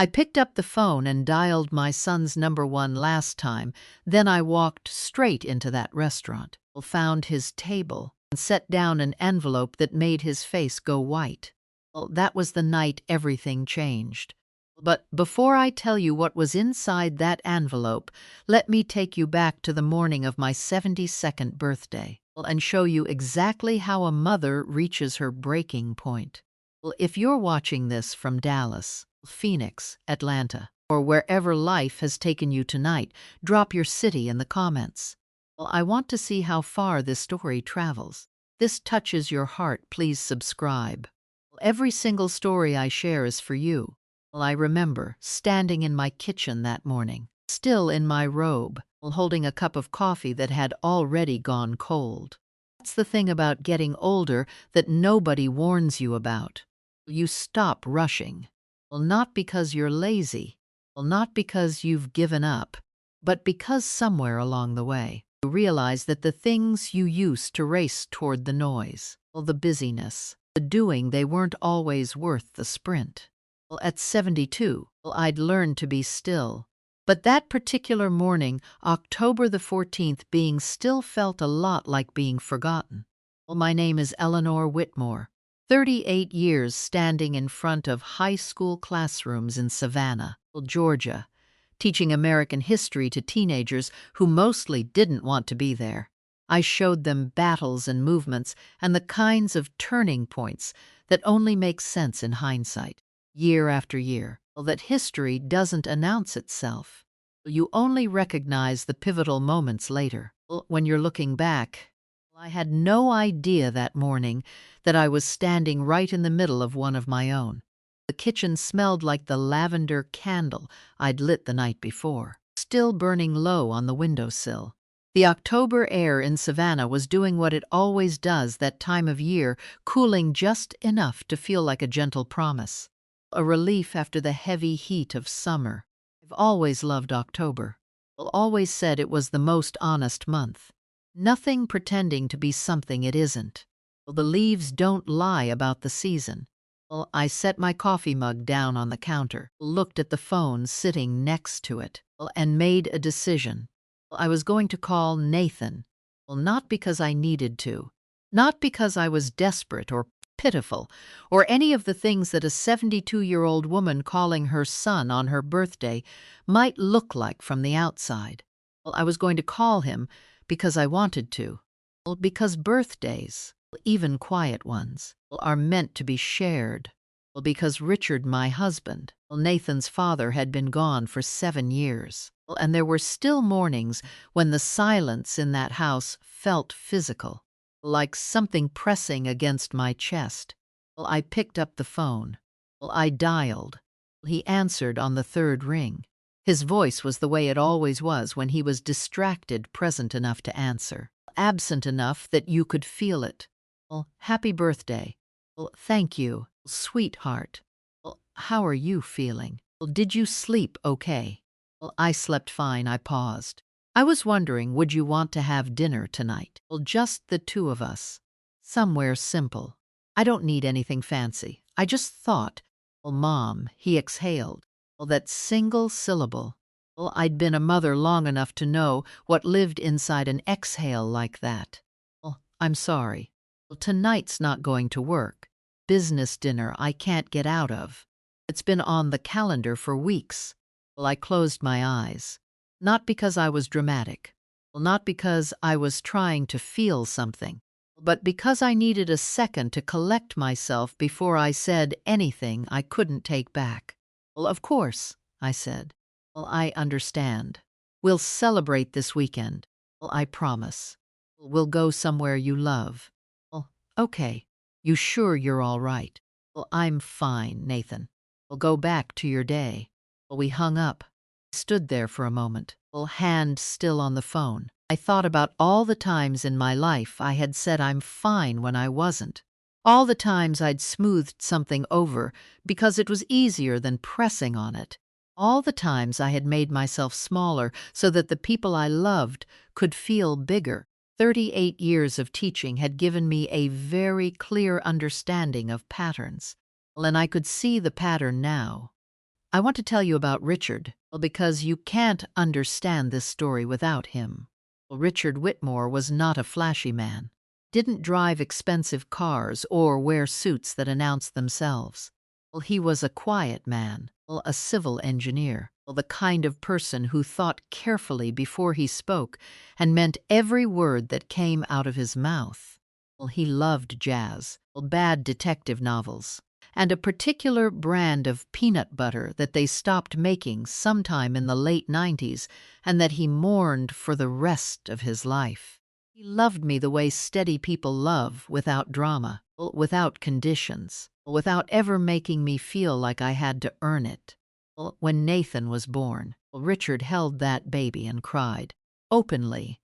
I picked up the phone and dialed my son's number one last time. Then I walked straight into that restaurant, found his table, and set down an envelope that made his face go white. Well, that was the night everything changed. But before I tell you what was inside that envelope, let me take you back to the morning of my 72nd birthday and show you exactly how a mother reaches her breaking point. Well, if you're watching this from Dallas, Phoenix, Atlanta, or wherever life has taken you tonight, drop your city in the comments. Well, I want to see how far this story travels. This touches your heart, please subscribe. Every single story I share is for you. Well, I remember standing in my kitchen that morning, still in my robe, while holding a cup of coffee that had already gone cold. That's the thing about getting older that nobody warns you about. You stop rushing. Well, not because you're lazy, well, not because you've given up, but because somewhere along the way, you realize that the things you used to race toward the noise, well, the busyness, the doing, they weren't always worth the sprint. Well, at 72, well, I'd learned to be still. But that particular morning, October the 14th, being still felt a lot like being forgotten. Well, my name is Eleanor Whitmore. 38 years standing in front of high school classrooms in Savannah, Georgia, teaching American history to teenagers who mostly didn't want to be there. I showed them battles and movements and the kinds of turning points that only make sense in hindsight, year after year, that history doesn't announce itself. You only recognize the pivotal moments later. When you're looking back, I had no idea that morning that I was standing right in the middle of one of my own. The kitchen smelled like the lavender candle I'd lit the night before, still burning low on the windowsill. The October air in Savannah was doing what it always does that time of year, cooling just enough to feel like a gentle promise, a relief after the heavy heat of summer. I've always loved October. Always said it was the most honest month. Nothing pretending to be something it isn't. The leaves don't lie about the season. I set my coffee mug down on the counter, looked at the phone sitting next to it, and made a decision. I was going to call Nathan. Not because I needed to, not because I was desperate or pitiful, or any of the things that a 72-year-old woman calling her son on her birthday might look like from the outside. I was going to call him because I wanted to. Because birthdays, even quiet ones, are meant to be shared. Because Richard, my husband, Nathan's father, had been gone for 7 years. And there were still mornings when the silence in that house felt physical, like something pressing against my chest. I picked up the phone. I dialed. He answered on the third ring. His voice was the way it always was when he was distracted, present enough to answer, absent enough that you could feel it. Happy birthday. Thank you, sweetheart. How are you feeling? Did you sleep okay? I slept fine. I paused. I was wondering, would you want to have dinner tonight? Just the two of us. Somewhere simple. I don't need anything fancy. I just thought, Mom, he exhaled. That single syllable. I'd been a mother long enough to know what lived inside an exhale like that. I'm sorry. Tonight's not going to work. Business dinner I can't get out of. It's been on the calendar for weeks. I closed my eyes. Not because I was dramatic. Not because I was trying to feel something. But because I needed a second to collect myself before I said anything I couldn't take back. Of course, I said. I understand. We'll celebrate this weekend. I promise. We'll go somewhere you love. Okay. You sure you're all right? I'm fine, Nathan. Go back to your day. We hung up. Stood there for a moment, hand still on the phone. I thought about all the times in my life I had said I'm fine when I wasn't. All the times I'd smoothed something over because it was easier than pressing on it. All the times I had made myself smaller so that the people I loved could feel bigger. 38 years of teaching had given me a very clear understanding of patterns, and I could see the pattern now. I want to tell you about Richard, because you can't understand this story without him. Richard Whitmore was not a flashy man, didn't drive expensive cars or wear suits that announced themselves. He was a quiet man, a civil engineer, the kind of person who thought carefully before he spoke and meant every word that came out of his mouth. He loved jazz, bad detective novels, and a particular brand of peanut butter that they stopped making sometime in the late 90s and that he mourned for the rest of his life. He loved me the way steady people love, without drama, without conditions, without ever making me feel like I had to earn it. When Nathan was born, Richard held that baby and cried, openly,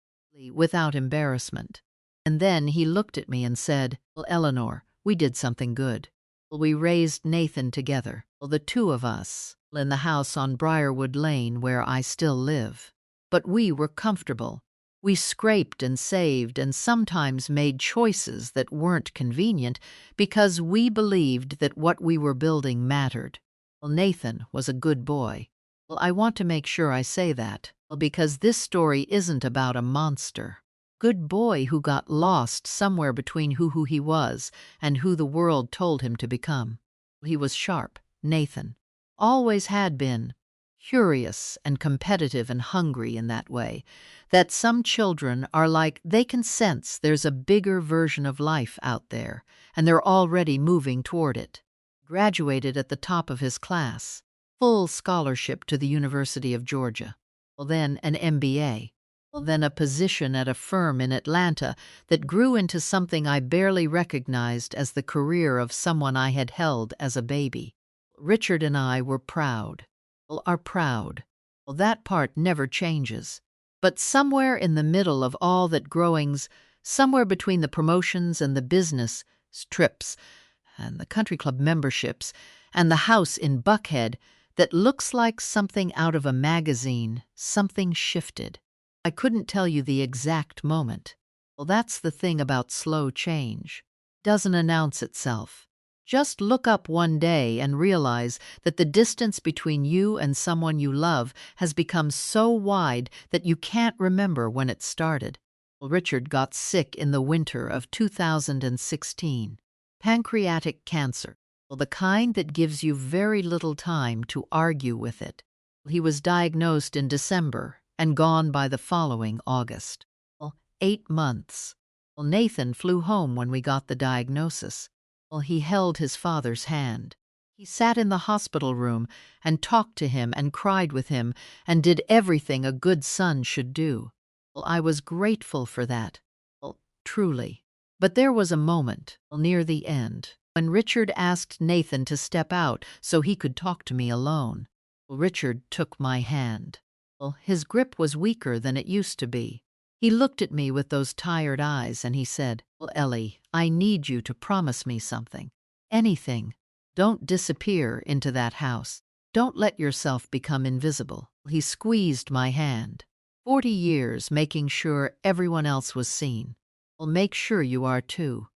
without embarrassment. And then he looked at me and said, Eleanor, we did something good. We raised Nathan together, the two of us, in the house on Briarwood Lane where I still live. But we were comfortable. We scraped and saved and sometimes made choices that weren't convenient because we believed that what we were building mattered. Nathan was a good boy. I want to make sure I say that, because this story isn't about a monster. Good boy who got lost somewhere between who he was and who the world told him to become. He was sharp, Nathan. Always had been. Curious and competitive and hungry in that way, that some children are like they can sense there's a bigger version of life out there, and they're already moving toward it. Graduated at the top of his class, full scholarship to the University of Georgia, then an MBA, then a position at a firm in Atlanta that grew into something I barely recognized as the career of someone I had held as a baby. Richard and I were proud. Are proud. That part never changes. But somewhere in the middle of all that growings, somewhere between the promotions and the business trips and the country club memberships and the house in Buckhead that looks like something out of a magazine, something shifted. I couldn't tell you the exact moment. That's the thing about slow change. Doesn't announce itself. Just look up one day and realize that the distance between you and someone you love has become so wide that you can't remember when it started. Richard got sick in the winter of 2016. Pancreatic cancer, the kind that gives you very little time to argue with it. He was diagnosed in December and gone by the following August. 8 months. Nathan flew home when we got the diagnosis. He held his father's hand. He sat in the hospital room and talked to him and cried with him and did everything a good son should do. I was grateful for that. Truly. But there was a moment, near the end, when Richard asked Nathan to step out so he could talk to me alone. Richard took my hand. His grip was weaker than it used to be. He looked at me with those tired eyes and he said, Ellie, I need you to promise me something. Anything. Don't disappear into that house. Don't let yourself become invisible. He squeezed my hand. 40 years making sure everyone else was seen. Make sure you are too.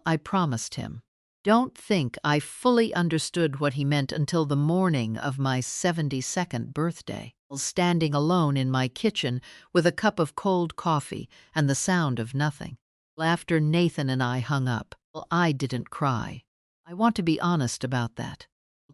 I promised him. Don't think I fully understood what he meant until the morning of my 72nd birthday, standing alone in my kitchen with a cup of cold coffee and the sound of nothing. After Nathan and I hung up, I didn't cry. I want to be honest about that.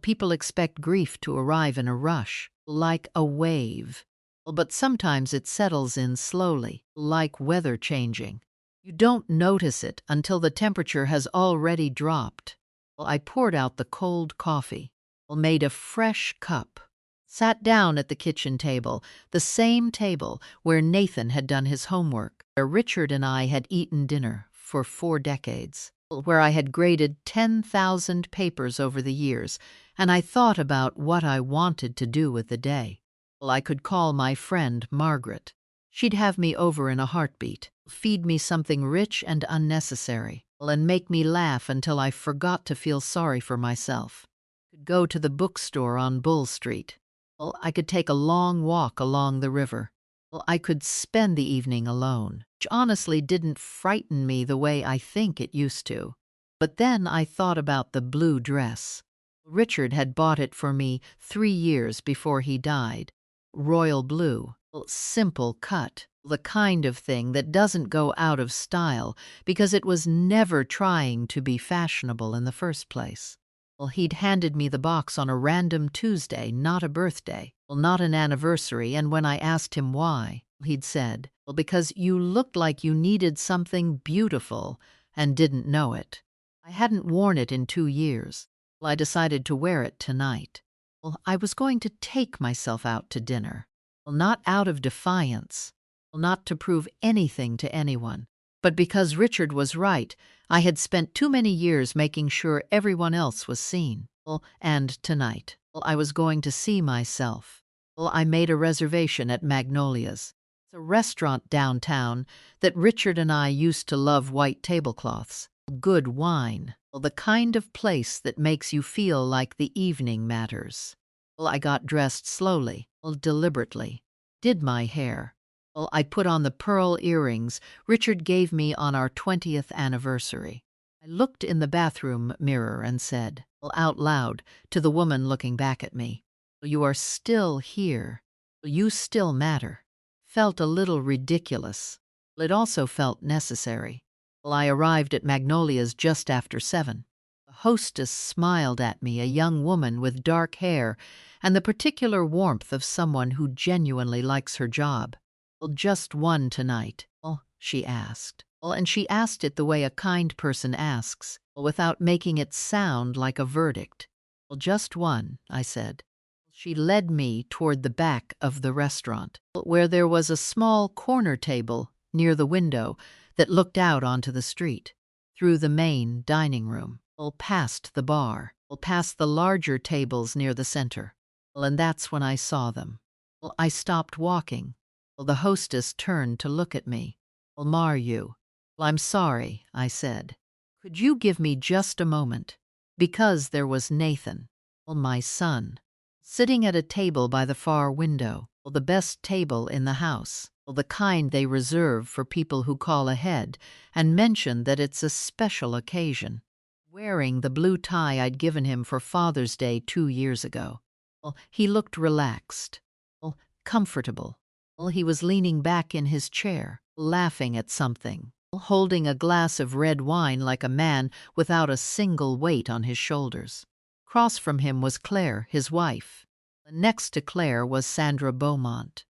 People expect grief to arrive in a rush, like a wave. But sometimes it settles in slowly, like weather changing. You don't notice it until the temperature has already dropped. I poured out the cold coffee, made a fresh cup, sat down at the kitchen table, the same table where Nathan had done his homework, where Richard and I had eaten dinner for 4 decades, where I had graded 10,000 papers over the years, and I thought about what I wanted to do with the day. I could call my friend Margaret. She'd have me over in a heartbeat, feed me something rich and unnecessary, and make me laugh until I forgot to feel sorry for myself. Could go to the bookstore on Bull Street. I could take a long walk along the river. I could spend the evening alone, which honestly didn't frighten me the way I think it used to. But then I thought about the blue dress. Richard had bought it for me 3 years before he died. Royal blue, simple cut, the kind of thing that doesn't go out of style because it was never trying to be fashionable in the first place. He'd handed me the box on a random Tuesday, not a birthday, not an anniversary, and when I asked him why, he'd said, because you looked like you needed something beautiful and didn't know it. I hadn't worn it in 2 years. I decided to wear it tonight. I was going to take myself out to dinner. Not out of defiance, not to prove anything to anyone, but because Richard was right. I had spent too many years making sure everyone else was seen. And tonight, I was going to see myself. I made a reservation at Magnolia's. It's a restaurant downtown that Richard and I used to love. White tablecloths, good wine, the kind of place that makes you feel like the evening matters. I got dressed slowly, deliberately, did my hair. I put on the pearl earrings Richard gave me on our 20th anniversary. I looked in the bathroom mirror and said, out loud, to the woman looking back at me, "You are still here. You still matter." Felt a little ridiculous. It also felt necessary. I arrived at Magnolia's just after 7. The hostess smiled at me, a young woman with dark hair and the particular warmth of someone who genuinely likes her job. Just one tonight, she asked. And she asked it the way a kind person asks, without making it sound like a verdict. Just one, I said. She led me toward the back of the restaurant, where there was a small corner table near the window that looked out onto the street, through the main dining room, past the bar, past the larger tables near the center. And that's when I saw them. I stopped walking. The hostess turned to look at me. "Maryu." "I'm sorry," I said. "Could you give me just a moment?" Because there was Nathan, my son, sitting at a table by the far window, the best table in the house, the kind they reserve for people who call ahead and mention that it's a special occasion, wearing the blue tie I'd given him for Father's Day 2 years ago. He looked relaxed, comfortable. He was leaning back in his chair, laughing at something, holding a glass of red wine like a man without a single weight on his shoulders. Across from him was Claire, his wife. Next to Claire was Sandra Beaumont,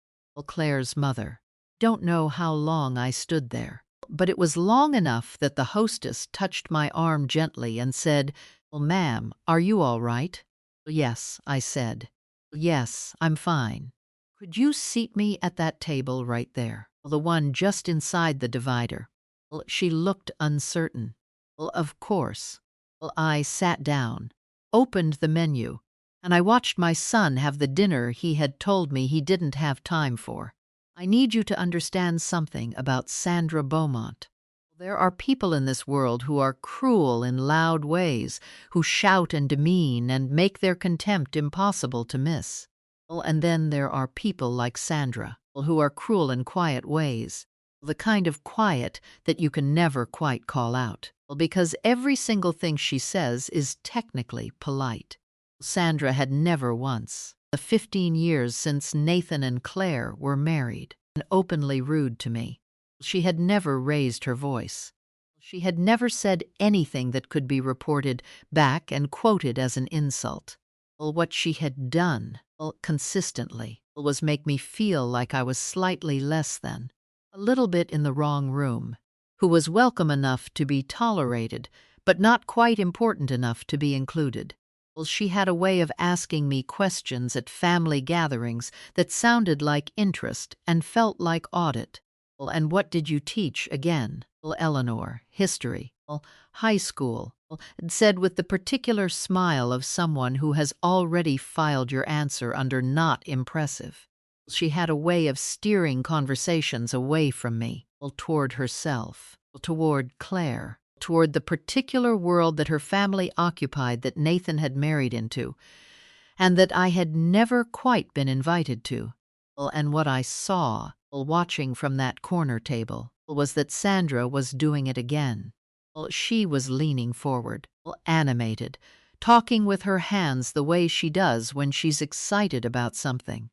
Claire's mother. Don't know how long I stood there, but it was long enough that the hostess touched my arm gently and said, "Ma'am, are you all right?" "Yes," I said. "Yes, I'm fine. Could you seat me at that table right there, the one just inside the divider?" She looked uncertain. "Of course." I sat down, opened the menu, and I watched my son have the dinner he had told me he didn't have time for. I need you to understand something about Sandra Beaumont. There are people in this world who are cruel in loud ways, who shout and demean and make their contempt impossible to miss. And then there are people like Sandra, who are cruel in quiet ways, the kind of quiet that you can never quite call out, because every single thing she says is technically polite. Sandra had never once, the 15 years since Nathan and Claire were married, been openly rude to me. She had never raised her voice. She had never said anything that could be reported back and quoted as an insult. What she had done, consistently, was make me feel like I was slightly less than, a little bit in the wrong room, who was welcome enough to be tolerated, but not quite important enough to be included. She had a way of asking me questions at family gatherings that sounded like interest and felt like audit. "And what did you teach again?" "Eleanor, history." "High school," said with the particular smile of someone who has already filed your answer under not impressive. She had a way of steering conversations away from me, toward herself, toward Claire, toward the particular world that her family occupied that Nathan had married into, and that I had never quite been invited to. And what I saw, watching from that corner table, was that Sandra was doing it again. She was leaning forward, animated, talking with her hands the way she does when she's excited about something.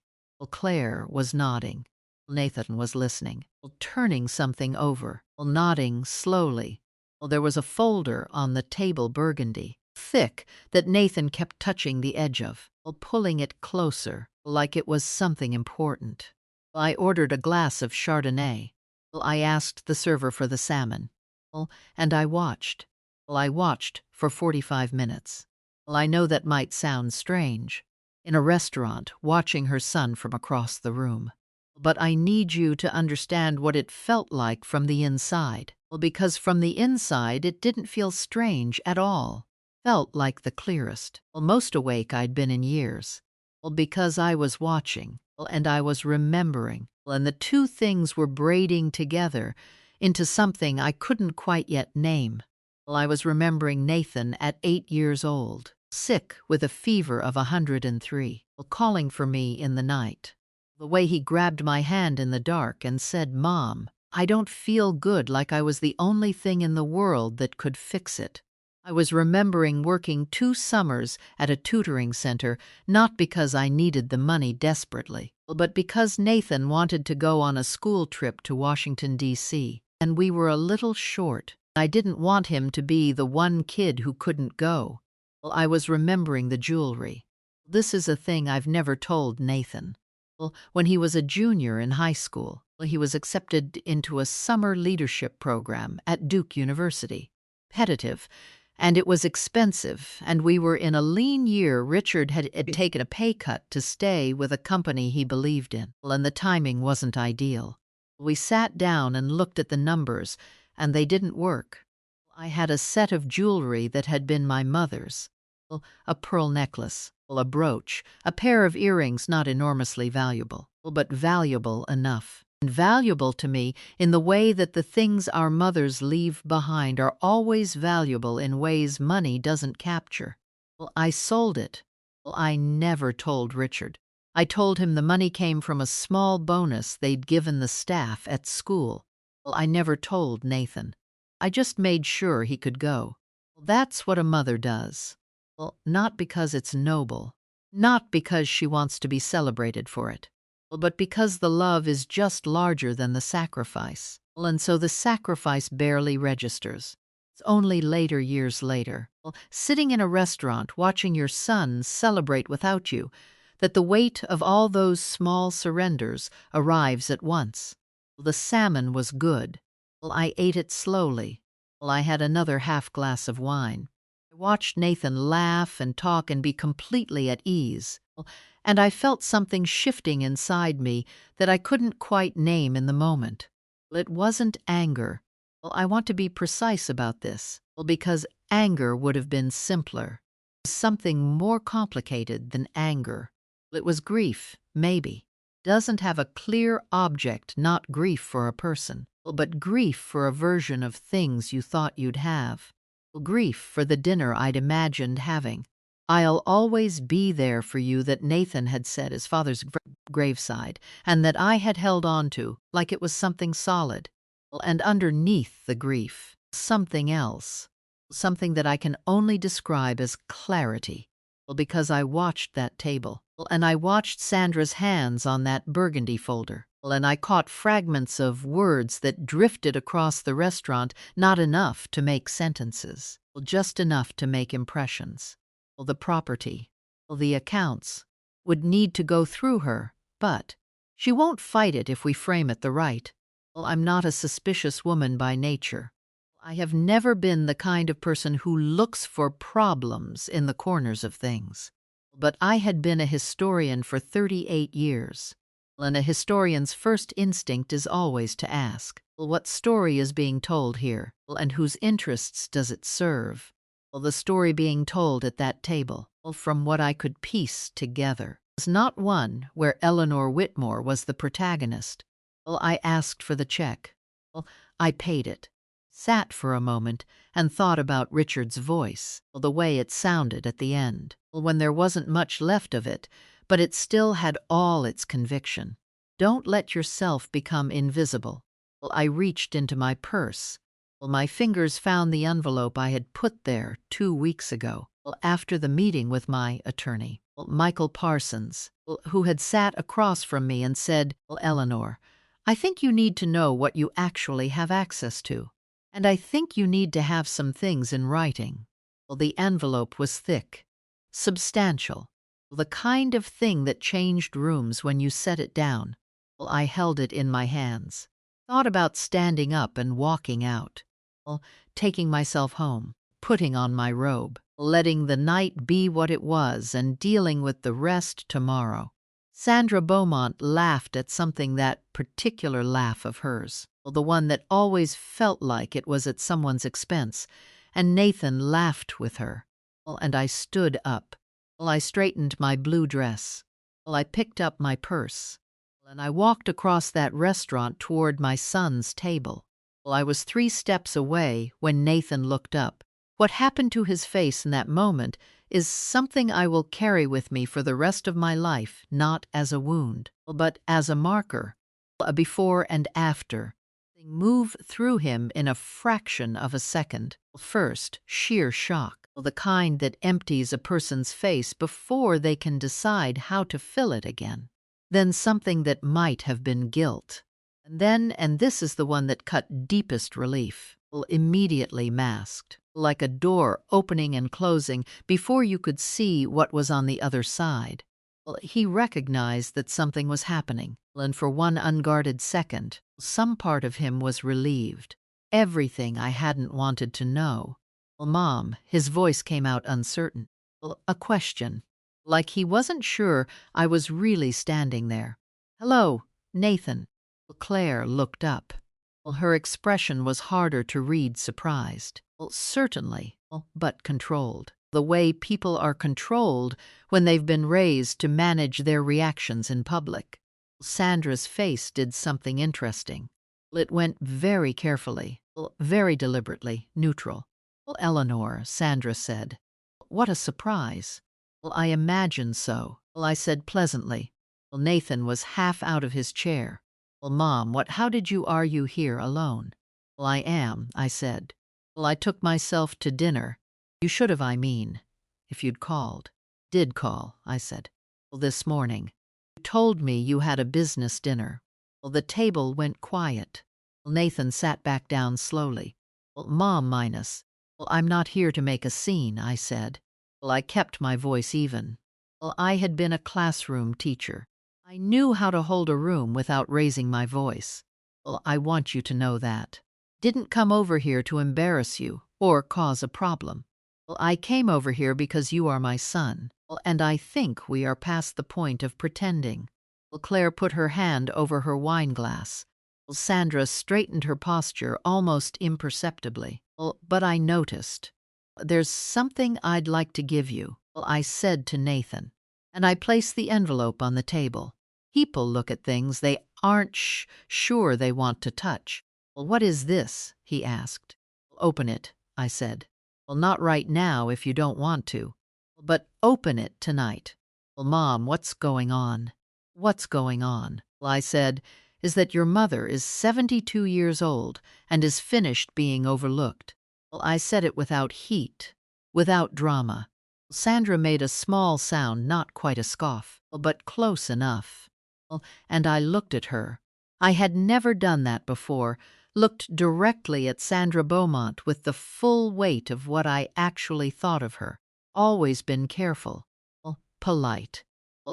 Claire was nodding. Nathan was listening, turning something over, nodding slowly. There was a folder on the table, burgundy, thick, that Nathan kept touching the edge of, pulling it closer, like it was something important. I ordered a glass of Chardonnay. I asked the server for the salmon. And I watched. I watched for 45 minutes. I know that might sound strange. In a restaurant, watching her son from across the room. But I need you to understand what it felt like from the inside. Because from the inside, it didn't feel strange at all. Felt like the clearest, most awake I'd been in years. Because I was watching, and I was remembering, and the two things were braiding together into something I couldn't quite yet name. I was remembering Nathan at 8 years old, sick with a fever of 103, calling for me in the night. The way he grabbed my hand in the dark and said, "Mom, I don't feel good," like I was the only thing in the world that could fix it. I was remembering working 2 summers at a tutoring center, not because I needed the money desperately, but because Nathan wanted to go on a school trip to Washington, D.C., and we were a little short. I didn't want him to be the one kid who couldn't go. I was remembering the jewelry. This is a thing I've never told Nathan. When he was a junior in high school, he was accepted into a summer leadership program at Duke University. Competitive, and it was expensive, and we were in a lean year. Richard had taken a pay cut to stay with a company he believed in, and the timing wasn't ideal. We sat down and looked at the numbers, and they didn't work. I had a set of jewelry that had been my mother's. A pearl necklace, a brooch, a pair of earrings not enormously valuable, but valuable enough. And valuable to me in the way that the things our mothers leave behind are always valuable in ways money doesn't capture. I sold it. I never told Richard. I told him the money came from a small bonus they'd given the staff at school. I never told Nathan. I just made sure he could go. That's what a mother does. Not because it's noble, not because she wants to be celebrated for it, but because the love is just larger than the sacrifice. And so the sacrifice barely registers. It's only later, years later, sitting in a restaurant watching your son celebrate without you, that the weight of all those small surrenders arrives at once. The salmon was good. I ate it slowly. I had another half glass of wine. I watched Nathan laugh and talk and be completely at ease, and I felt something shifting inside me that I couldn't quite name in the moment. It wasn't anger. I want to be precise about this, because anger would have been simpler. It was something more complicated than anger. It was grief, maybe. Doesn't have a clear object, not grief for a person, but grief for a version of things you thought you'd have. Grief for the dinner I'd imagined having. "I'll always be there for you," that Nathan had said his father's graveside, and that I had held on to like it was something solid. And underneath the grief, something else, something that I can only describe as clarity. Because I watched that table, and I watched Sandra's hands on that burgundy folder, and I caught fragments of words that drifted across the restaurant, not enough to make sentences, just enough to make impressions. The property, the accounts, would need to go through her, but she won't fight it if we frame it the right. I'm not a suspicious woman by nature. I have never been the kind of person who looks for problems in the corners of things. But I had been a historian for 38 years. And a historian's first instinct is always to ask, what story is being told here, and whose interests does it serve? The story being told at that table, from what I could piece together, was not one where Eleanor Whitmore was the protagonist. I asked for the check. I paid it. Sat for a moment and thought about Richard's voice, the way it sounded at the end, when there wasn't much left of it, but it still had all its conviction. Don't let yourself become invisible. I reached into my purse. My fingers found the envelope I had put there 2 weeks ago. After the meeting with my attorney, Michael Parsons, who had sat across from me and said, Eleanor, I think you need to know what you actually have access to. And I think you need to have some things in writing. The envelope was thick, substantial, the kind of thing that changed rooms when you set it down. I held it in my hands, thought about standing up and walking out, taking myself home, putting on my robe, letting the night be what it was and dealing with the rest tomorrow. Sandra Beaumont laughed at something, that particular laugh of hers, the one that always felt like it was at someone's expense, and Nathan laughed with her. And I stood up. I straightened my blue dress. I picked up my purse. And I walked across that restaurant toward my son's table. I was 3 steps away when Nathan looked up. What happened to his face in that moment is something I will carry with me for the rest of my life, not as a wound, but as a marker, a before and after. Move through him in a fraction of a second. First, sheer shock, the kind that empties a person's face before they can decide how to fill it again. Then something that might have been guilt. And then, and this is the one that cut deepest relief, immediately masked, like a door opening and closing before you could see what was on the other side. He recognized that something was happening, and for one unguarded second, some part of him was relieved. Everything I hadn't wanted to know. Mom, his voice came out uncertain. A question, like he wasn't sure I was really standing there. Hello, Nathan. Claire looked up. Her expression was harder to read, surprised. Certainly, but controlled. The way people are controlled when they've been raised to manage their reactions in public. Sandra's face did something interesting. It went very carefully, very deliberately, neutral. Eleanor, Sandra said. What a surprise. I imagined so, I said pleasantly. Nathan was half out of his chair. Mom, how did you argue here alone? I am, I said. I took myself to dinner. You should have, if you'd called. Did call, I said. This morning. You told me you had a business dinner. The table went quiet. Nathan sat back down slowly. Mom, I'm not here to make a scene, I said. I kept my voice even. I had been a classroom teacher. I knew how to hold a room without raising my voice. I want you to know that. Didn't come over here to embarrass you or cause a problem. I came over here because you are my son, and I think we are past the point of pretending. Claire put her hand over her wine glass. Sandra straightened her posture almost imperceptibly. But I noticed. There's something I'd like to give you, I said to Nathan, and I placed the envelope on the table. People look at things they aren't sure they want to touch. What is this? He asked. Open it, I said. Not right now if you don't want to. But open it tonight. Mom, what's going on? What's going on? I said, is that your mother is 72 years old and is finished being overlooked. I said it without heat, without drama. Sandra made a small sound, not quite a scoff, but close enough. And I looked at her. I had never done that before, looked directly at Sandra Beaumont with the full weight of what I actually thought of her. Always been careful, polite.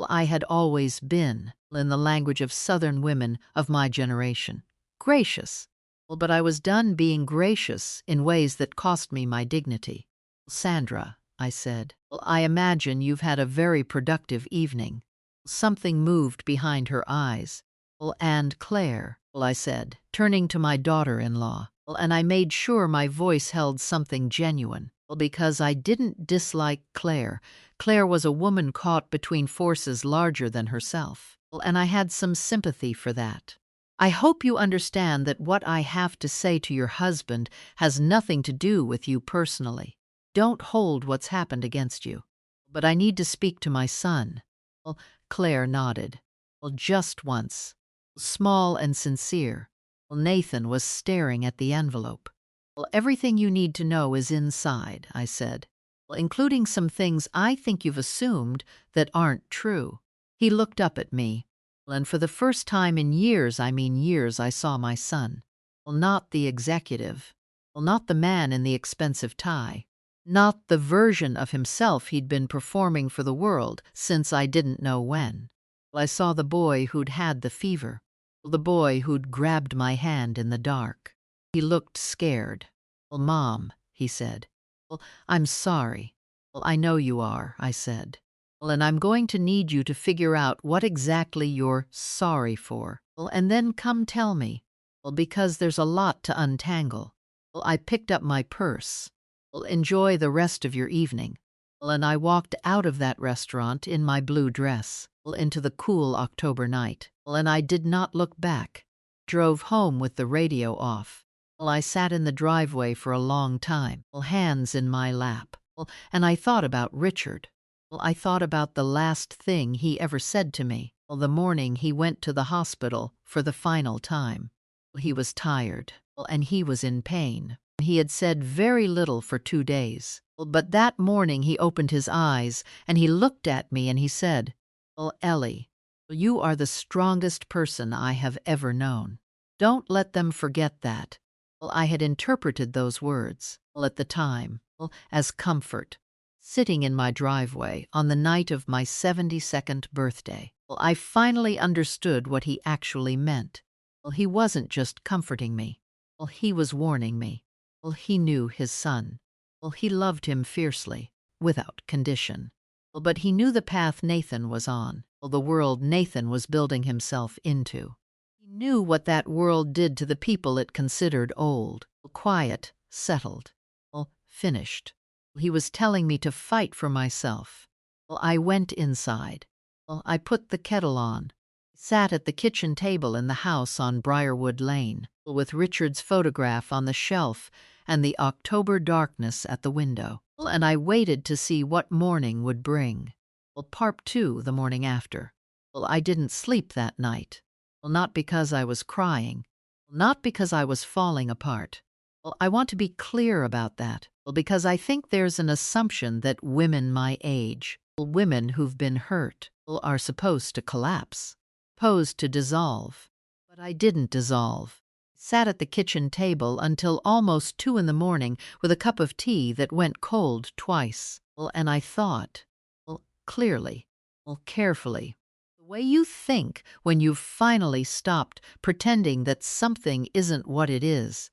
I had always been, in the language of Southern women of my generation, gracious. But I was done being gracious in ways that cost me my dignity. Sandra, I said, I imagine you've had a very productive evening. Something moved behind her eyes. And Claire, I said, turning to my daughter-in-law, and I made sure my voice held something genuine, because I didn't dislike Claire. Claire was a woman caught between forces larger than herself, and I had some sympathy for that. I hope you understand that what I have to say to your husband has nothing to do with you personally. Don't hold what's happened against you. But I need to speak to my son. Claire nodded. Just once. Small and sincere. Nathan was staring at the envelope. Everything you need to know is inside, I said. including some things I think you've assumed that aren't true." He looked up at me, and for the first time in years, I mean years, I saw my son. Not the executive. Not the man in the expensive tie. Not the version of himself he'd been performing for the world since I didn't know when. I saw the boy who'd had the fever. The boy who'd grabbed my hand in the dark. He looked scared. "Mom," he said. "I'm sorry." "I know you are," I said. "And I'm going to need you to figure out what exactly you're sorry for. And then come tell me. Because there's a lot to untangle." I picked up my purse. "Enjoy the rest of your evening." And I walked out of that restaurant in my blue dress, into the cool October night. And I did not look back. Drove home with the radio off. I sat in the driveway for a long time, hands in my lap. And I thought about Richard. I thought about the last thing he ever said to me, the morning he went to the hospital for the final time. He was tired, and he was in pain. He had said very little for 2 days. But that morning he opened his eyes, and he looked at me and he said, "Ellie, you are the strongest person I have ever known. Don't let them forget that." I had interpreted those words, at the time, as comfort. Sitting in my driveway on the night of my 72nd birthday, I finally understood what he actually meant. He wasn't just comforting me. He was warning me. He knew his son. He loved him fiercely, without condition. But he knew the path Nathan was on, the world Nathan was building himself into. He knew what that world did to the people it considered old, quiet, settled, finished. He was telling me to fight for myself. I went inside. I put the kettle on. Sat at the kitchen table in the house on Briarwood Lane, with Richard's photograph on the shelf and the October darkness at the window. And I waited to see what morning would bring. Part 2 the morning after. I didn't sleep that night. Not because I was crying. Not because I was falling apart. I want to be clear about that, because I think there's an assumption that women my age, women who've been hurt, are supposed to collapse, supposed to dissolve. But I didn't dissolve. Sat at the kitchen table until almost 2 in the morning with a cup of tea that went cold twice. And I thought, clearly, carefully. The way you think when you've finally stopped pretending that something isn't what it is.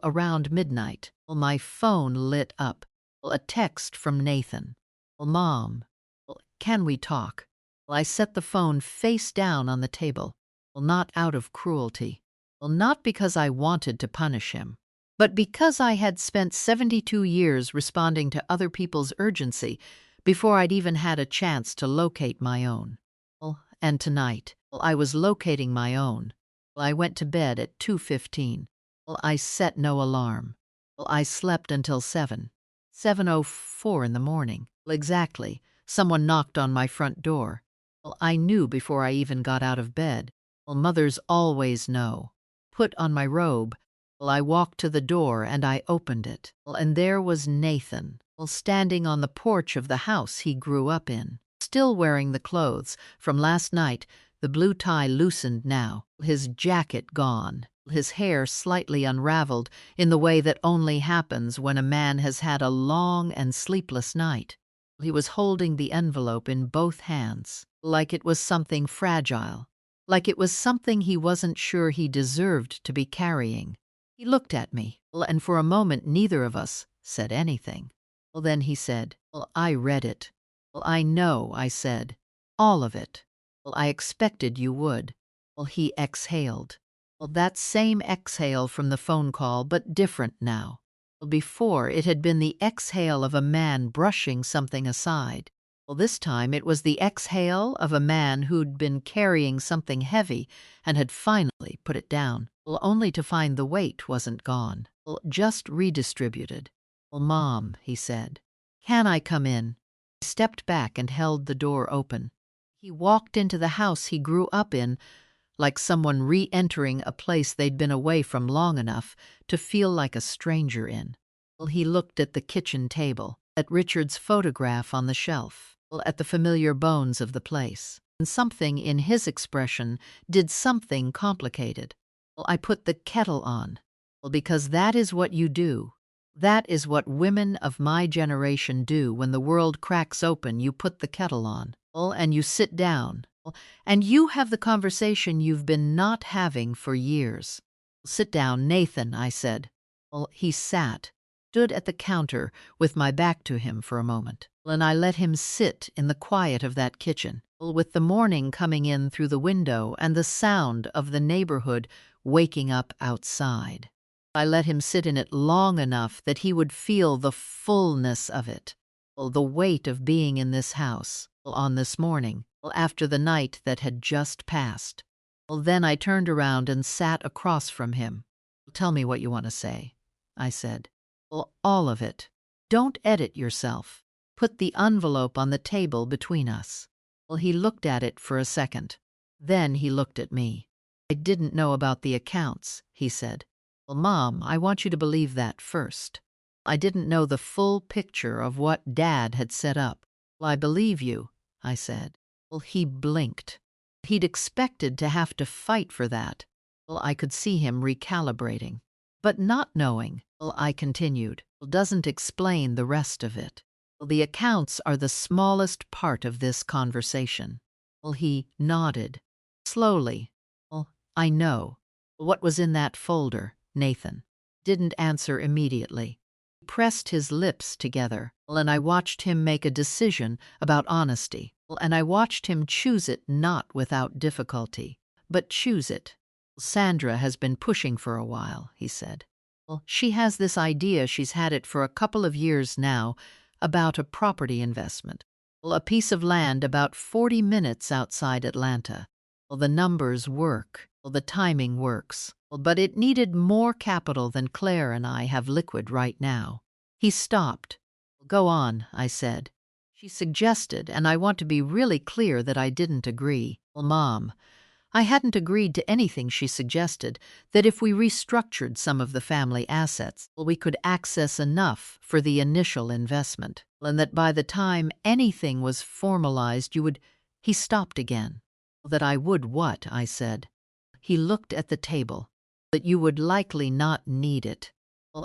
Around midnight, my phone lit up. A text from Nathan. "Mom, can we talk?" I set the phone face down on the table. Not out of cruelty. Not because I wanted to punish him, but because I had spent 72 years responding to other people's urgency before I'd even had a chance to locate my own. And tonight, I was locating my own. I went to bed at 2:15. I set no alarm. I slept until 7:04 in the morning. Exactly. Someone knocked on my front door. I knew before I even got out of bed. Mothers always know. Put on my robe. I walked to the door and I opened it. And there was Nathan, standing on the porch of the house he grew up in, still wearing the clothes from last night, the blue tie loosened now, his jacket gone, his hair slightly unraveled in the way that only happens when a man has had a long and sleepless night. He was holding the envelope in both hands, like it was something fragile, like it was something he wasn't sure he deserved to be carrying. He looked at me, and for a moment neither of us said anything. Then he said, "I read it." "I know," I said. "All of it." "I expected you would." He exhaled. That same exhale from the phone call, but different now. Before, it had been the exhale of a man brushing something aside. This time it was the exhale of a man who'd been carrying something heavy and had finally put it down, only to find the weight wasn't gone, just redistributed. "Mom," he said, "can I come in?" I stepped back and held the door open. He walked into the house he grew up in, like someone re-entering a place they'd been away from long enough to feel like a stranger in. He looked at the kitchen table. at Richard's photograph on the shelf, at the familiar bones of the place. And something in his expression did something complicated. I put the kettle on. Because that is what you do. That is what women of my generation do when the world cracks open. You put the kettle on, and you sit down, and you have the conversation you've been not having for years. Sit down, Nathan, I said. He sat, stood at the counter with my back to him for a moment, and I let him sit in the quiet of that kitchen, with the morning coming in through the window and the sound of the neighborhood waking up outside. I let him sit in it long enough that he would feel the fullness of it, the weight of being in this house on this morning, after the night that had just passed. Then I turned around and sat across from him. Tell me what you want to say, I said. All of it. Don't edit yourself. Put the envelope on the table between us. He looked at it for a second. Then he looked at me. I didn't know about the accounts, he said. Mom, I want you to believe that first. I didn't know the full picture of what Dad had set up. I believe you, I said. He blinked. He'd expected to have to fight for that. I could see him recalibrating. But not knowing, I continued, doesn't explain the rest of it. The accounts are the smallest part of this conversation. He nodded. Slowly. I know. What was in that folder, Nathan? Didn't answer immediately. He pressed his lips together, and I watched him make a decision about honesty, and I watched him choose it not without difficulty, but choose it. Sandra has been pushing for a while, he said. She has this idea, she's had it for a couple of years now, about a property investment. A piece of land about 40 minutes outside Atlanta. The numbers work. The timing works. But it needed more capital than Claire and I have liquid right now. He stopped. Go on, I said. She suggested, and I want to be really clear that I didn't agree. Mom, I hadn't agreed to anything she suggested, that if we restructured some of the family assets, we could access enough for the initial investment, and that by the time anything was formalized you would— He stopped again. That I would what? I said. He looked at the table. That you would likely not need it.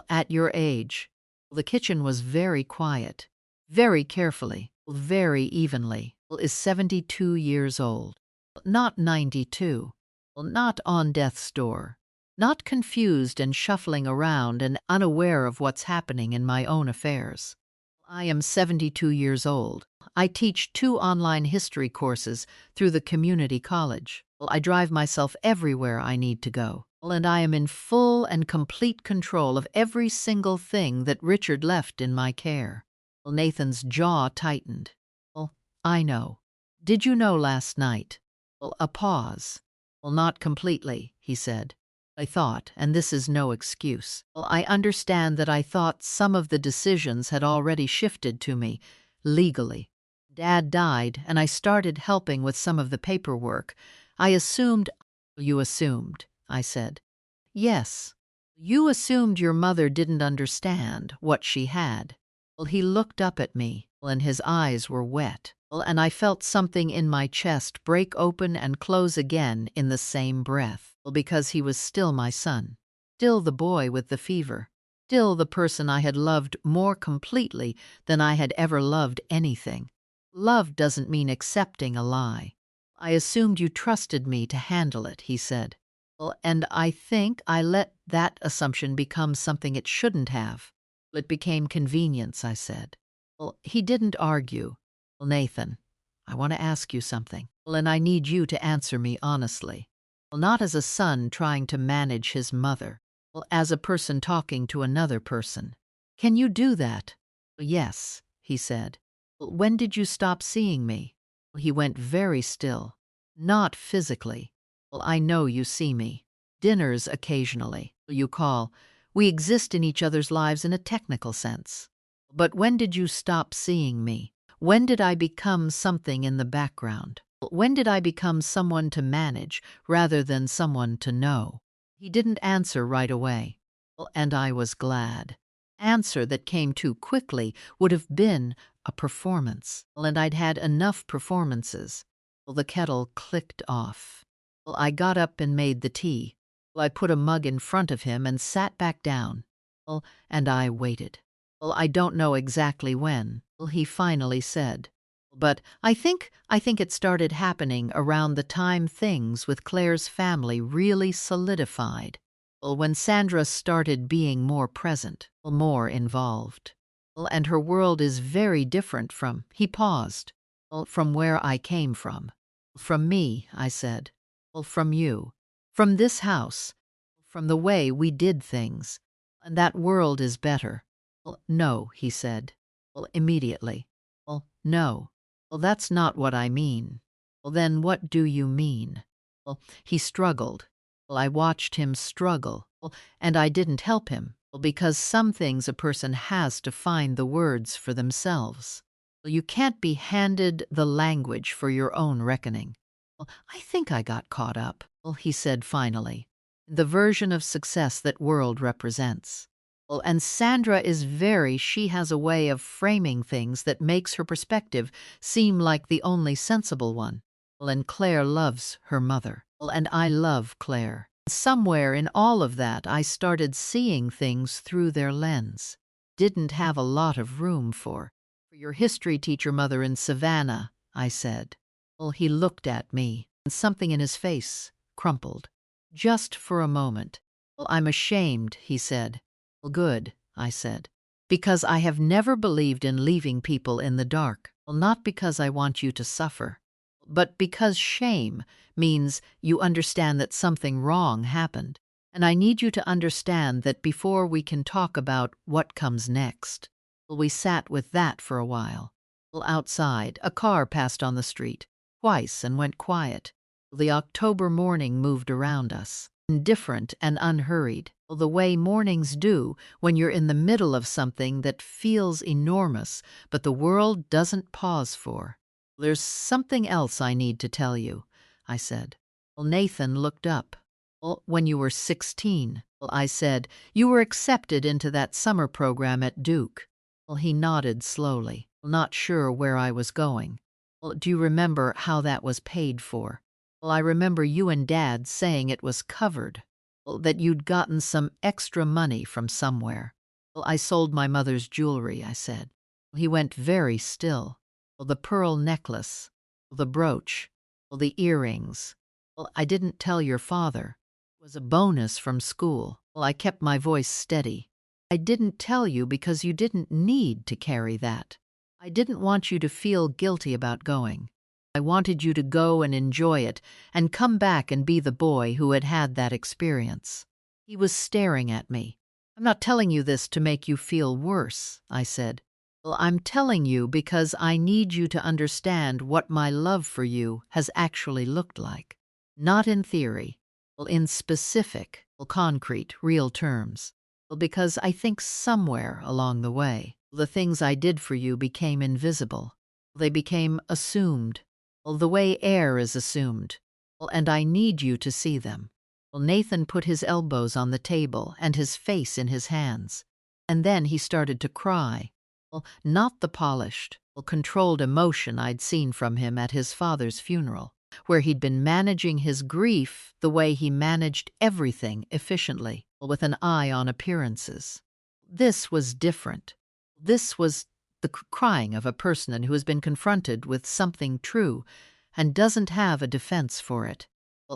At your age. The kitchen was very quiet, very carefully, very evenly. Is 72 years old. Not 92, not on death's door, not confused and shuffling around and unaware of what's happening in my own affairs. I am 72 years old. I teach 2 online history courses through the community college. I drive myself everywhere I need to go, and I am in full and complete control of every single thing that Richard left in my care. Nathan's jaw tightened. I know. Did you know last night? A pause. Not completely, he said. I thought, and this is no excuse. I understand that I thought some of the decisions had already shifted to me, legally. Dad died, and I started helping with some of the paperwork. I assumed— You assumed, I said. Yes. You assumed your mother didn't understand what she had. He looked up at me, and his eyes were wet. And I felt something in my chest break open and close again in the same breath, because he was still my son, still the boy with the fever, still the person I had loved more completely than I had ever loved anything. Love doesn't mean accepting a lie. I assumed you trusted me to handle it, he said. And I think I let that assumption become something it shouldn't have. It became convenience, I said. He didn't argue. Nathan, I want to ask you something, and I need you to answer me honestly. Not as a son trying to manage his mother, as a person talking to another person. Can you do that? Yes, he said. When did you stop seeing me? He went very still. Not physically. I know you see me. Dinners occasionally. You call. We exist in each other's lives in a technical sense. But when did you stop seeing me? When did I become something in the background? When did I become someone to manage rather than someone to know? He didn't answer right away, and I was glad. Answer that came too quickly would have been a performance. And I'd had enough performances. The kettle clicked off. I got up and made the tea. I put a mug in front of him and sat back down. And I waited. I don't know exactly when. He finally said. But I think it started happening around the time things with Claire's family really solidified. When Sandra started being more present, more involved. And her world is very different from, he paused, from where I came from. From me, I said. From you. From this house. From the way we did things. And that world is better. No, he said. Immediately. No. That's not what I mean. Then what do you mean? He struggled. I watched him struggle, and I didn't help him, because some things a person has to find the words for themselves. You can't be handed the language for your own reckoning. I think I got caught up, he said finally, the version of success that world represents. And Sandra she has a way of framing things that makes her perspective seem like the only sensible one. And Claire loves her mother. And I love Claire. Somewhere in all of that, I started seeing things through their lens. Didn't have a lot of room for your history teacher mother in Savannah, I said. He looked at me, and something in his face crumpled. Just for a moment. I'm ashamed, he said. Good, I said. Because I have never believed in leaving people in the dark. Not because I want you to suffer, but because shame means you understand that something wrong happened. And I need you to understand that before we can talk about what comes next. We sat with that for a while. Outside, a car passed on the street, twice, and went quiet. The October morning moved around us, indifferent and unhurried, the way mornings do when you're in the middle of something that feels enormous, but the world doesn't pause for. There's something else I need to tell you, I said. Nathan looked up. When you were 16, I said, you were accepted into that summer program at Duke. He nodded slowly, not sure where I was going. Do you remember how that was paid for? I remember you and Dad saying it was covered, that you'd gotten some extra money from somewhere. I sold my mother's jewelry, I said. He went very still. The pearl necklace, the brooch, the earrings. I didn't tell your father. It was a bonus from school. I kept my voice steady. I didn't tell you because you didn't need to carry that. I didn't want you to feel guilty about going. I wanted you to go and enjoy it and come back and be the boy who had had that experience. He was staring at me. I'm not telling you this to make you feel worse, I said. I'm telling you because I need you to understand what my love for you has actually looked like. Not in theory, in specific, concrete, real terms. Because I think somewhere along the way, the things I did for you became invisible. They became assumed, the way air is assumed, and I need you to see them. Nathan put his elbows on the table and his face in his hands, and then he started to cry. Not the polished, controlled emotion I'd seen from him at his father's funeral, where he'd been managing his grief the way he managed everything efficiently, with an eye on appearances. This was different. This was the crying of a person who has been confronted with something true and doesn't have a defense for it.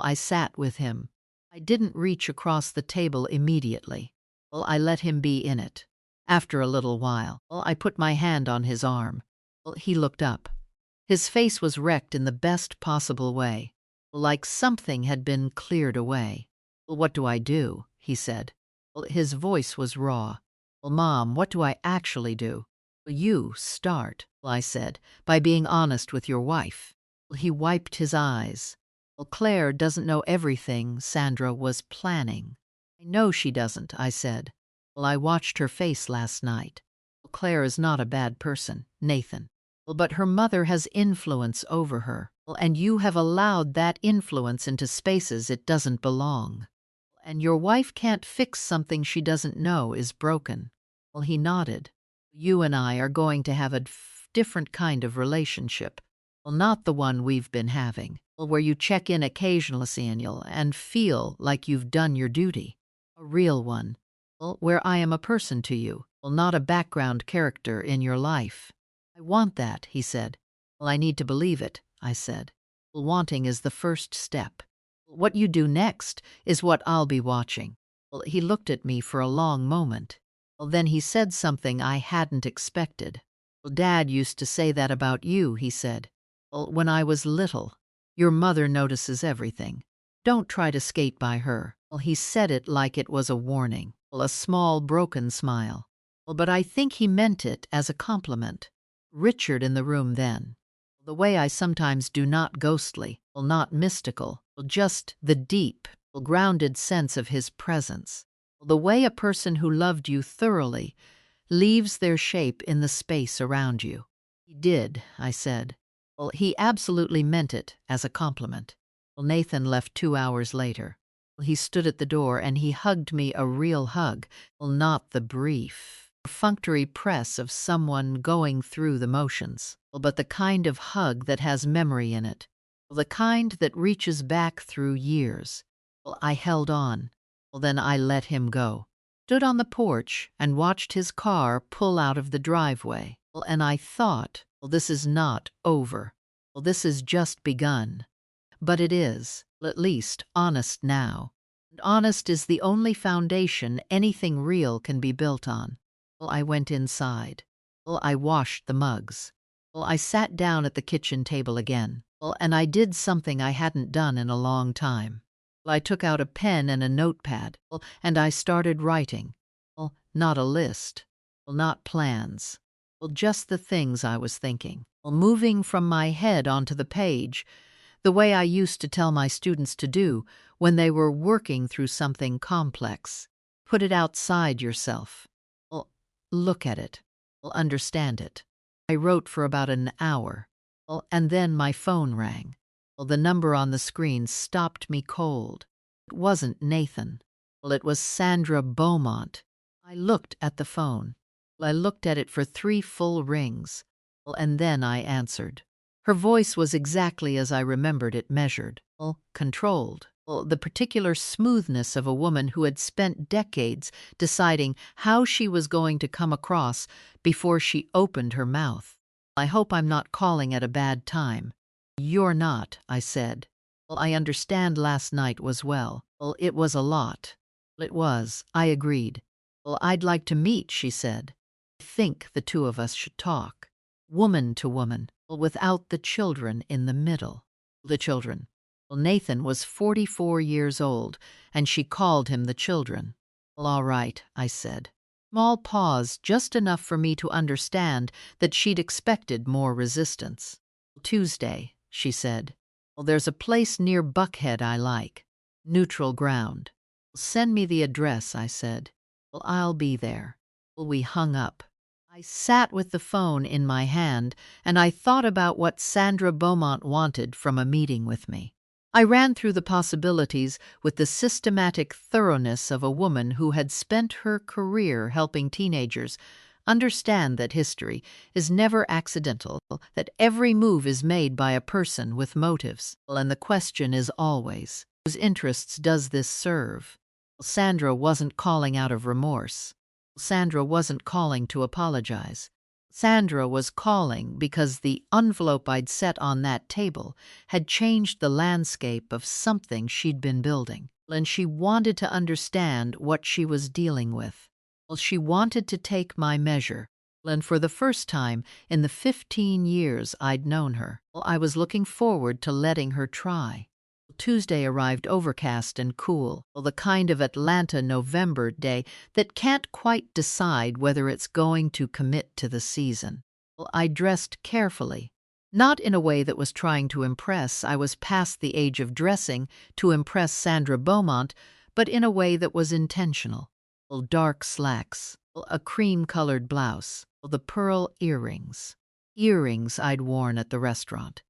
I sat with him. I didn't reach across the table immediately. I let him be in it. After a little while, I put my hand on his arm. He looked up. His face was wrecked in the best possible way, like something had been cleared away. What do I do? He said. His voice was raw. Mom, what do I actually do? You start, I said, by being honest with your wife. He wiped his eyes. Claire doesn't know everything Sandra was planning. I know she doesn't, I said. I watched her face last night. Claire is not a bad person, Nathan. But her mother has influence over her, and you have allowed that influence into spaces it doesn't belong. And your wife can't fix something she doesn't know is broken. Well, he nodded. You and I are going to have a different kind of relationship. Well, not the one we've been having. Well, where you check in occasionally, Samuel, and feel like you've done your duty. A real one. Well, where I am a person to you. Well, not a background character in your life. I want that, he said. Well, I need to believe it, I said. Well, wanting is the first step. What you do next is what I'll be watching. Well, he looked at me for a long moment. Well, then he said something I hadn't expected. Well, Dad used to say that about you, he said. Well, when I was little. Your mother notices everything. Don't try to skate by her. Well, he said it like it was a warning. Well, a small, broken smile. Well, but I think he meant it as a compliment. Richard in the room then. The way I sometimes do, not ghostly, well, not mystical, well, just the deep, well, grounded sense of his presence. Well, the way a person who loved you thoroughly leaves their shape in the space around you. He did, I said. Well, he absolutely meant it as a compliment. Well, Nathan left 2 hours later. Well, he stood at the door and he hugged me, a real hug. Well, not the brief, perfunctory press of someone going through the motions. Well, but the kind of hug that has memory in it. Well, the kind that reaches back through years. Well, I held on. Well, then I let him go. Stood on the porch and watched his car pull out of the driveway. Well, and I thought, well, this is not over. Well, this has just begun. But it is, at least, honest now. And honest is the only foundation anything real can be built on. Well, I went inside. Well, I washed the mugs. Well, I sat down at the kitchen table again. Well, and I did something I hadn't done in a long time. Well, I took out a pen and a notepad. Well, and I started writing. Well, not a list. Well, not plans. Well, just the things I was thinking. Well, moving from my head onto the page, the way I used to tell my students to do when they were working through something complex. Put it outside yourself. Well, look at it. Well, understand it. I wrote for about an hour. Well, and then my phone rang. Well, the number on the screen stopped me cold. It wasn't Nathan. Well, it was Sandra Beaumont. I looked at the phone. Well, I looked at it for 3 full rings. Well, and then I answered. Her voice was exactly as I remembered it, measured, well, controlled. Well, the particular smoothness of a woman who had spent decades deciding how she was going to come across before she opened her mouth. I hope I'm not calling at a bad time. You're not, I said. Well, I understand last night was well. Well, it was a lot. It was, I agreed. Well, I'd like to meet, she said. I think the two of us should talk. Woman to woman, well, without the children in the middle. The children. Well, Nathan was 44 years old, and she called him the children. Well, all right, I said. Small pause, just enough for me to understand that she'd expected more resistance. Tuesday, she said. Well, there's a place near Buckhead I like. Neutral ground. Send me the address, I said. Well, I'll be there. Well, we hung up. I sat with the phone in my hand, and I thought about what Sandra Beaumont wanted from a meeting with me. I ran through the possibilities with the systematic thoroughness of a woman who had spent her career helping teenagers understand that history is never accidental, that every move is made by a person with motives, and the question is always, whose interests does this serve? Sandra wasn't calling out of remorse. Sandra wasn't calling to apologize. Sandra was calling because the envelope I'd set on that table had changed the landscape of something she'd been building, and she wanted to understand what she was dealing with. Well, she wanted to take my measure, and for the first time in the 15 years I'd known her, well, I was looking forward to letting her try. Tuesday arrived overcast and cool, the kind of Atlanta November day that can't quite decide whether it's going to commit to the season. I dressed carefully, not in a way that was trying to impress. I was past the age of dressing to impress Sandra Beaumont, but in a way that was intentional. Dark slacks, a cream-colored blouse, the pearl earrings. Earrings I'd worn at the restaurant.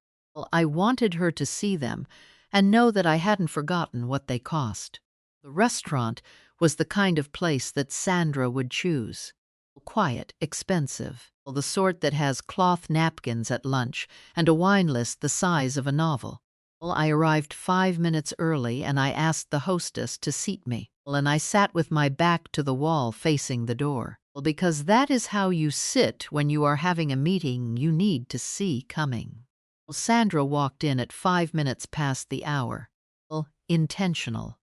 I wanted her to see them and know that I hadn't forgotten what they cost. The restaurant was the kind of place that Sandra would choose. Quiet, expensive, the sort that has cloth napkins at lunch and a wine list the size of a novel. I arrived 5 minutes early and I asked the hostess to seat me. And I sat with my back to the wall facing the door. Because that is how you sit when you are having a meeting you need to see coming. Sandra walked in at 5 minutes past the hour. Intentional.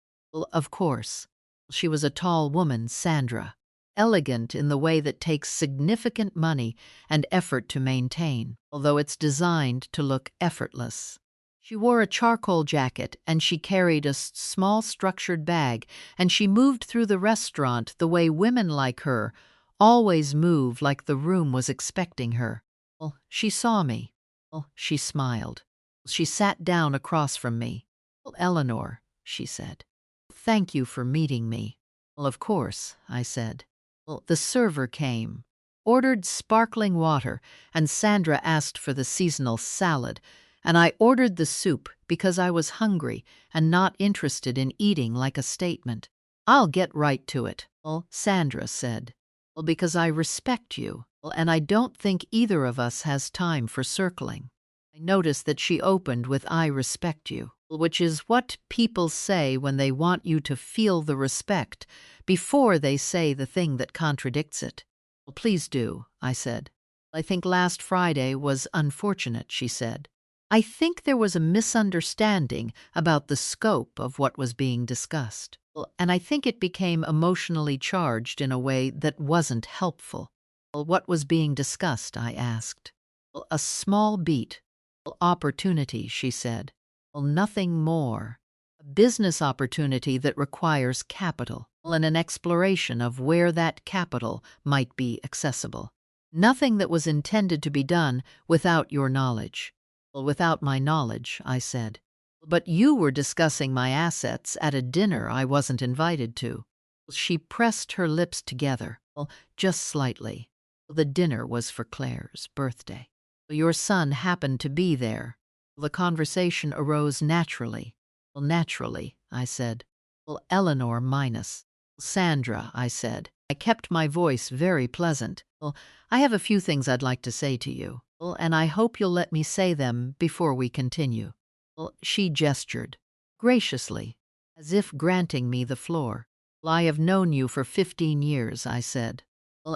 Of course. She was a tall woman, Sandra. Elegant in the way that takes significant money and effort to maintain, although it's designed to look effortless. She wore a charcoal jacket and she carried a small structured bag, and she moved through the restaurant the way women like her always move, like the room was expecting her. She saw me. She smiled. She sat down across from me. Eleanor, she said. Thank you for meeting me. Of course, I said. The server came, ordered sparkling water, and Sandra asked for the seasonal salad, and I ordered the soup because I was hungry and not interested in eating like a statement. I'll get right to it, Sandra said. Because I respect you, and I don't think either of us has time for circling. I noticed that she opened with "I respect you," which is what people say when they want you to feel the respect before they say the thing that contradicts it. Please do, I said. I think last Friday was unfortunate, she said. I think there was a misunderstanding about the scope of what was being discussed, and I think it became emotionally charged in a way that wasn't helpful. What was being discussed, I asked. A small beat. Opportunity, she said. Nothing more. A business opportunity that requires capital and an exploration of where that capital might be accessible. Nothing that was intended to be done without your knowledge. Without my knowledge, I said. But you were discussing my assets at a dinner I wasn't invited to. She pressed her lips together, just slightly. The dinner was for Claire's birthday. Your son happened to be there. The conversation arose naturally. Naturally, I said. Eleanor minus. Sandra, I said. I kept my voice very pleasant. I have a few things I'd like to say to you, and I hope you'll let me say them before we continue. She gestured, graciously, as if granting me the floor. I have known you for 15 years, I said.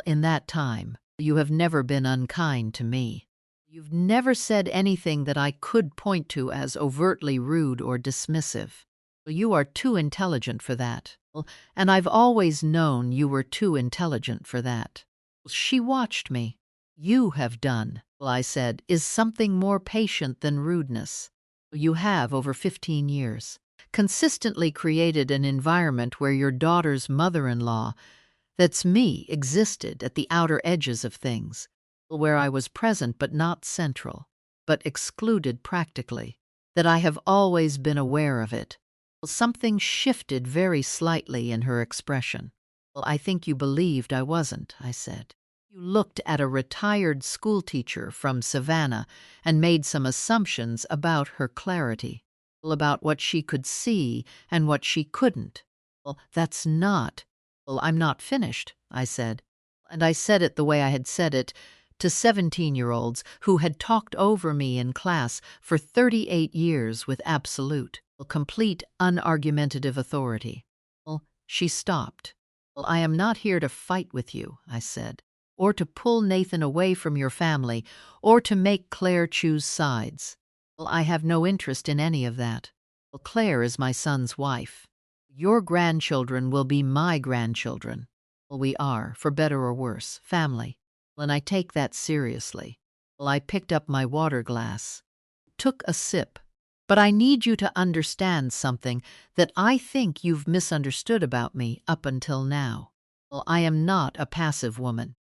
In that time, you have never been unkind to me. You've never said anything that I could point to as overtly rude or dismissive. You are too intelligent for that, and I've always known you were too intelligent for that. She watched me. You have done, I said, is something more patient than rudeness. You have over 15 years. Consistently created an environment where your daughter's mother-in-law, that's me, existed at the outer edges of things, where I was present but not central, but excluded practically, that I have always been aware of it. Something shifted very slightly in her expression. I think you believed I wasn't, I said. You looked at a retired schoolteacher from Savannah and made some assumptions about her clarity, about what she could see and what she couldn't. That's not. I'm not finished, I said. And I said it the way I had said it to 17-year-olds who had talked over me in class for 38 years with absolute, complete, unargumentative authority. She stopped. I am not here to fight with you, I said, or to pull Nathan away from your family, or to make Claire choose sides. I have no interest in any of that. Claire is my son's wife. Your grandchildren will be my grandchildren. We are, for better or worse, family. And I take that seriously. I picked up my water glass, took a sip. But I need you to understand something that I think you've misunderstood about me up until now. I am not a passive woman.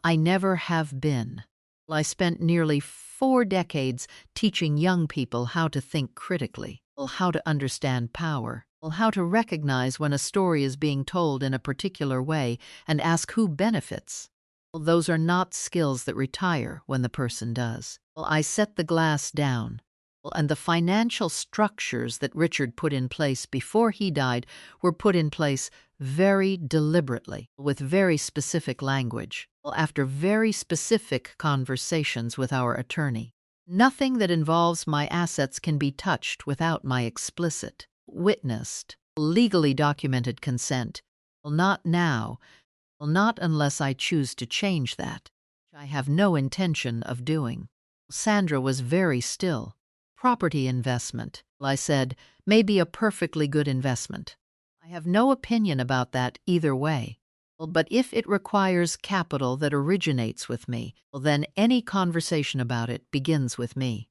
I never have been. I spent nearly 4 decades teaching young people how to think critically, how to understand power, how to recognize when a story is being told in a particular way and ask who benefits. Those are not skills that retire when the person does. I set the glass down. And the financial structures that Richard put in place before he died were put in place very deliberately, with very specific language, after very specific conversations with our attorney. Nothing that involves my assets can be touched without my explicit, witnessed, legally documented consent. Not now. Not unless I choose to change that. I have no intention of doing. Sandra was very still. Property investment, I said, may be a perfectly good investment. I have no opinion about that either way. But if it requires capital that originates with me, then any conversation about it begins with me.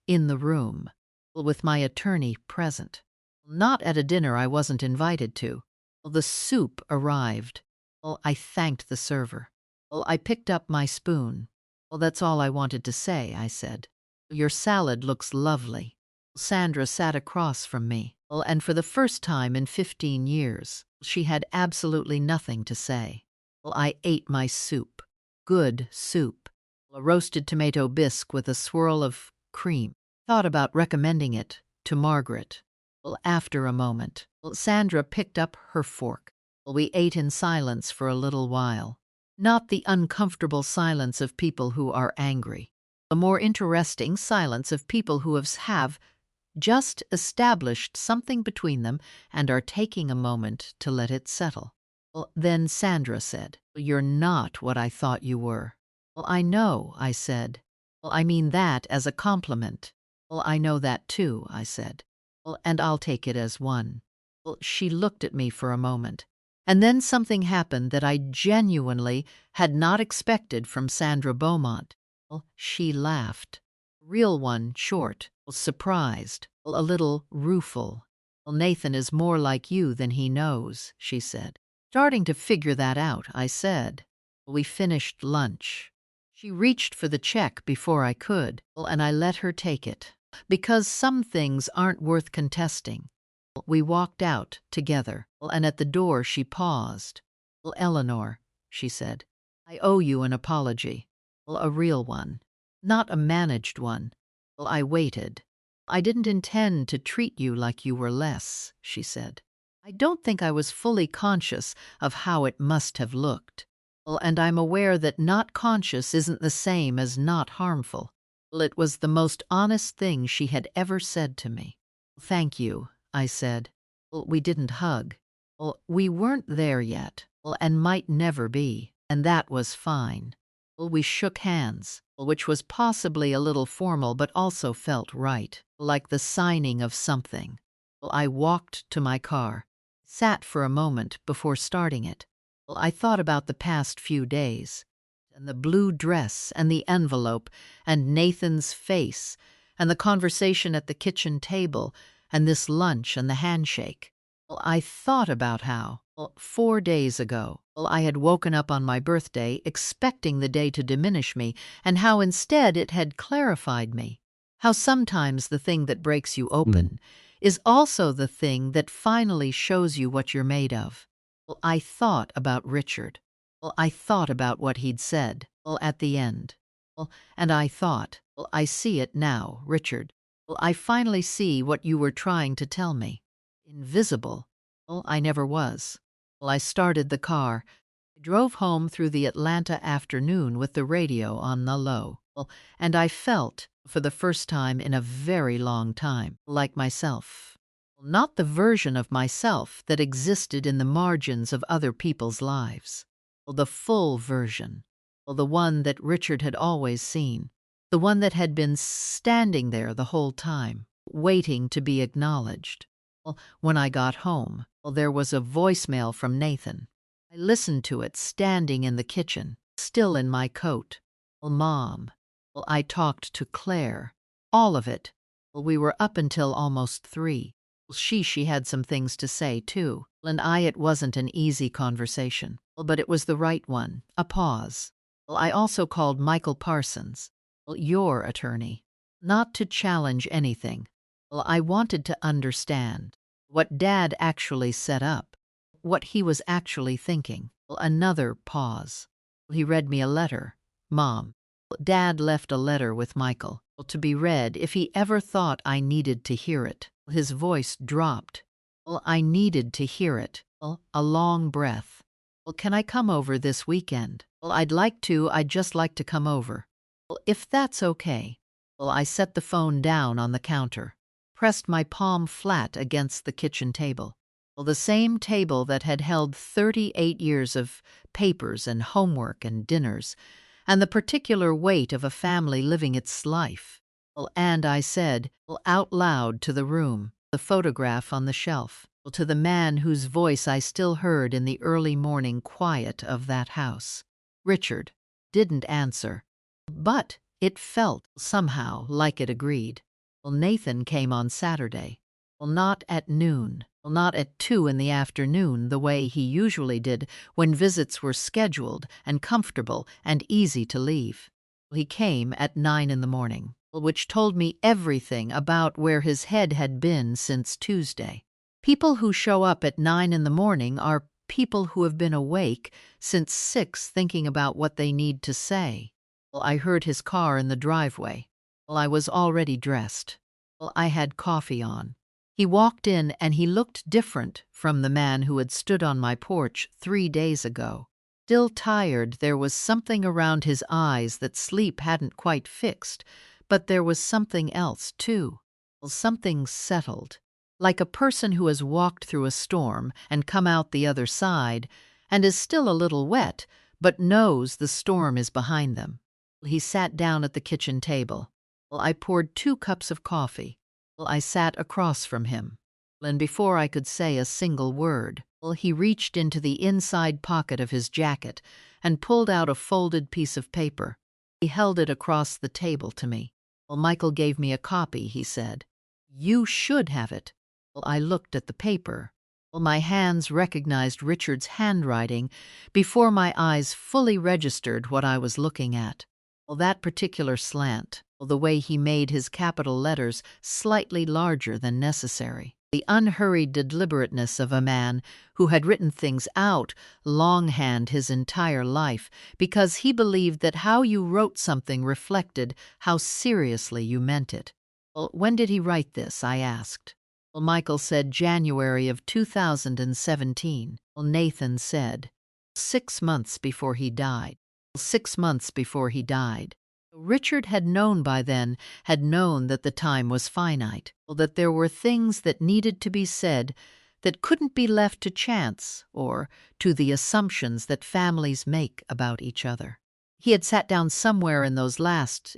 In the room, with my attorney present. Not at a dinner I wasn't invited to. The soup arrived. I thanked the server. I picked up my spoon. That's all I wanted to say, I said. Your salad looks lovely. Sandra sat across from me, and for the first time in 15 years, she had absolutely nothing to say. I ate my soup. Good soup. A roasted tomato bisque with a swirl of cream. Thought about recommending it to Margaret. After a moment, Sandra picked up her fork. We ate in silence for a little while. Not the uncomfortable silence of people who are angry. The more interesting silence of people who have just established something between them and are taking a moment to let it settle. Then Sandra said, "You're not what I thought you were." I know, I said. I mean that as a compliment. I know that too, I said. And I'll take it as one. She looked at me for a moment. And then something happened that I genuinely had not expected from Sandra Beaumont. She laughed. Real one, short, surprised, a little rueful. Nathan is more like you than he knows, she said. Starting to figure that out, I said. We finished lunch. She reached for the check before I could, and I let her take it. Because some things aren't worth contesting. We walked out together, and at the door she paused. Eleanor, she said, I owe you an apology. A real one, not a managed one. I waited. I didn't intend to treat you like you were less, she said. I don't think I was fully conscious of how it must have looked. And I'm aware that not conscious isn't the same as not harmful. It was the most honest thing she had ever said to me. Thank you, I said. We didn't hug. We weren't there yet, and might never be, and that was fine. We shook hands, which was possibly a little formal but also felt right, like the signing of something. I walked to my car, sat for a moment before starting it. I thought about the past few days, and the blue dress and the envelope and Nathan's face and the conversation at the kitchen table and this lunch and the handshake. I thought about how, 4 days ago, I had woken up on my birthday expecting the day to diminish me, and how instead it had clarified me. How sometimes the thing that breaks you open is also the thing that finally shows you what you're made of. I thought about Richard. I thought about what he'd said at the end. And I thought, I see it now, Richard. I finally see what you were trying to tell me. Invisible. I never was. I started the car. I drove home through the Atlanta afternoon with the radio on the low. And I felt, for the first time in a very long time, like myself. Not the version of myself that existed in the margins of other people's lives. The full version. The one that Richard had always seen. The one that had been standing there the whole time, waiting to be acknowledged. When I got home, there was a voicemail from Nathan. I listened to it standing in the kitchen, still in my coat. Mom. I talked to Claire. All of it. We were up until almost 3. She had some things to say, too. And it wasn't an easy conversation. But it was the right one. A pause. I also called Michael Parsons, your attorney. Not to challenge anything. I wanted to understand what Dad actually set up, what he was actually thinking. Another pause. He read me a letter. Mom. Dad left a letter with Michael. to be read if he ever thought I needed to hear it. His voice dropped. Well, I needed to hear it. Well, a long breath. Well, can I come over this weekend? Well, I'd just like to come over. Well, if that's okay. Well, I set the phone down on the counter, pressed my palm flat against the kitchen table. Well, the same table that had held 38 years of papers and homework and dinners, and the particular weight of a family living its life. Well, and I said, well, out loud to the room, the photograph on the shelf, well, to the man whose voice I still heard in the early morning quiet of that house. Richard didn't answer, but it felt somehow like it agreed. Well, Nathan came on Saturday. Well, not at noon. Well, not at 2 in the afternoon the way he usually did when visits were scheduled and comfortable and easy to leave. Well, he came at 9 in the morning, which told me everything about where his head had been since Tuesday. People who show up at 9 in the morning are people who have been awake since 6 thinking about what they need to say. Well, I heard his car in the driveway. Well, I was already dressed. Well, I had coffee on. He walked in and he looked different from the man who had stood on my porch 3 days ago. Still tired, there was something around his eyes that sleep hadn't quite fixed, but there was something else, too. Well, something settled, like a person who has walked through a storm and come out the other side and is still a little wet, but knows the storm is behind them. He sat down at the kitchen table. Well, I poured 2 cups of coffee. Well, I sat across from him, and before I could say a single word, well, he reached into the inside pocket of his jacket and pulled out a folded piece of paper. He held it across the table to me. Well, Michael gave me a copy, he said. You should have it. Well, I looked at the paper. Well, my hands recognized Richard's handwriting before my eyes fully registered what I was looking at. Well, that particular slant, well, the way he made his capital letters slightly larger than necessary, the unhurried deliberateness of a man who had written things out longhand his entire life because he believed that how you wrote something reflected how seriously you meant it. Well, when did he write this? I asked. Well, Michael said January of 2017. Well, Nathan said 6 months before he died. 6 months before he died. Richard had known by then, had known that the time was finite, that there were things that needed to be said that couldn't be left to chance or to the assumptions that families make about each other. He had sat down somewhere in those last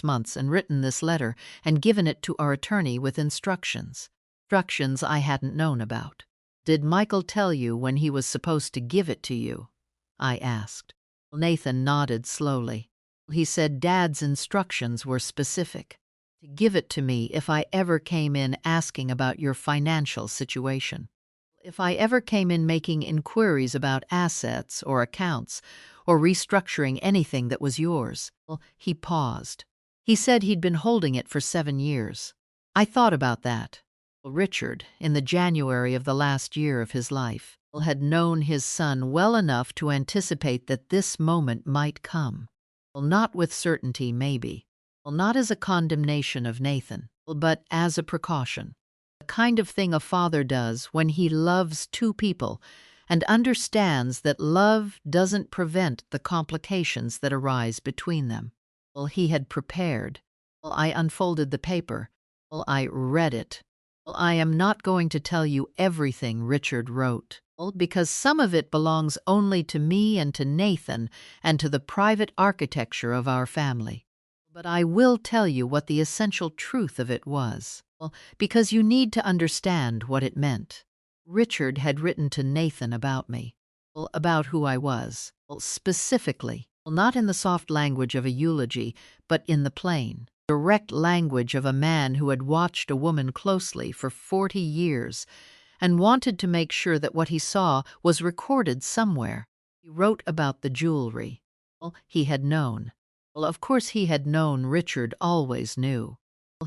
months and written this letter and given it to our attorney with instructions I hadn't known about. Did Michael tell you when he was supposed to give it to you? I asked. Nathan nodded slowly. He said Dad's instructions were specific. To give it to me if I ever came in asking about your financial situation. If I ever came in making inquiries about assets or accounts or restructuring anything that was yours. Well, he paused. He said he'd been holding it for 7 years. I thought about that. Richard, in the January of the last year of his life, had known his son well enough to anticipate that this moment might come. Well, not with certainty, maybe. Well, not as a condemnation of Nathan, but as a precaution. The kind of thing a father does when he loves 2 people and understands that love doesn't prevent the complications that arise between them. Well, he had prepared. Well, I unfolded the paper. Well, I read it. Well, I am not going to tell you everything Richard wrote, because some of it belongs only to me and to Nathan and to the private architecture of our family. But I will tell you what the essential truth of it was, because you need to understand what it meant. Richard had written to Nathan about me, about who I was, specifically, not in the soft language of a eulogy, but in the plain, direct language of a man who had watched a woman closely for 40 years and wanted to make sure that what he saw was recorded somewhere. He wrote about the jewelry. He had known. Of course he had known. Richard always knew.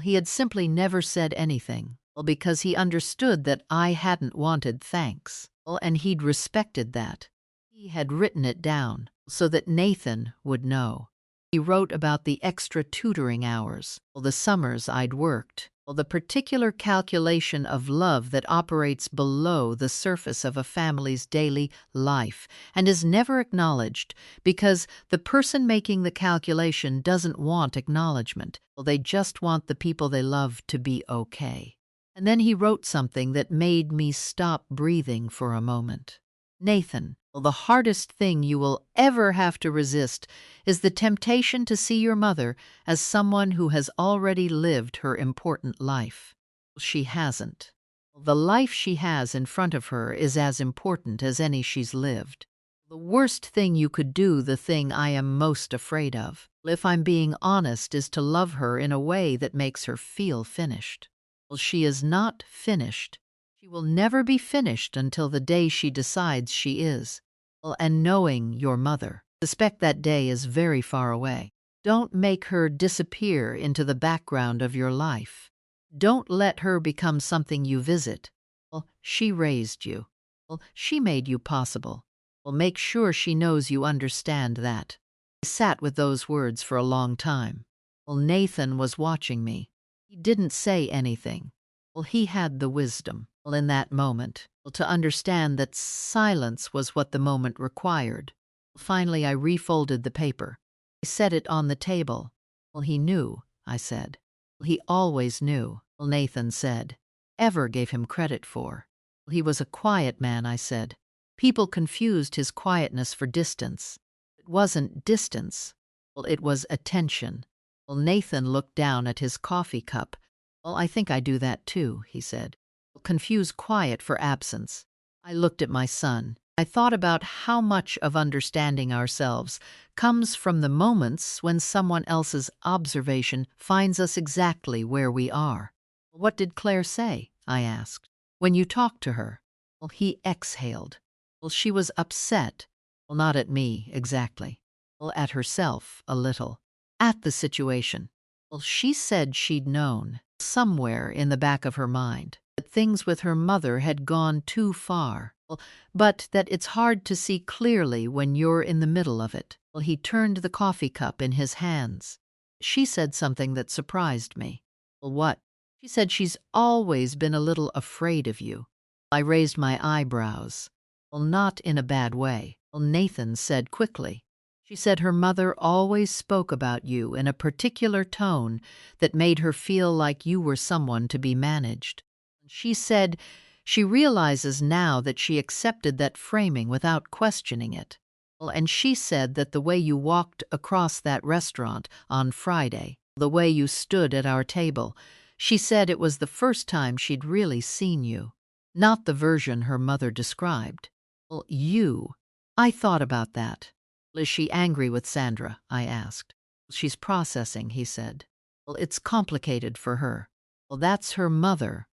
He had simply never said anything, because he understood that I hadn't wanted thanks, and he'd respected that. He had written it down so that Nathan would know. He wrote about the extra tutoring hours, the summers I'd worked, the particular calculation of love that operates below the surface of a family's daily life and is never acknowledged because the person making the calculation doesn't want acknowledgement. They just want the people they love to be okay. And then he wrote something that made me stop breathing for a moment. Nathan, the hardest thing you will ever have to resist is the temptation to see your mother as someone who has already lived her important life. She hasn't. The life she has in front of her is as important as any she's lived. The worst thing you could do, the thing I am most afraid of, if I'm being honest, is to love her in a way that makes her feel finished. She is not finished. She will never be finished until the day she decides she is. And knowing your mother, suspect that day is very far away. Don't make her disappear into the background of your life. Don't let her become something you visit. She raised you. She made you possible. Make sure she knows you understand that. I sat with those words for a long time. Nathan was watching me. He didn't say anything. He had the wisdom, in that moment, to understand that silence was what the moment required. Finally, I refolded the paper. I set it on the table. He knew, I said. He always knew, Nathan said. Ever gave him credit for. He was a quiet man, I said. People confused his quietness for distance. It wasn't distance. It was attention. Nathan looked down at his coffee cup. I think I do that too, he said. Confuse quiet for absence. I looked at my son. I thought about how much of understanding ourselves comes from the moments when someone else's observation finds us exactly where we are. What did Claire say? I asked. When you talked to her? He exhaled. She was upset. Not at me, exactly. At herself, a little. At the situation. She said she'd known, somewhere in the back of her mind, that things with her mother had gone too far, but that it's hard to see clearly when you're in the middle of it. He turned the coffee cup in his hands. She said something that surprised me. What? She said she's always been a little afraid of you. I raised my eyebrows. Not in a bad way. Nathan said quickly. She said her mother always spoke about you in a particular tone that made her feel like you were someone to be managed. She said she realizes now that she accepted that framing without questioning it. And she said that the way you walked across that restaurant on Friday, the way you stood at our table, she said it was the first time she'd really seen you. Not the version her mother described. You. I thought about that. Is she angry with Sandra? I asked. She's processing, he said. It's complicated for her. That's her mother.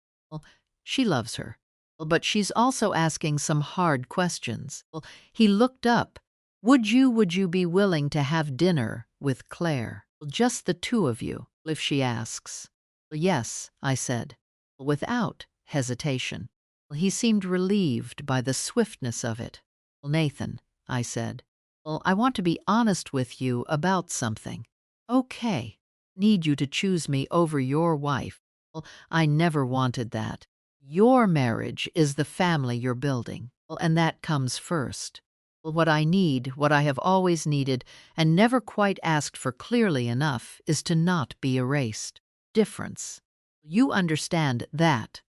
She loves her. But she's also asking some hard questions. He looked up. Would you be willing to have dinner with Claire? Just the two of you, if she asks. Yes, I said, without hesitation. He seemed relieved by the swiftness of it. Nathan, I said. I want to be honest with you about something. Okay. Need you to choose me over your wife. I never wanted that. Your marriage is the family you're building, and that comes first. What I need, what I have always needed, and never quite asked for clearly enough, is to not be erased. Difference. You understand that.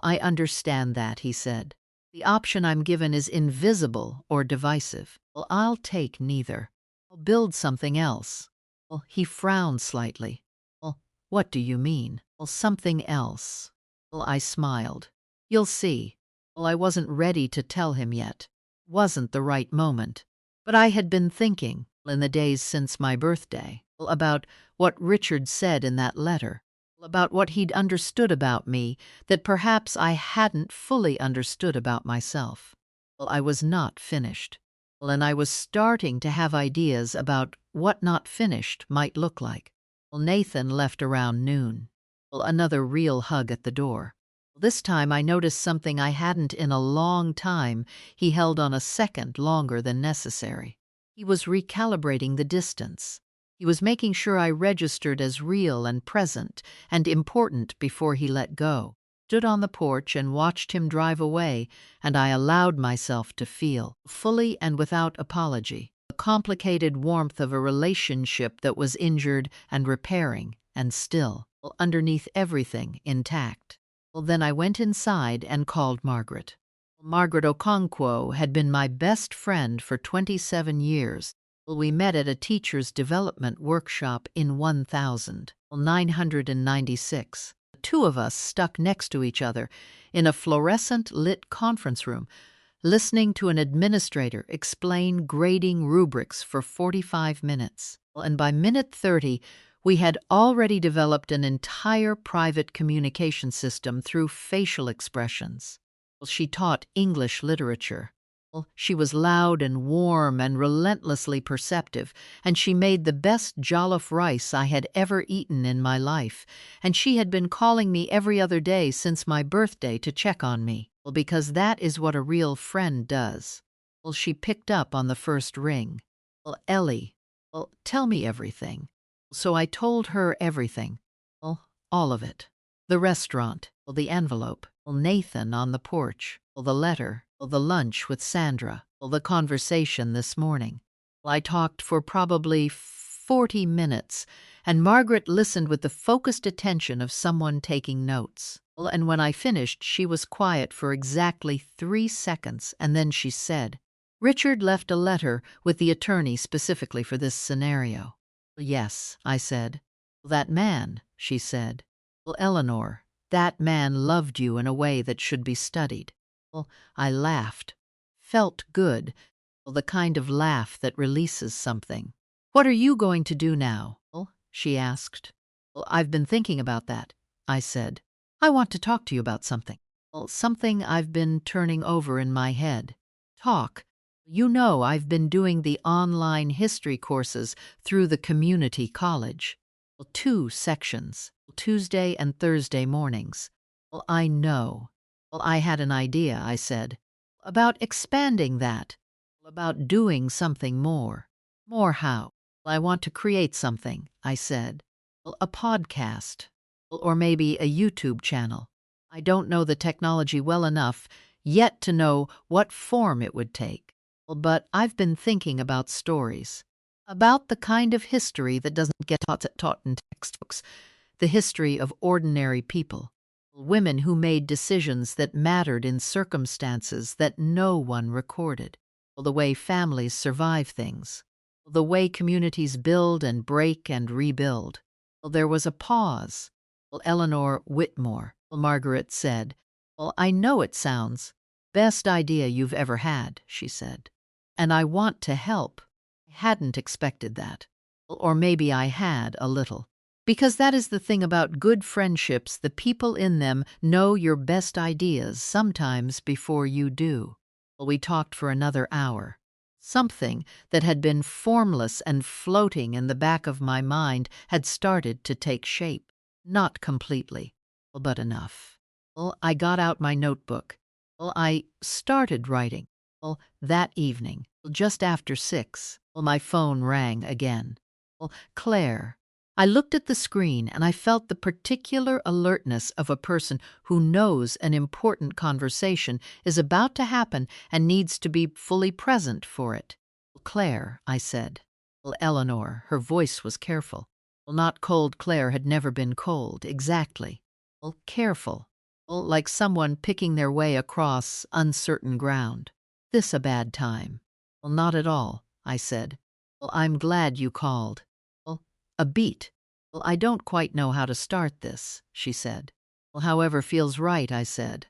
I understand that, he said. The option I'm given is invisible or divisive. I'll take neither. I'll build something else. He frowned slightly. What do you mean? Something else. I smiled. You'll see. I wasn't ready to tell him yet. Wasn't the right moment. But I had been thinking, in the days since my birthday, about what Richard said in that letter, about what he'd understood about me that perhaps I hadn't fully understood about myself. I was not finished. And I was starting to have ideas about what not finished might look like. Nathan left around noon. Another real hug at the door. This time I noticed something I hadn't in a long time. He held on a second longer than necessary. He was recalibrating the distance. He was making sure I registered as real and present and important before he let go. Stood on the porch and watched him drive away, and I allowed myself to feel, fully and without apology, the complicated warmth of a relationship that was injured and repairing, and still, underneath everything, intact. Then I went inside and called Margaret. Margaret Okonkwo had been my best friend for 27 years. We met at a teacher's development workshop in 1996. The two of us stuck next to each other in a fluorescent-lit conference room, listening to an administrator explain grading rubrics for 45 minutes. And by minute 30, we had already developed an entire private communication system through facial expressions. She taught English literature. She was loud and warm and relentlessly perceptive, and she made the best jollof rice I had ever eaten in my life, and she had been calling me every other day since my birthday to check on me. Because that is what a real friend does. She picked up on the first ring. Ellie, tell me everything. So I told her everything. All of it. The restaurant, the envelope, Nathan on the porch, the letter, the lunch with Sandra, the conversation this morning. I talked for probably 40 minutes, and Margaret listened with the focused attention of someone taking notes. And when I finished, she was quiet for exactly 3 seconds, and then she said, "Richard left a letter with the attorney specifically for this scenario." "Yes," I said. "That man," she said. "Eleanor, that man loved you in a way that should be studied." I laughed. Felt good. The kind of laugh that releases something. "What are you going to do now?" she asked. "I've been thinking about that," I said. "I want to talk to you about something. Something I've been turning over in my head." "Talk." "You know I've been doing the online history courses through the community college. 2 sections, Tuesday and Thursday mornings." "I know." "I had an idea," I said, "about expanding that, about doing something more." "More how?" "I want to create something," I said. "A podcast, or maybe a YouTube channel. I don't know the technology well enough yet to know what form it would take. But I've been thinking about stories, about the kind of history that doesn't get taught in textbooks, the history of ordinary people, women who made decisions that mattered in circumstances that no one recorded, the way families survive things, the way communities build and break and rebuild." There was a pause. Eleanor Whitmore, Margaret said. "I know it sounds best idea you've ever had," she said. "And I want to help." I hadn't expected that. Or maybe I had a little. Because that is the thing about good friendships, the people in them know your best ideas sometimes before you do. We talked for another hour. Something that had been formless and floating in the back of my mind had started to take shape. Not completely, but enough. I got out my notebook. I started writing. That evening, just after 6, my phone rang again. Claire. I looked at the screen and I felt the particular alertness of a person who knows an important conversation is about to happen and needs to be fully present for it. "Claire," I said. Eleanor, her voice was careful. Not cold. Claire had never been cold, exactly. Careful, like someone picking their way across uncertain ground. "This a bad time?" "Not at all," I said. "I'm glad you called." "A beat." "I don't quite know how to start this," she said. "However feels right," I said.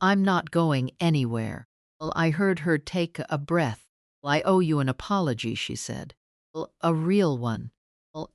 "I'm not going anywhere." I heard her take a breath. "I owe you an apology," she said. "A real one."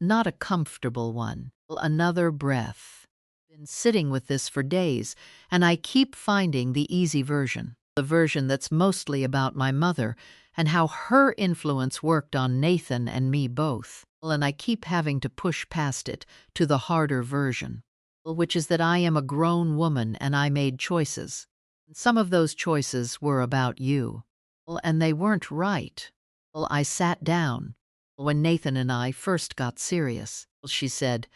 "Not a comfortable one." Another breath. "Been sitting with this for days, and I keep finding the easy version, the version that's mostly about my mother and how her influence worked on Nathan and me both. And I keep having to push past it to the harder version, which is that I am a grown woman and I made choices. Some of those choices were about you. And they weren't right." I sat down. When Nathan and I first got serious, she said,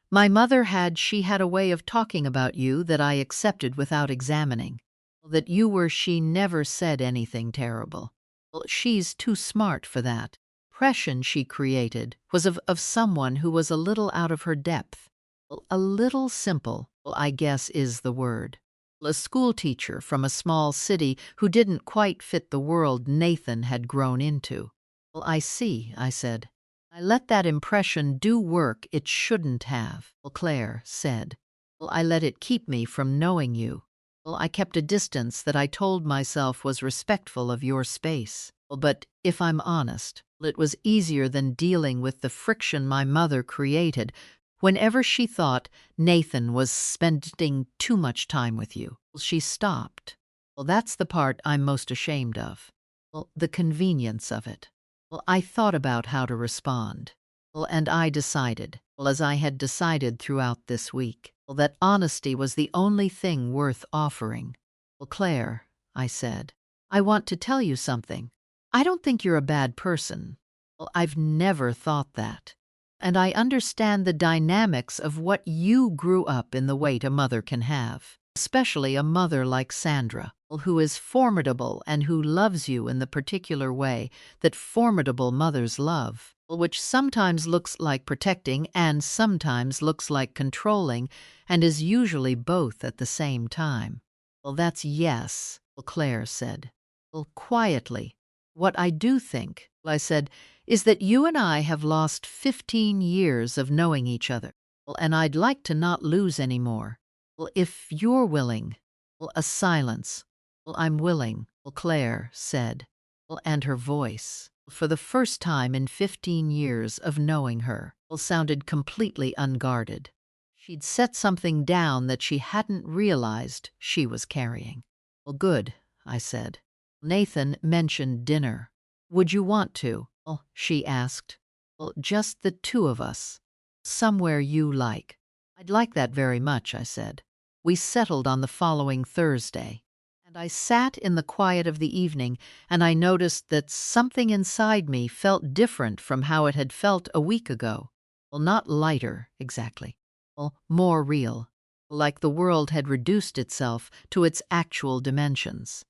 "My mother she had a way of talking about you that I accepted without examining. That you were she never said anything terrible. Well, she's too smart for that. Impression she created was of someone who was a little out of her depth. Well, a little simple, well, I guess is the word. A school teacher from a small city who didn't quite fit the world Nathan had grown into." "Well, I see," I said. "I let that impression do work it shouldn't have," well, Claire said. "Well, I let it keep me from knowing you. Well, I kept a distance that I told myself was respectful of your space. Well, but if I'm honest, it was easier than dealing with the friction my mother created whenever she thought Nathan was spending too much time with you. Well, she stopped. Well, that's the part I'm most ashamed of. Well, the convenience of it. Well, I thought about how to respond. Well, and I decided, well, as I had decided throughout this week, well, that honesty was the only thing worth offering. Well, Claire, I said, I want to tell you something. I don't think you're a bad person. Well, I've never thought that. And I understand the dynamics of what you grew up in the weight a mother can have, especially a mother like Sandra, who is formidable and who loves you in the particular way that formidable mothers love, which sometimes looks like protecting and sometimes looks like controlling and is usually both at the same time. Well, that's yes, Claire said. Well, quietly. What I do think, I said, is that you and I have lost 15 years of knowing each other, and I'd like to not lose any more. Well, if you're willing, well, a silence. Well, I'm willing, well, Claire said, well, and her voice, for the first time in 15 years of knowing her, well, sounded completely unguarded. She'd set something down that she hadn't realized she was carrying. Well, good, I said. Nathan mentioned dinner. Would you want to? Well, she asked. Well, just the two of us. Somewhere you like. I'd like that very much, I said. We settled on the following Thursday. And I sat in the quiet of the evening, and I noticed that something inside me felt different from how it had felt a week ago. Well, not lighter, exactly. Well, more real. Like the world had reduced itself to its actual dimensions.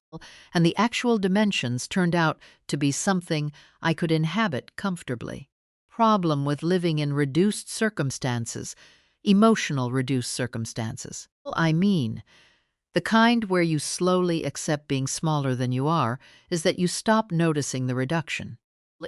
And the actual dimensions turned out to be something I could inhabit comfortably. Problem with living in reduced circumstances, emotional reduced circumstances. Well, I mean, the kind where you slowly accept being smaller than you are is that you stop noticing the reduction.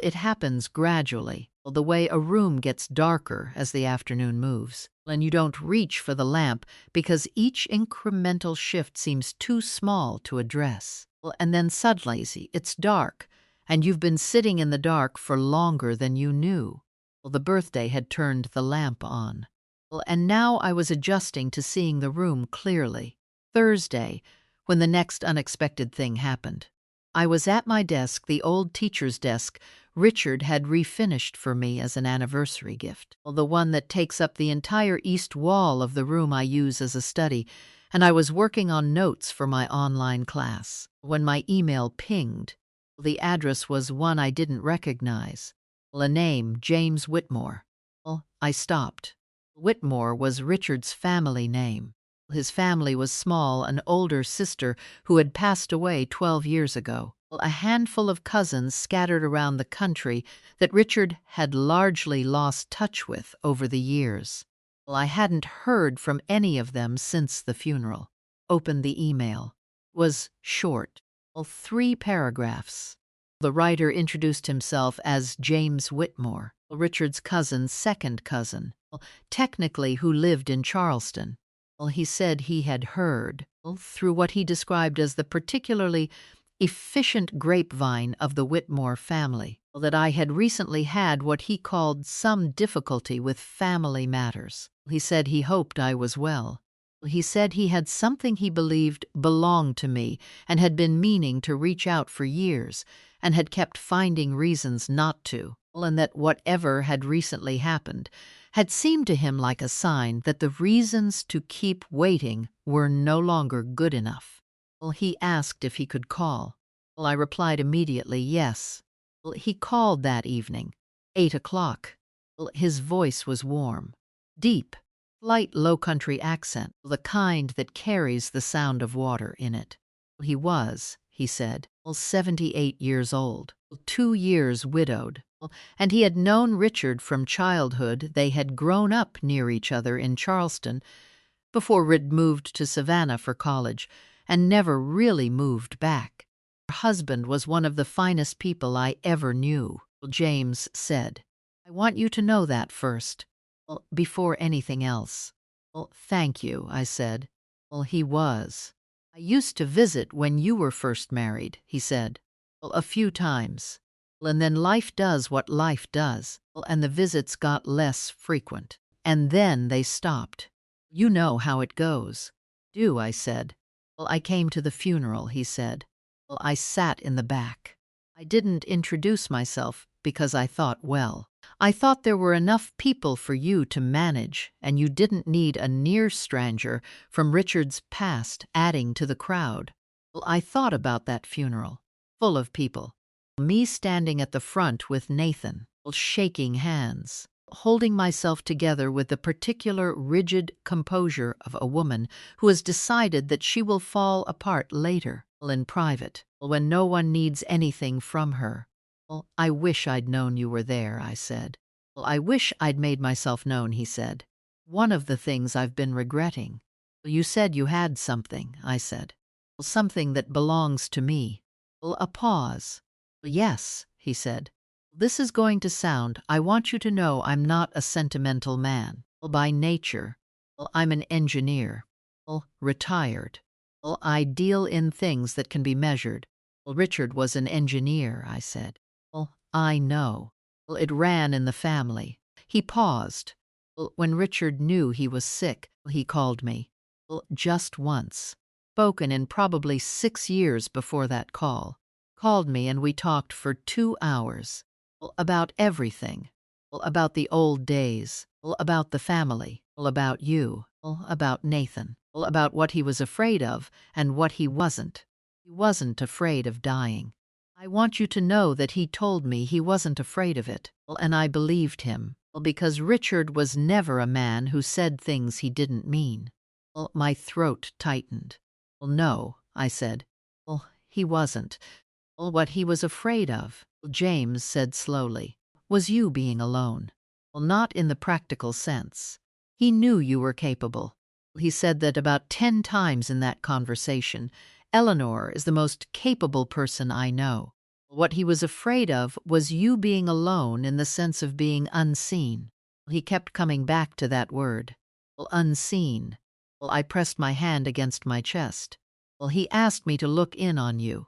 It happens gradually, the way a room gets darker as the afternoon moves, and you don't reach for the lamp because each incremental shift seems too small to address. And then suddenly it's dark, and you've been sitting in the dark for longer than you knew. The birthday had turned the lamp on. And now I was adjusting to seeing the room clearly. Thursday, when the next unexpected thing happened. I was at my desk, the old teacher's desk Richard had refinished for me as an anniversary gift, the one that takes up the entire east wall of the room I use as a study, and I was working on notes for my online class. When my email pinged, the address was one I didn't recognize, a name, James Whitmore. I stopped. Whitmore was Richard's family name. His family was small, an older sister who had passed away 12 years ago, a handful of cousins scattered around the country that Richard had largely lost touch with over the years. I hadn't heard from any of them since the funeral. Opened the email. It was short, 3 paragraphs. The writer introduced himself as James Whitmore, Richard's cousin's second cousin, technically who lived in Charleston. He said he had heard, through what he described as the particularly efficient grapevine of the Whitmore family, that I had recently had what he called some difficulty with family matters. He said he hoped I was well. He said he had something he believed belonged to me and had been meaning to reach out for years and had kept finding reasons not to, and that whatever had recently happened had seemed to him like a sign that the reasons to keep waiting were no longer good enough. He asked if he could call. I replied immediately yes. He called that evening. 8 o'clock. His voice was warm, deep, light low-country accent, the kind that carries the sound of water in it. He was, he said, 78 years old, 2 years widowed, and he had known Richard from childhood. They had grown up near each other in Charleston before Rid moved to Savannah for college and never really moved back. Her husband was one of the finest people I ever knew, James said. I want you to know that first, before anything else. Thank you, I said. He was. I used to visit when you were first married, he said. A few times. And then life does what life does, and the visits got less frequent. And then they stopped. You know how it goes. Do, I said. I came to the funeral, he said. I sat in the back. I didn't introduce myself because I thought, I thought there were enough people for you to manage, and you didn't need a near stranger from Richard's past adding to the crowd. I thought about that funeral, full of people. Me standing at the front with Nathan, shaking hands, holding myself together with the particular rigid composure of a woman who has decided that she will fall apart later, in private, when no one needs anything from her. I wish I'd known you were there, I said. I wish I'd made myself known, he said. One of the things I've been regretting. You said you had something, I said. Something that belongs to me. A pause. Yes, he said. This is going to sound, I want you to know I'm not a sentimental man. By nature. I'm an engineer. Retired. I deal in things that can be measured. Richard was an engineer, I said. I know. It ran in the family. He paused. When Richard knew he was sick, he called me. Just once. Spoken in probably 6 years before that call. Called me and we talked for 2 hours. About everything. About the old days. About the family. About you. About Nathan. About what he was afraid of and what he wasn't. He wasn't afraid of dying. I want you to know that he told me he wasn't afraid of it, and I believed him, because Richard was never a man who said things he didn't mean. My throat tightened. No, I said. He wasn't. What he was afraid of, James said slowly, was you being alone. Not in the practical sense. He knew you were capable. He said that about 10 times in that conversation, Eleanor is the most capable person I know. What he was afraid of was you being alone in the sense of being unseen. He kept coming back to that word. Unseen. I pressed my hand against my chest. He asked me to look in on you,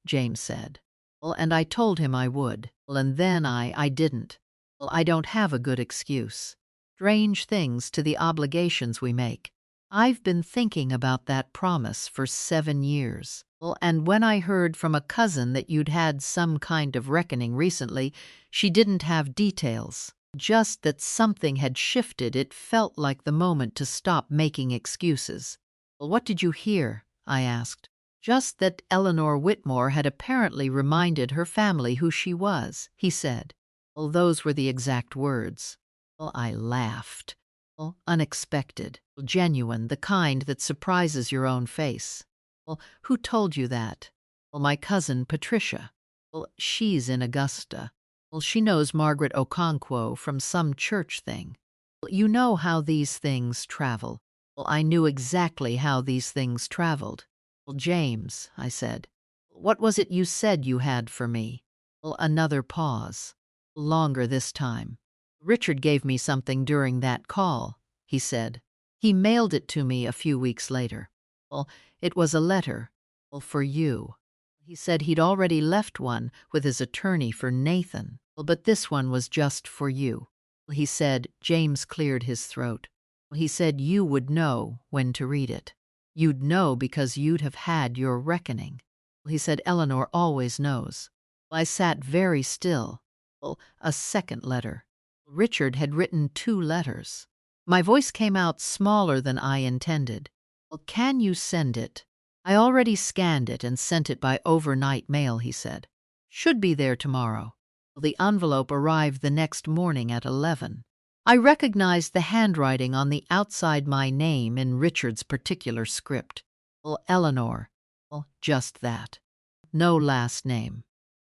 James said. And I told him I would. And then I didn't. I don't have a good excuse. Strange things to the obligations we make. I've been thinking about that promise for 7 years. And when I heard from a cousin that you'd had some kind of reckoning recently, she didn't have details. Just that something had shifted, it felt like the moment to stop making excuses. What did you hear? I asked. Just that Eleanor Whitmore had apparently reminded her family who she was, he said. Those were the exact words. I laughed. Unexpected, genuine, the kind that surprises your own face. Who told you that? My cousin Patricia. She's in Augusta. She knows Margaret Okonkwo from some church thing. You know how these things travel. I knew exactly how these things traveled. James, I said, what was it you said you had for me? Another pause. Longer this time. Richard gave me something during that call, he said. He mailed it to me a few weeks later. It was a letter. For you. He said he'd already left one with his attorney for Nathan, but this one was just for you. He said, James cleared his throat. He said you would know when to read it. You'd know because you'd have had your reckoning. He said Eleanor always knows. I sat very still. A second letter. Richard had written 2 letters. My voice came out smaller than I intended. Can you send it? I already scanned it and sent it by overnight mail, he said. Should be there tomorrow. The envelope arrived the next morning at 11. I recognized the handwriting on the outside, my name in Richard's particular script. Eleanor. Just that. No last name.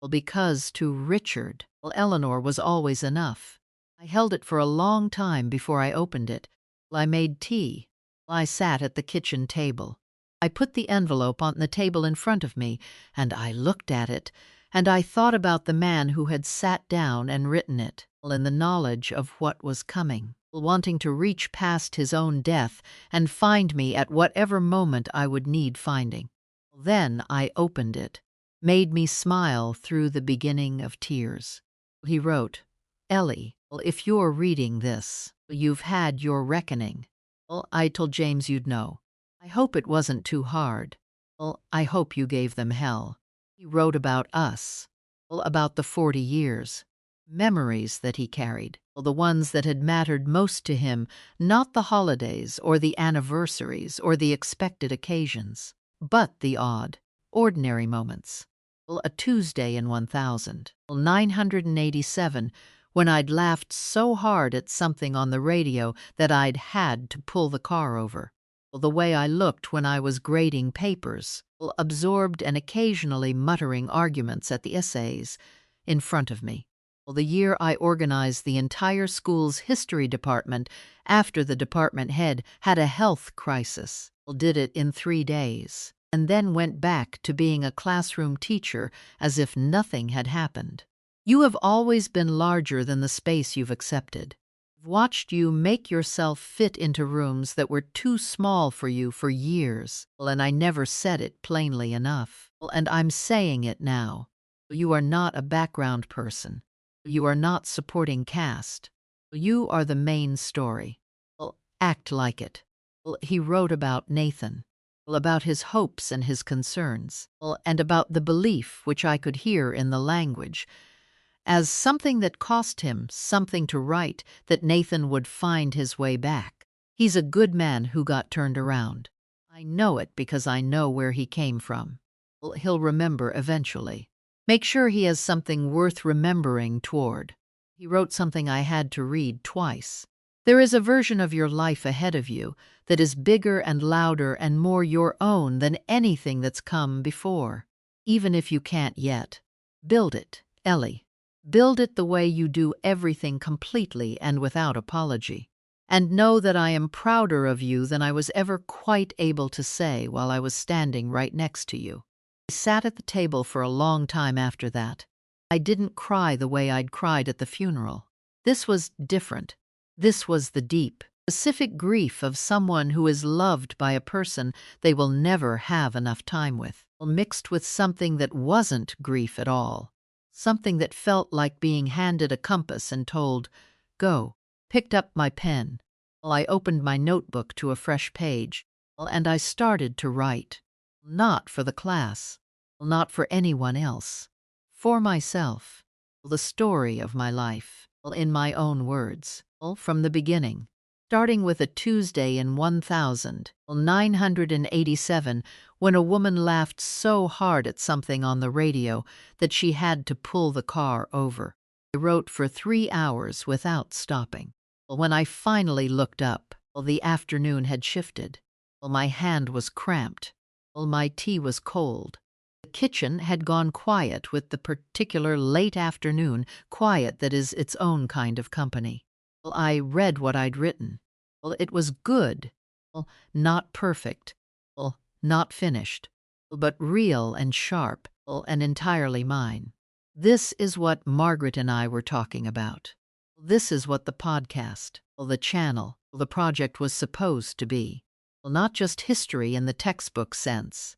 Because to Richard, Eleanor was always enough. I held it for a long time before I opened it. I made tea. I sat at the kitchen table. I put the envelope on the table in front of me, and I looked at it, and I thought about the man who had sat down and written it, in the knowledge of what was coming, wanting to reach past his own death and find me at whatever moment I would need finding. Then I opened it, made me smile through the beginning of tears. He wrote, "Ellie, if you're reading this, you've had your reckoning. I told James you'd know. I hope it wasn't too hard. I hope you gave them hell." He wrote about us, about the 40 years, memories that he carried, the ones that had mattered most to him, not the holidays or the anniversaries or the expected occasions, but the odd, ordinary moments. A Tuesday in 1987, when I'd laughed so hard at something on the radio that I'd had to pull the car over. The way I looked when I was grading papers, absorbed and occasionally muttering arguments at the essays in front of me. The year I organized the entire school's history department after the department head had a health crisis. Did it in 3 days, and then went back to being a classroom teacher as if nothing had happened. You have always been larger than the space you've accepted. I've watched you make yourself fit into rooms that were too small for you for years, and I never said it plainly enough. And I'm saying it now. You are not a background person. You are not supporting cast. You are the main story. Act like it. He wrote about Nathan, about his hopes and his concerns, and about the belief which I could hear in the language, as something that cost him something to write, that Nathan would find his way back. He's a good man who got turned around. I know it because I know where he came from. He'll remember eventually. Make sure he has something worth remembering toward. He wrote something I had to read twice. There is a version of your life ahead of you that is bigger and louder and more your own than anything that's come before. Even if you can't yet. Build it, Ellie. Build it the way you do everything completely and without apology. And know that I am prouder of you than I was ever quite able to say while I was standing right next to you. I sat at the table for a long time after that. I didn't cry the way I'd cried at the funeral. This was different. This was the deep, specific grief of someone who is loved by a person they will never have enough time with, mixed with something that wasn't grief at all. Something that felt like being handed a compass and told, "Go." Picked up my pen. I opened my notebook to a fresh page, and I started to write. Not for the class, not for anyone else. For myself. The story of my life, in my own words, from the beginning. Starting with a Tuesday in 1987, when a woman laughed so hard at something on the radio that she had to pull the car over. I wrote for 3 hours without stopping. When I finally looked up, the afternoon had shifted. My hand was cramped. My tea was cold. The kitchen had gone quiet with the particular late afternoon quiet that is its own kind of company. I read what I'd written. It was good. Not perfect. Not finished. But real and sharp and entirely mine. This is what Margaret and I were talking about. This is what the podcast, the channel, the project was supposed to be. Not just history in the textbook sense.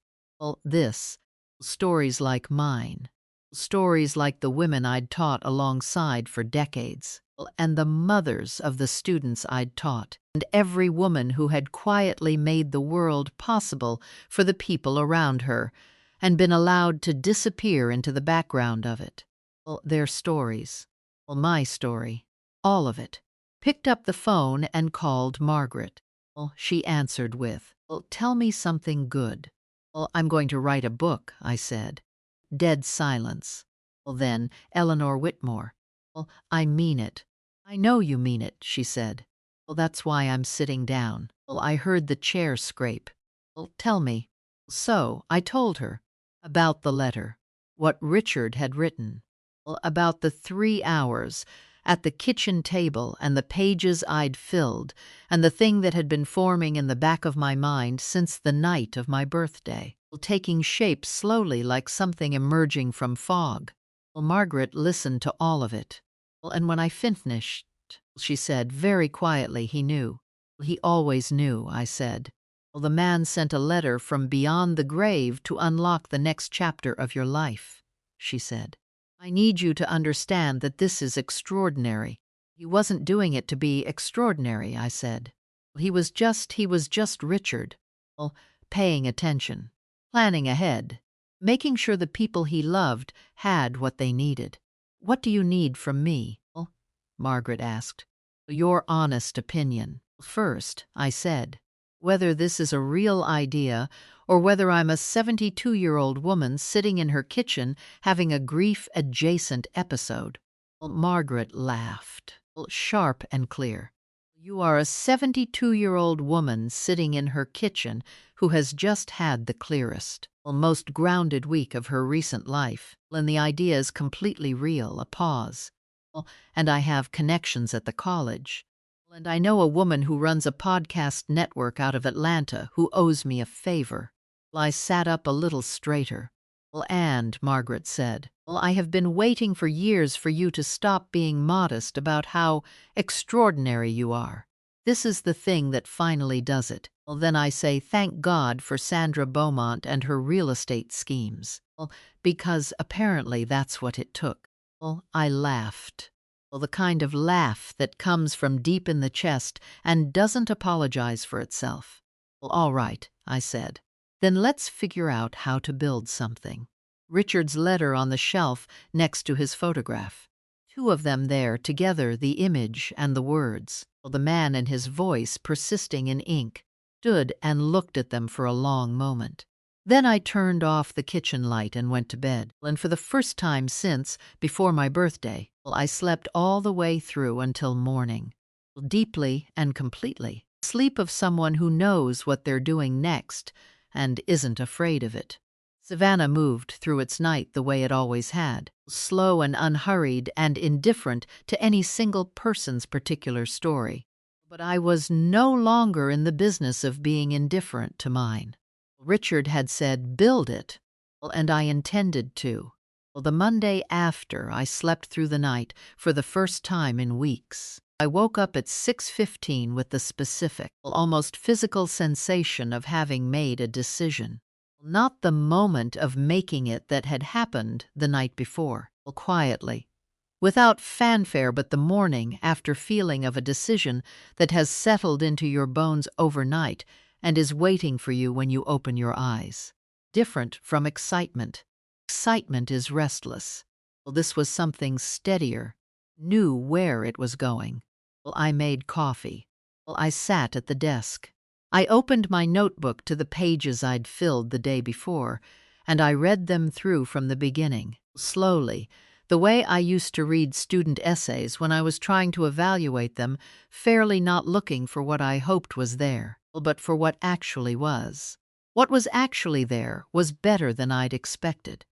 This, stories like mine. Stories like the women I'd taught alongside for decades, and the mothers of the students I'd taught, and every woman who had quietly made the world possible for the people around her, and been allowed to disappear into the background of it. Their stories. My story. All of it. Picked up the phone and called Margaret. She answered with, "Tell me something good." "I'm going to write a book," I said. Dead silence. Well, then, Eleanor Whitmore. Well, I mean it. I know you mean it, she said. Well, that's why I'm sitting down. Well, I heard the chair scrape. Well, tell me. So, I told her about the letter, what Richard had written, well, about the 3 hours at the kitchen table and the pages I'd filled, and the thing that had been forming in the back of my mind since the night of my birthday, well, taking shape slowly like something emerging from fog. Well, Margaret listened to all of it. Well, and when I finished, she said very quietly, he knew. He always knew, I said. Well, the man sent a letter from beyond the grave to unlock the next chapter of your life, she said. I need you to understand that this is extraordinary. He wasn't doing it to be extraordinary, I said. He was just Richard. Well, paying attention, planning ahead, making sure the people he loved had what they needed. What do you need from me? Well, Margaret asked. Your honest opinion. First, I said, whether this is a real idea or whether I'm a 72-year-old woman sitting in her kitchen having a grief-adjacent episode. Well, Margaret laughed, sharp and clear. You are a 72-year-old woman sitting in her kitchen who has just had the clearest, most grounded week of her recent life, and the idea is completely real, a pause. And I have connections at the college. And I know a woman who runs a podcast network out of Atlanta who owes me a favor. I sat up a little straighter. And, Margaret said, I have been waiting for years for you to stop being modest about how extraordinary you are. This is the thing that finally does it. Then I say thank God for Sandra Beaumont and her real estate schemes. Because apparently that's what it took. I laughed. The kind of laugh that comes from deep in the chest and doesn't apologize for itself. All right, I said. Then let's figure out how to build something. Richard's letter on the shelf next to his photograph. Two of them there together, the image and the words. The man and his voice persisting in ink. Stood and looked at them for a long moment. Then I turned off the kitchen light and went to bed. And for the first time since, before my birthday, I slept all the way through until morning. Deeply and completely. Sleep of someone who knows what they're doing next and isn't afraid of it. Savannah moved through its night the way it always had, slow and unhurried and indifferent to any single person's particular story. But I was no longer in the business of being indifferent to mine. Richard had said, build it, and I intended to. The Monday after, I slept through the night for the first time in weeks. I woke up at 6:15 with the specific, almost physical sensation of having made a decision. Not the moment of making it that had happened the night before, quietly, without fanfare, but the morning after feeling of a decision that has settled into your bones overnight and is waiting for you when you open your eyes. Different from excitement. Excitement is restless. This was something steadier, knew where it was going. I made coffee. I sat at the desk. I opened my notebook to the pages I'd filled the day before, and I read them through from the beginning, slowly, the way I used to read student essays when I was trying to evaluate them, fairly not looking for what I hoped was there, but for what actually was. What was actually there was better than I'd expected.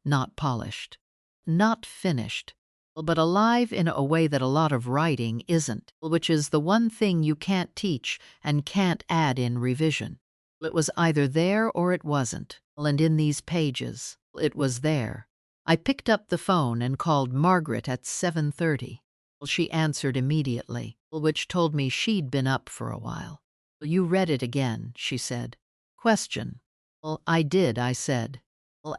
Not polished, not finished, but alive in a way that a lot of writing isn't, which is the one thing you can't teach and can't add in revision. It was either there or it wasn't, and in these pages, it was there. I picked up the phone and called Margaret at 7:30. She answered immediately, which told me she'd been up for a while. You read it again, she said. Question. I did, I said.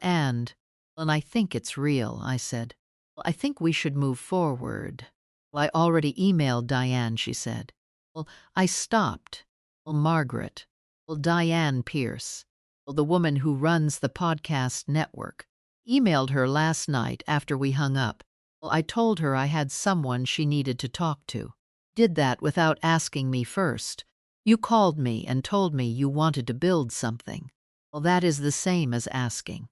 And I think it's real, I said. I think we should move forward. I already emailed Diane, she said. I stopped. Margaret. Diane Pierce. The woman who runs the podcast network. Emailed her last night after we hung up. I told her I had someone she needed to talk to. Did that without asking me first. You called me and told me you wanted to build something. That is the same as asking.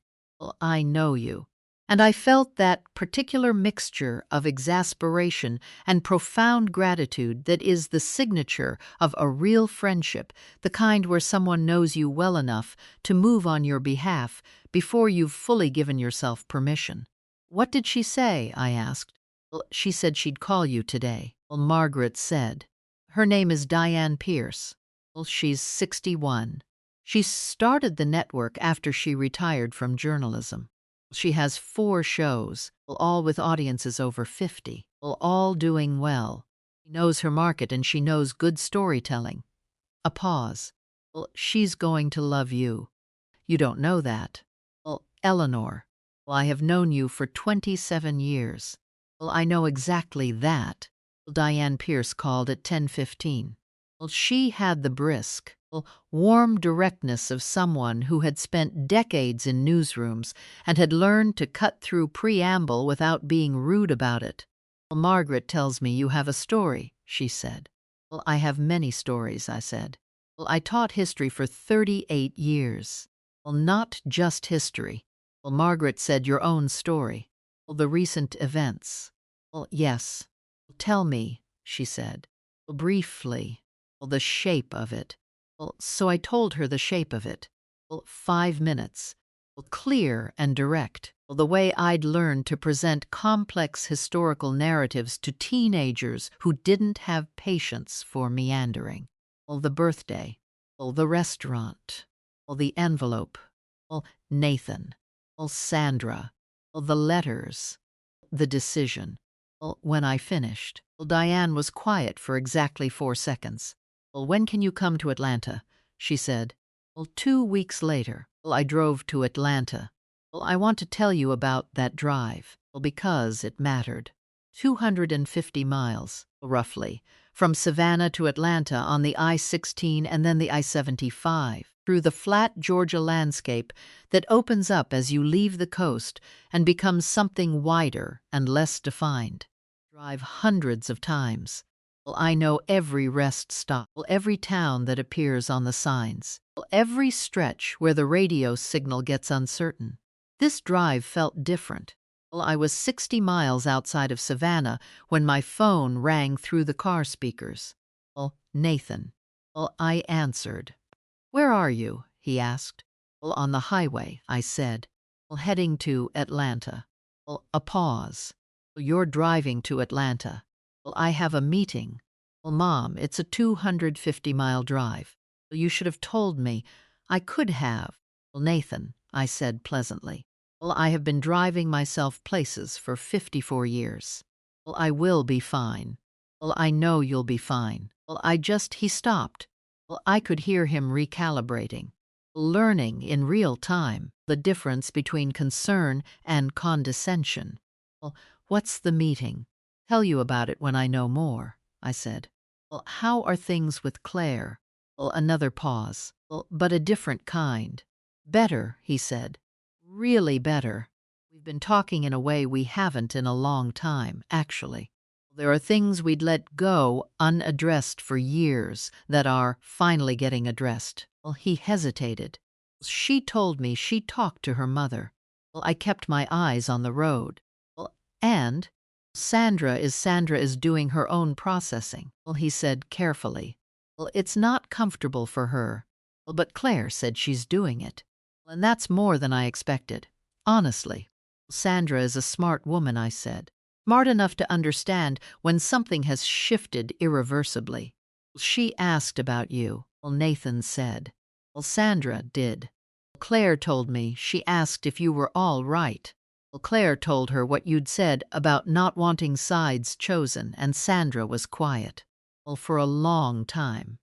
I know you. And I felt that particular mixture of exasperation and profound gratitude that is the signature of a real friendship, the kind where someone knows you well enough to move on your behalf before you've fully given yourself permission. "What did she say?" I asked. "Well, she said she'd call you today." "Well," Margaret said. "Her name is Diane Pierce." "Well, she's 61. She started the network after she retired from journalism. She has 4 shows, well, all with audiences over 50, well, all doing well. She knows her market and she knows good storytelling." A pause. "Well, she's going to love you." "You don't know that." "Well, Eleanor." "Well, I have known you for 27 years." "Well, I know exactly that." Well, Diane Pierce called at 10:15. Well, she had the brisk, well, warm directness of someone who had spent decades in newsrooms and had learned to cut through preamble without being rude about it. "Well, Margaret tells me you have a story," she said. "Well, I have many stories," I said. "Well, I taught history for 38 years. "Well, not just history." "Well, Margaret said your own story." "Well, the recent events." "Well, yes." "Well, tell me," she said. "Well, briefly." "Well, the shape of it." "Well, so I told her the shape of it." "Well, 5 minutes." "Well, clear and direct." "Well, the way I'd learned to present complex historical narratives to teenagers who didn't have patience for meandering." "Well, the birthday." "Well, the restaurant." "Well, the envelope." "Well, Nathan." "Well, Sandra." "Well, the letters." "The decision." "Well, when I finished." Well, Diane was quiet for exactly 4 seconds. "Well, when can you come to Atlanta?" she said. "Well, 2 weeks later." Well, I drove to Atlanta. "Well, I want to tell you about that drive." Well, because it mattered. 250 miles, roughly, from Savannah to Atlanta on the I-16 and then the I-75, through the flat Georgia landscape that opens up as you leave the coast and becomes something wider and less defined. Drive hundreds of times. Well, I know every rest stop, well, every town that appears on the signs, well, every stretch where the radio signal gets uncertain. This drive felt different. Well, I was 60 miles outside of Savannah when my phone rang through the car speakers. Well, Nathan. Well, I answered. "Where are you?" he asked. "Well, on the highway," I said. "Well, heading to Atlanta." Well, a pause. "Well, you're driving to Atlanta." "Well, I have a meeting." "Well, Mom, it's a 250-mile drive." "Well, you should have told me." "I could have." "Well, Nathan," I said pleasantly. "Well, I have been driving myself places for 54 years. Well, I will be fine." "Well, I know you'll be fine." "Well, He stopped. Well, I could hear him recalibrating, learning in real time the difference between concern and condescension. "Well, what's the meeting?" "Tell you about it when I know more," I said. "Well, how are things with Claire?" Well, another pause. "Well, but a different kind." "Better," he said. "Really better. We've been talking in a way we haven't in a long time, actually. There are things we'd let go unaddressed for years that are finally getting addressed." Well, he hesitated. "She told me she talked to her mother." Well, I kept my eyes on the road. Well, and Sandra is doing her own processing." Well, he said carefully. "Well, it's not comfortable for her." Well, but Claire said she's doing it. Well, and that's more than I expected. Honestly. "Sandra is a smart woman," I said. "Smart enough to understand when something has shifted irreversibly." "She asked about you." Well, Nathan said. Well, Sandra did. "Claire told me she asked if you were all right." Well, Claire told her what you'd said about not wanting sides chosen, and Sandra was quiet. Well, for a long time.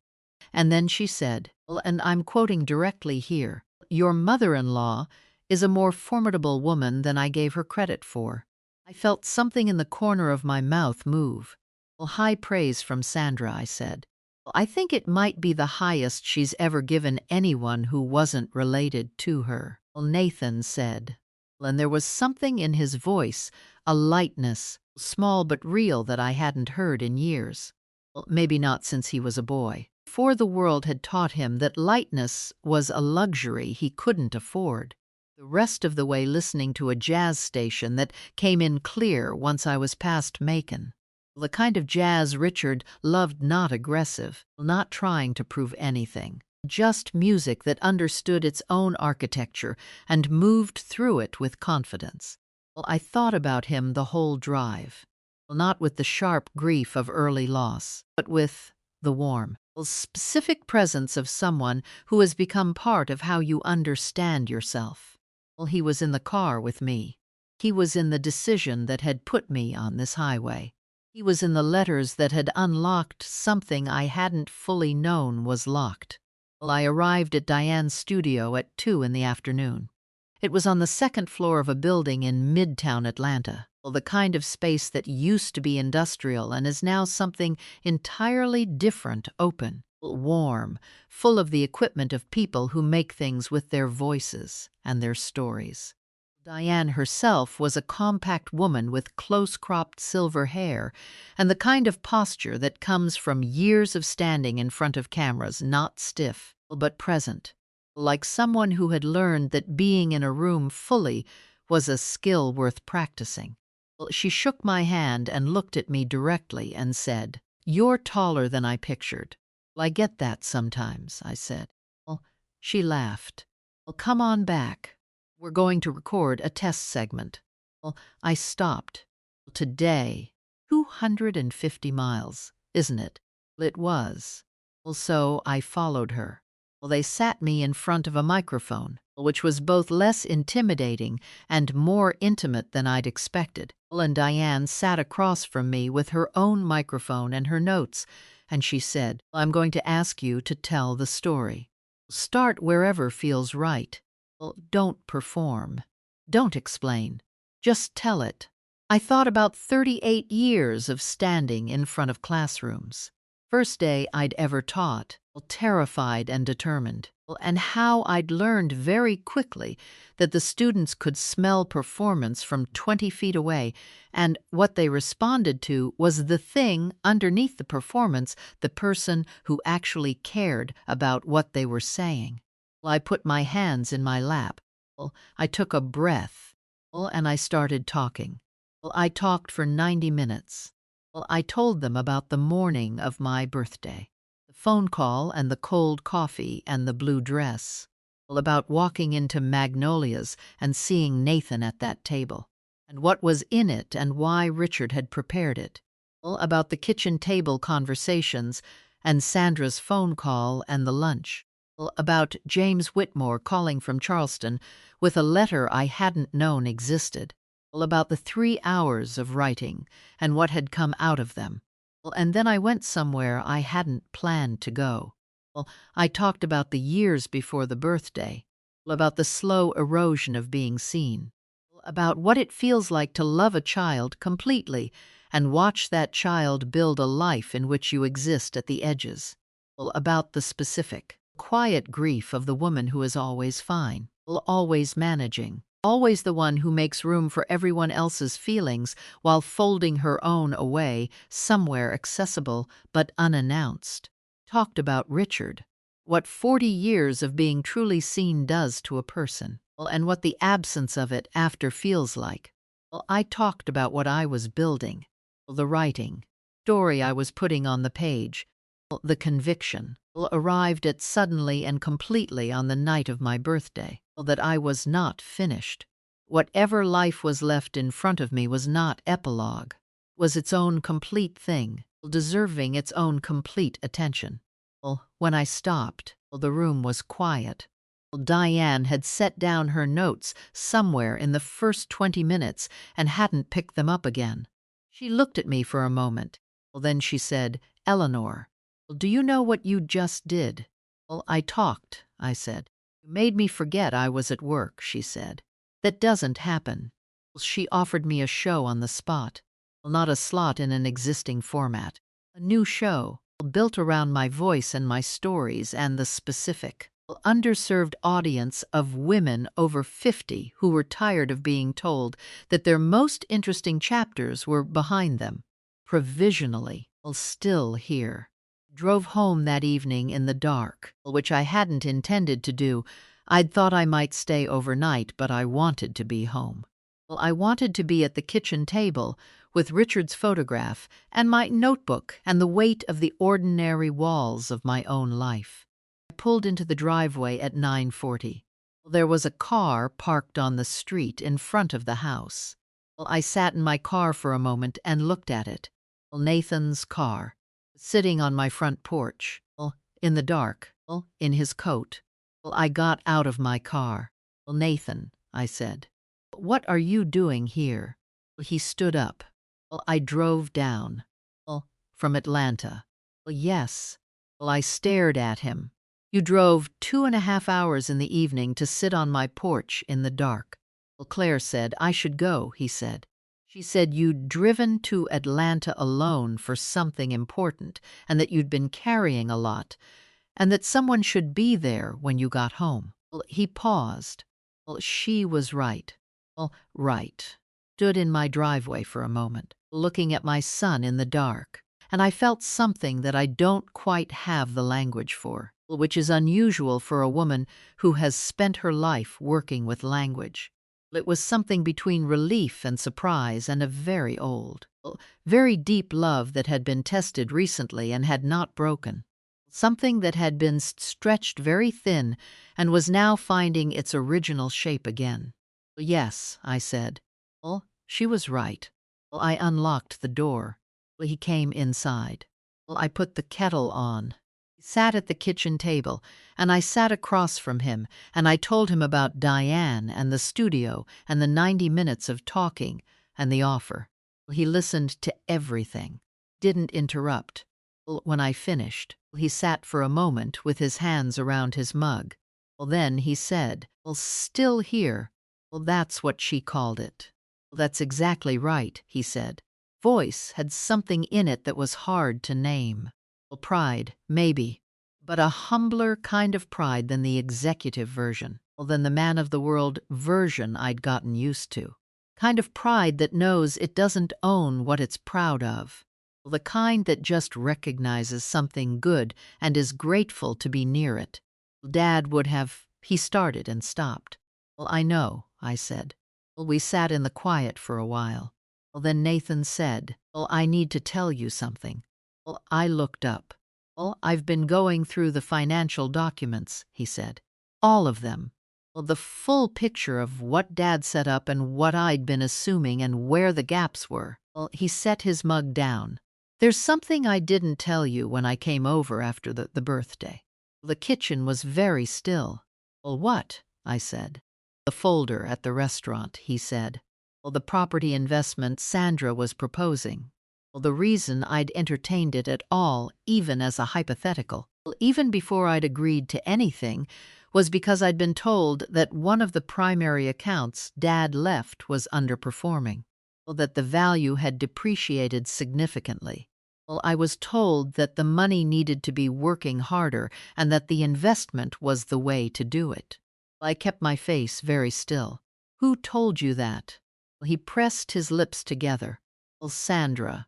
And then she said, well, and I'm quoting directly here, "Your mother-in-law is a more formidable woman than I gave her credit for." I felt something in the corner of my mouth move. "Well, high praise from Sandra," I said. "Well, I think it might be the highest she's ever given anyone who wasn't related to her." Well, Nathan said. Well, and there was something in his voice, a lightness, small but real, that I hadn't heard in years. Well, maybe not since he was a boy. For the world had taught him that lightness was a luxury he couldn't afford. the rest of the way listening to a jazz station that came in clear once I was past Macon. The kind of jazz Richard loved, not aggressive, not trying to prove anything. Just music that understood its own architecture and moved through it with confidence. I thought about him the whole drive, not with the sharp grief of early loss, but with the warm, specific presence of someone who has become part of how you understand yourself. He was in the car with me. He was in the decision that had put me on this highway. He was in the letters that had unlocked something I hadn't fully known was locked. I arrived at Diane's studio at 2 in the afternoon. It was on the second floor of a building in Midtown Atlanta, the kind of space that used to be industrial and is now something entirely different, open, warm, full of the equipment of people who make things with their voices and their stories. Diane herself was a compact woman with close-cropped silver hair and the kind of posture that comes from years of standing in front of cameras, not stiff, but present, like someone who had learned that being in a room fully was a skill worth practicing. She shook my hand and looked at me directly and said, "You're taller than I pictured." "I get that sometimes," I said. She laughed. "Come on back. We're going to record a test segment." I stopped. "Today, 250 miles, isn't it?" It was. So I followed her. They sat me in front of a microphone, which was both less intimidating and more intimate than I'd expected. And Diane sat across from me with her own microphone and her notes, and she said, "I'm going to ask you to tell the story. Start wherever feels right. Don't perform. Don't explain. Just tell it." I thought about 38 years of standing in front of classrooms. First day I'd ever taught, terrified and determined, and how I'd learned very quickly that the students could smell performance from 20 feet away, and what they responded to was the thing underneath the performance, the person who actually cared about what they were saying. I put my hands in my lap. I took a breath, and I started talking. I talked for 90 minutes. I told them about the morning of my birthday, the phone call and the cold coffee and the blue dress, about walking into Magnolia's and seeing Nathan at that table, and what was in it and why Richard had prepared it, about the kitchen table conversations and Sandra's phone call and the lunch, about James Whitmore calling from Charleston with a letter I hadn't known existed, about the 3 hours of writing and what had come out of them. And then I went somewhere I hadn't planned to go. I talked about the years before the birthday, about the slow erosion of being seen, about what it feels like to love a child completely and watch that child build a life in which you exist at the edges, about the specific, quiet grief of the woman who is always fine, always managing, always the one who makes room for everyone else's feelings while folding her own away somewhere accessible but unannounced. Talked about Richard, what 40 years of being truly seen does to a person, and what the absence of it after feels like. I talked about what I was building, the writing, story I was putting on the page, the conviction, arrived at suddenly and completely on the night of my birthday, that I was not finished. Whatever life was left in front of me was not epilogue, was its own complete thing, deserving its own complete attention. When I stopped, the room was quiet. Diane had set down her notes somewhere in the first 20 minutes and hadn't picked them up again. She looked at me for a moment. Then she said, "Eleanor, do you know what you just did?" "I talked," I said. "You made me forget I was at work," she said. "That doesn't happen." She offered me a show on the spot. Not a slot in an existing format. A new show, built around my voice and my stories and the specific, underserved audience of women over 50 who were tired of being told that their most interesting chapters were behind them, provisionally, still here. Drove home that evening in the dark, which I hadn't intended to do. I'd thought I might stay overnight, but I wanted to be home. Well, I wanted to be at the kitchen table with Richard's photograph and my notebook and the weight of the ordinary walls of my own life. I pulled into the driveway at 9:40. There was a car parked on the street in front of the house. Well, I sat in my car for a moment and looked at it. Well, Nathan's car, sitting on my front porch, well, in the dark, well, in his coat. Well, I got out of my car. Well, Nathan, I said, what are you doing here? Well, he stood up. Well, I drove down. Well, from Atlanta. Well, yes. Well, I stared at him. You drove 2.5 hours in the evening to sit on my porch in the dark. Well, Claire said, I should go, he said. She said you'd driven to Atlanta alone for something important, and that you'd been carrying a lot, and that someone should be there when you got home. Well, he paused. Well, she was right. Well, right. Stood in my driveway for a moment, looking at my son in the dark, and I felt something that I don't quite have the language for, which is unusual for a woman who has spent her life working with language. It was something between relief and surprise and a very old, very deep love that had been tested recently and had not broken. Something that had been stretched very thin and was now finding its original shape again. Yes, I said. Well, she was right. Well, I unlocked the door. Well, he came inside. Well, I put the kettle on. He sat at the kitchen table, and I sat across from him, and I told him about Diane and the studio and the 90 minutes of talking and the offer. Well, he listened to everything, didn't interrupt. Well, when I finished, he sat for a moment with his hands around his mug. Well, then he said, well, still here. Well, that's what she called it. Well, that's exactly right, he said. Voice had something in it that was hard to name. Well, pride, maybe, but a humbler kind of pride than the executive version, well, than the man-of-the-world version I'd gotten used to. Kind of pride that knows it doesn't own what it's proud of. Well, the kind that just recognizes something good and is grateful to be near it. Dad would have, he started and stopped. Well, I know, I said. Well, we sat in the quiet for a while. Well, then Nathan said, well, I need to tell you something. Well, I looked up. Well, I've been going through the financial documents, he said. All of them. Well, the full picture of what Dad set up and what I'd been assuming and where the gaps were. Well, he set his mug down. There's something I didn't tell you when I came over after the birthday. The kitchen was very still. Well, what? I said. The folder at the restaurant, he said. Well, the property investment Sandra was proposing. Well, the reason I'd entertained it at all, even as a hypothetical, well, even before I'd agreed to anything, was because I'd been told that one of the primary accounts Dad left was underperforming. Well, that the value had depreciated significantly. Well, I was told that the money needed to be working harder and that the investment was the way to do it. I kept my face very still. Who told you that? Well, he pressed his lips together. Well, Sandra.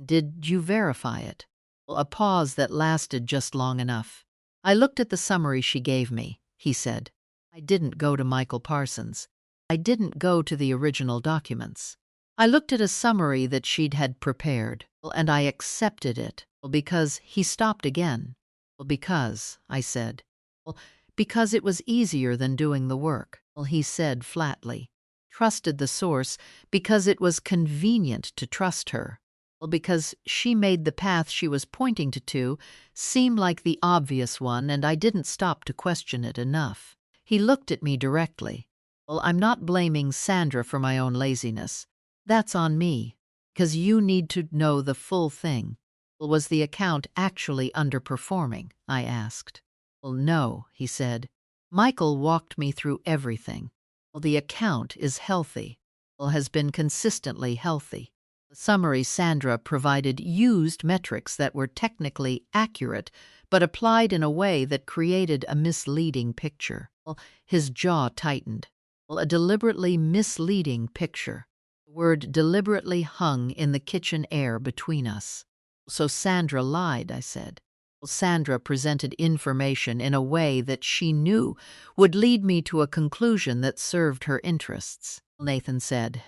Did you verify it? Well, a pause that lasted just long enough. I looked at the summary she gave me, he said. I didn't go to Michael Parsons. I didn't go to the original documents. I looked at a summary that she'd had prepared, and I accepted it, because he stopped again. Well, because, I said. Well, because it was easier than doing the work, well, he said flatly. Trusted the source because it was convenient to trust her. Well, because she made the path she was pointing to seem like the obvious one, and I didn't stop to question it enough. He looked at me directly. Well, I'm not blaming Sandra for my own laziness. That's on me, because you need to know the full thing. Well, was the account actually underperforming? I asked. Well, no, he said. Michael walked me through everything. Well, the account is healthy. Well, has been consistently healthy. The summary Sandra provided used metrics that were technically accurate, but applied in a way that created a misleading picture. Well, his jaw tightened. Well, a deliberately misleading picture. The word deliberately hung in the kitchen air between us. So Sandra lied, I said. Sandra presented information in a way that she knew would lead me to a conclusion that served her interests. Nathan said,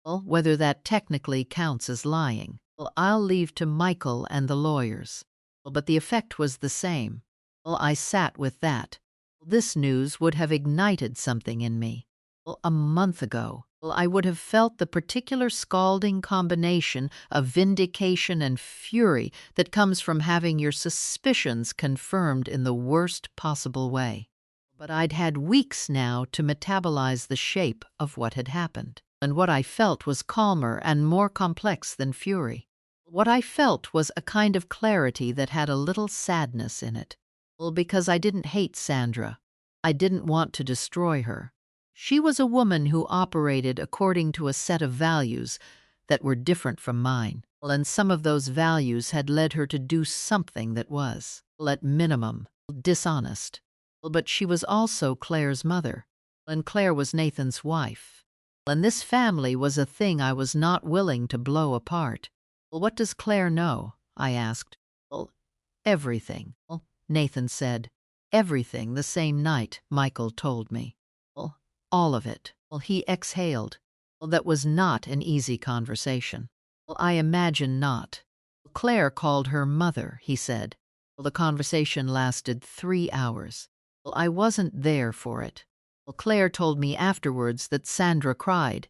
"Well, whether that technically counts as lying, well, I'll leave to Michael and the lawyers." Well, but the effect was the same. Well, I sat with that. This news would have ignited something in me. Well, a month ago, well, I would have felt the particular scalding combination of vindication and fury that comes from having your suspicions confirmed in the worst possible way. But I'd had weeks now to metabolize the shape of what had happened, and what I felt was calmer and more complex than fury. What I felt was a kind of clarity that had a little sadness in it. Well, because I didn't hate Sandra. I didn't want to destroy her. She was a woman who operated according to a set of values that were different from mine, and some of those values had led her to do something that was, at minimum, dishonest. But she was also Claire's mother, and Claire was Nathan's wife. And this family was a thing I was not willing to blow apart. "Well, what does Claire know?" I asked. "Well, everything." Well, Nathan said, "Everything the same night," Michael told me. "Well, all of it." Well, he exhaled. Well, that was not an easy conversation. Well, I imagine not. "Claire called her mother," he said. Well, the conversation lasted 3 hours. Well, I wasn't there for it. Well, Claire told me afterwards that Sandra cried.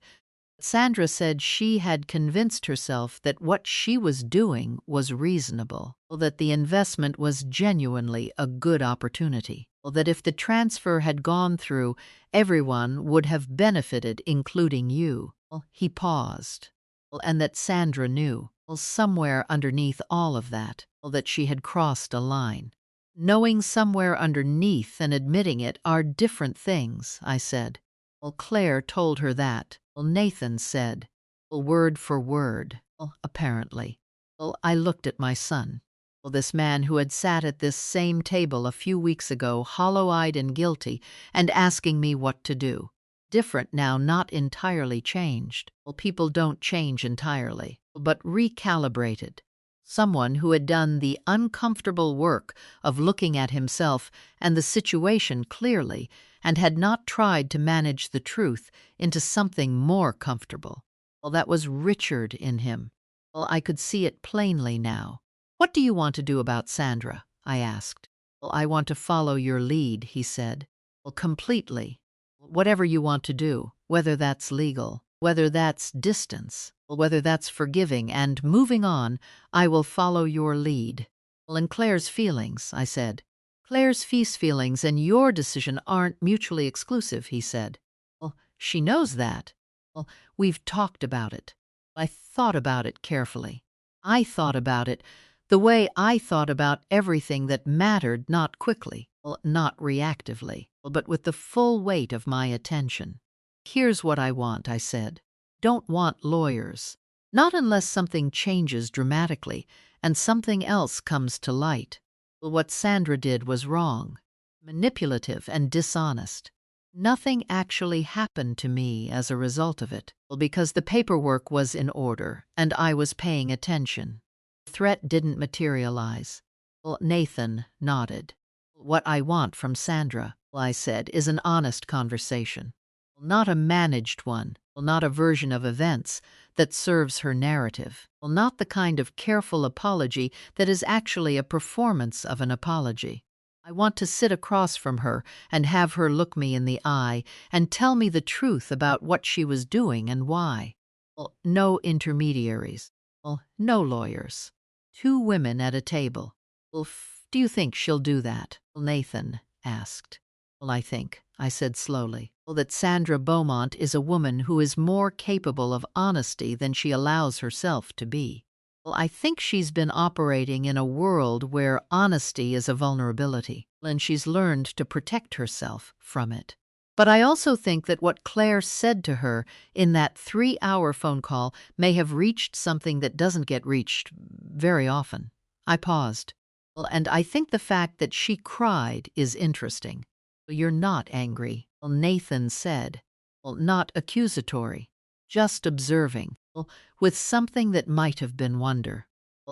Sandra said she had convinced herself that what she was doing was reasonable, that the investment was genuinely a good opportunity, that if the transfer had gone through, everyone would have benefited, including you. He paused, and that Sandra knew, somewhere underneath all of that, that she had crossed a line. "Knowing somewhere underneath and admitting it are different things," I said. Claire told her that. Nathan said, word for word, apparently. I looked at my son. This man who had sat at this same table a few weeks ago, hollow-eyed and guilty, and asking me what to do. Different now, not entirely changed. People don't change entirely, but recalibrated. Someone who had done the uncomfortable work of looking at himself and the situation clearly, and had not tried to manage the truth into something more comfortable. That was Richard in him. I could see it plainly now. "What do you want to do about Sandra?" I asked. "I want to follow your lead," he said. "Completely. Whatever you want to do, whether that's legal, whether that's distance, whether that's forgiving and moving on, I will follow your lead." "And Claire's feelings," I said. "Claire's feelings and your decision aren't mutually exclusive," he said. "She knows that." "We've talked about it. I thought about it carefully. I thought about it the way I thought about everything that mattered, not quickly, not reactively, but with the full weight of my attention. Here's what I want," I said. "Don't want lawyers. Not unless something changes dramatically and something else comes to light. What Sandra did was wrong, manipulative and dishonest. Nothing actually happened to me as a result of it, because the paperwork was in order and I was paying attention. The threat didn't materialize." Nathan nodded. "What I want from Sandra," I said, "is an honest conversation. Not a managed one, not a version of events that serves her narrative, not the kind of careful apology that is actually a performance of an apology. I want to sit across from her and have her look me in the eye and tell me the truth about what she was doing and why. No intermediaries. No lawyers. 2 women at a table. Do you think she'll do that?" Nathan asked. "I think," I said slowly, "that Sandra Beaumont is a woman who is more capable of honesty than she allows herself to be. I think she's been operating in a world where honesty is a vulnerability, and she's learned to protect herself from it. But I also think that what Claire said to her in that 3-hour phone call may have reached something that doesn't get reached very often." I paused. "And I think the fact that she cried is interesting." "You're not angry," Nathan said. "Not accusatory, just observing, with something that might have been wonder."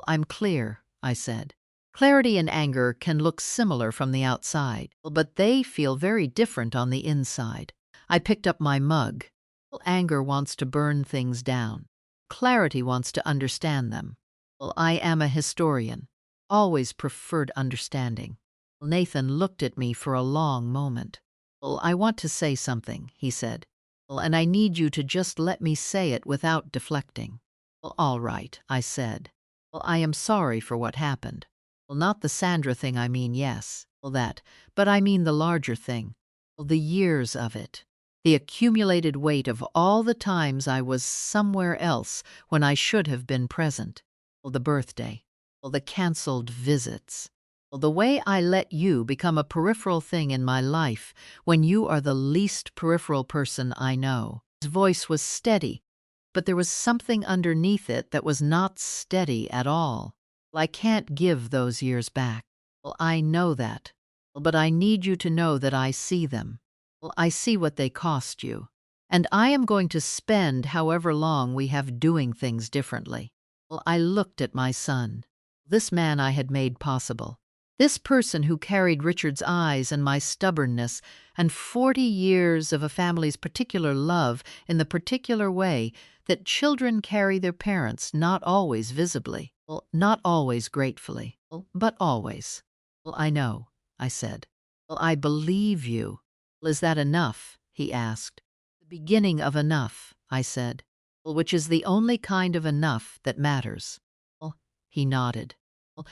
"I'm clear," I said. Clarity and anger can look similar from the outside, but they feel very different on the inside. I picked up my mug. Anger wants to burn things down. Clarity wants to understand them. I am a historian. Always preferred understanding. Nathan looked at me for a long moment. I want to say something, he said. And I need you to just let me say it without deflecting. All right, I said. I am sorry for what happened. Not the Sandra thing, I mean, yes. That. But I mean the larger thing. The years of it. The accumulated weight of all the times I was somewhere else when I should have been present. The birthday. The canceled visits. The way I let you become a peripheral thing in my life when you are the least peripheral person I know. His voice was steady, but there was something underneath it that was not steady at all. I can't give those years back. I know that. But I need you to know that I see them. I see what they cost you. And I am going to spend however long we have doing things differently. I looked at my son. This man I had made possible. This person who carried Richard's eyes and my stubbornness and 40 years of a family's particular love in the particular way that children carry their parents, not always visibly, not always gratefully, but always. I know, I said. I believe you. Is that enough? He asked. The beginning of enough, I said. Which is the only kind of enough that matters. He nodded.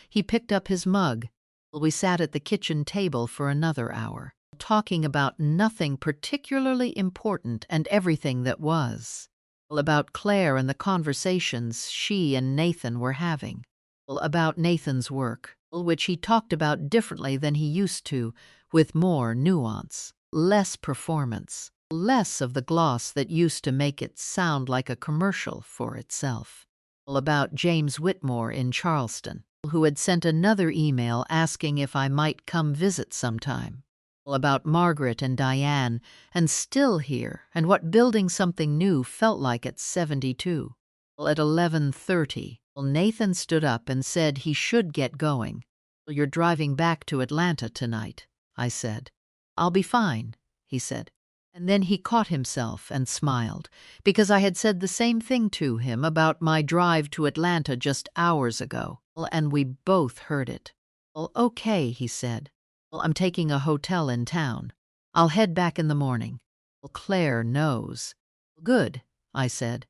He picked up his mug. We sat at the kitchen table for another hour, talking about nothing particularly important and everything that was. About Claire and the conversations she and Nathan were having. About Nathan's work, which he talked about differently than he used to, with more nuance, less performance, less of the gloss that used to make it sound like a commercial for itself. About James Whitmore in Charleston, who had sent another email asking if I might come visit sometime. About Margaret and Diane, and still here, and what building something new felt like at 72. At 11:30, Nathan stood up and said he should get going. You're driving back to Atlanta tonight, I said. I'll be fine, he said. And then he caught himself and smiled, because I had said the same thing to him about my drive to Atlanta just hours ago, and we both heard it. Okay, he said. I'm taking a hotel in town. I'll head back in the morning. Claire knows. Good, I said.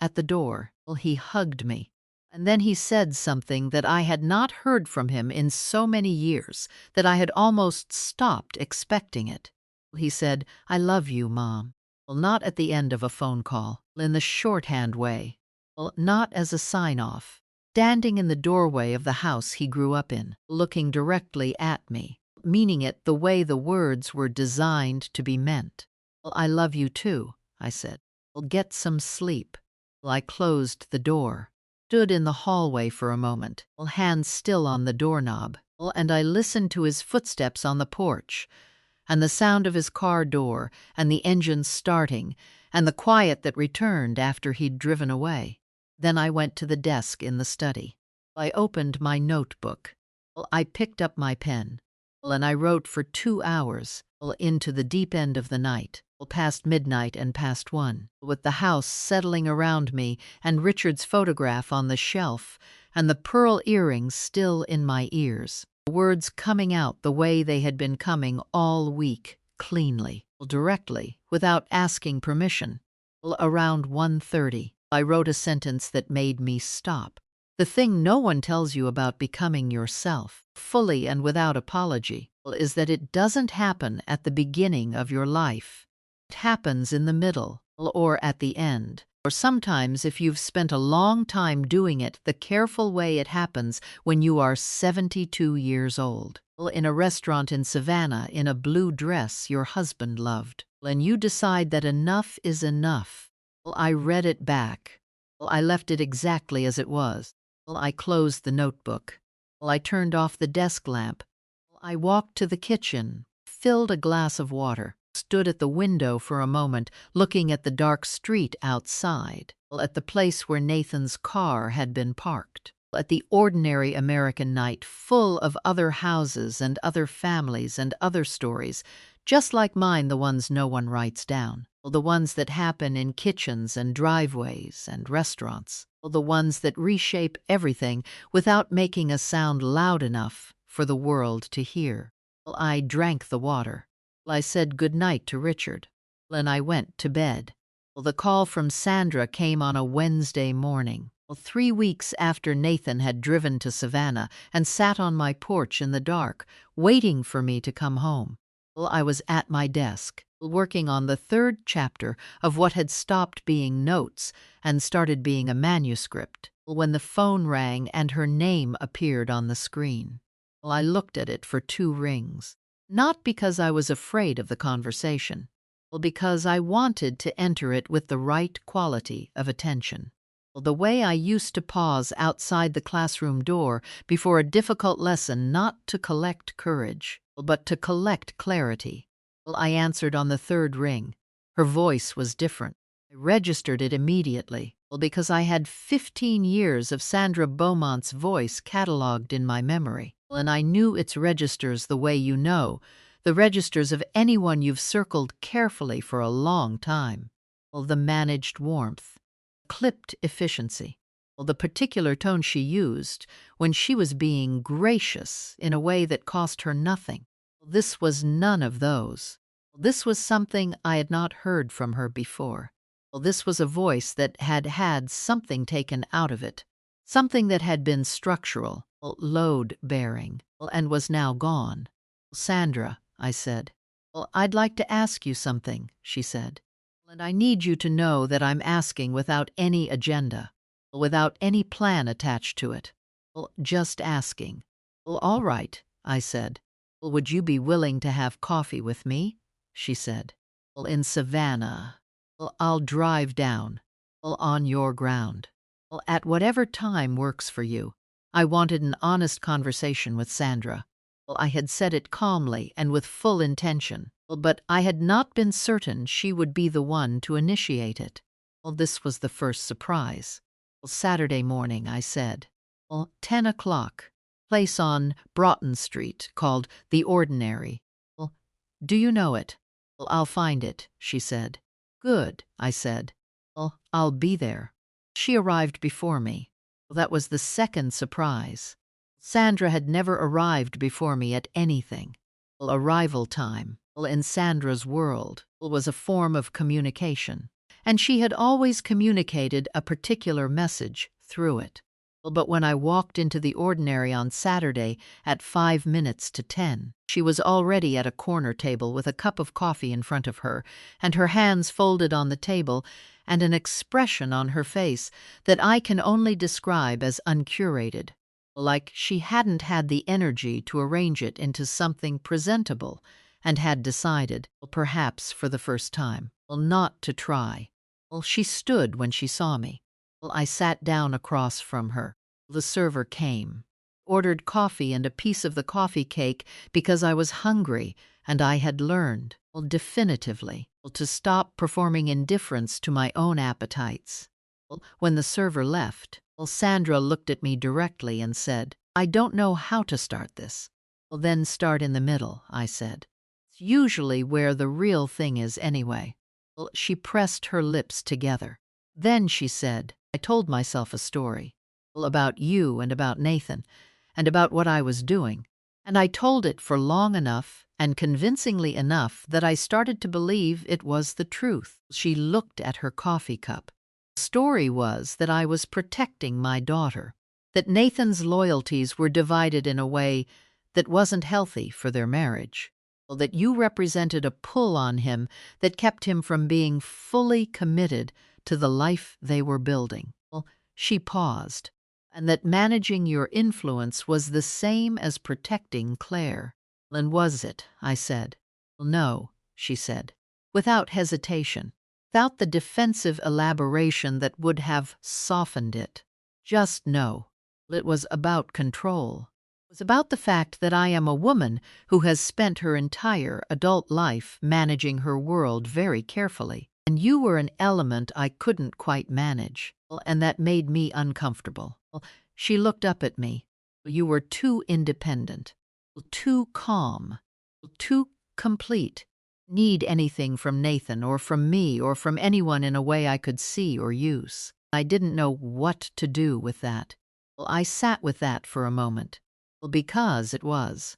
At the door, he hugged me. And then he said something that I had not heard from him in so many years that I had almost stopped expecting it. He said, I love you, Mom. Not at the end of a phone call, in the shorthand way. Not as a sign-off. Standing in the doorway of the house he grew up in, looking directly at me, meaning it the way the words were designed to be meant. I love you too, I said. Get some sleep. I closed the door, stood in the hallway for a moment, hands still on the doorknob, and I listened to his footsteps on the porch, and the sound of his car door, and the engine starting, and the quiet that returned after he'd driven away. Then I went to the desk in the study. I opened my notebook. I picked up my pen, and I wrote for 2 hours, into the deep end of the night, past midnight and past 1, with the house settling around me and Richard's photograph on the shelf and the pearl earrings still in my ears. Words coming out the way they had been coming all week, cleanly, directly, without asking permission. Around 1:30, I wrote a sentence that made me stop. The thing no one tells you about becoming yourself, fully and without apology, is that it doesn't happen at the beginning of your life. It happens in the middle, or at the end. Or sometimes, if you've spent a long time doing it the careful way, it happens when you are 72 years old. In a restaurant in Savannah, in a blue dress your husband loved. And you decide that enough is enough. I read it back. I left it exactly as it was. I closed the notebook. I turned off the desk lamp. I walked to the kitchen, filled a glass of water, stood at the window for a moment, looking at the dark street outside, at the place where Nathan's car had been parked. At the ordinary American night, full of other houses and other families and other stories, just like mine, the ones no one writes down, the ones that happen in kitchens and driveways and restaurants, the ones that reshape everything without making a sound loud enough for the world to hear. I drank the water. I said good night to Richard, and I went to bed. The call from Sandra came on a Wednesday morning. 3 weeks after Nathan had driven to Savannah and sat on my porch in the dark, waiting for me to come home. I was at my desk, working on the 3rd chapter of what had stopped being notes and started being a manuscript, when the phone rang and her name appeared on the screen. I looked at it for 2 rings, not because I was afraid of the conversation, because I wanted to enter it with the right quality of attention. The way I used to pause outside the classroom door before a difficult lesson, not to collect courage, but to collect clarity. I answered on the 3rd ring. Her voice was different. I registered it immediately, because I had 15 years of Sandra Beaumont's voice catalogued in my memory, and I knew its registers the way you know, the registers of anyone you've circled carefully for a long time. The managed warmth, clipped efficiency, the particular tone she used when she was being gracious in a way that cost her nothing. This was none of those. This was something I had not heard from her before. This was a voice that had had something taken out of it, something that had been structural, load-bearing, and was now gone. "Sandra," I said. "I'd like to ask you something," she said. "And I need you to know that I'm asking without any agenda, without any plan attached to it. Just asking." "All right," I said. "Would you be willing to have coffee with me?" she said. "In Savannah. I'll drive down. On your ground. At whatever time works for you." I wanted an honest conversation with Sandra. I had said it calmly and with full intention, but I had not been certain she would be the one to initiate it. This was the first surprise. "Saturday morning," I said. 10 o'clock. Place on Broughton Street called The Ordinary." "Do you know it?" "I'll find it," she said. "Good," I said. "I'll be there." She arrived before me. That was the second surprise. Sandra had never arrived before me at anything. Arrival time, in Sandra's world, was a form of communication, and she had always communicated a particular message through it. But when I walked into The Ordinary on Saturday at 5 minutes to 10, she was already at a corner table with a cup of coffee in front of her, and her hands folded on the table, and an expression on her face that I can only describe as uncurated, like she hadn't had the energy to arrange it into something presentable, and had decided, perhaps for the first time, not to try. She stood when she saw me. I sat down across from her. The server came, ordered coffee and a piece of the coffee cake because I was hungry, and I had learned, definitively, to stop performing indifference to my own appetites. When the server left, Sandra looked at me directly and said, "I don't know how to start this." "Then start in the middle," I said. "It's usually where the real thing is anyway." She pressed her lips together. Then she said, "I told myself a story. About you and about Nathan, and about what I was doing. And I told it for long enough and convincingly enough that I started to believe it was the truth." She looked at her coffee cup. The story was that I was protecting my daughter, that Nathan's loyalties were divided in a way that wasn't healthy for their marriage, that you represented a pull on him that kept him from being fully committed to the life they were building. She paused. "And that managing your influence was the same as protecting Claire." "And was it?" I said. "No," she said, without hesitation, without the defensive elaboration that would have softened it. "Just no. It was about control. It was about the fact that I am a woman who has spent her entire adult life managing her world very carefully, and you were an element I couldn't quite manage, and that made me uncomfortable. She looked up at me. You were too independent, too calm, too complete. Need anything from Nathan or from me or from anyone in a way I could see or use. I didn't know what to do with that. Well, I sat with that for a moment. Well, because it was,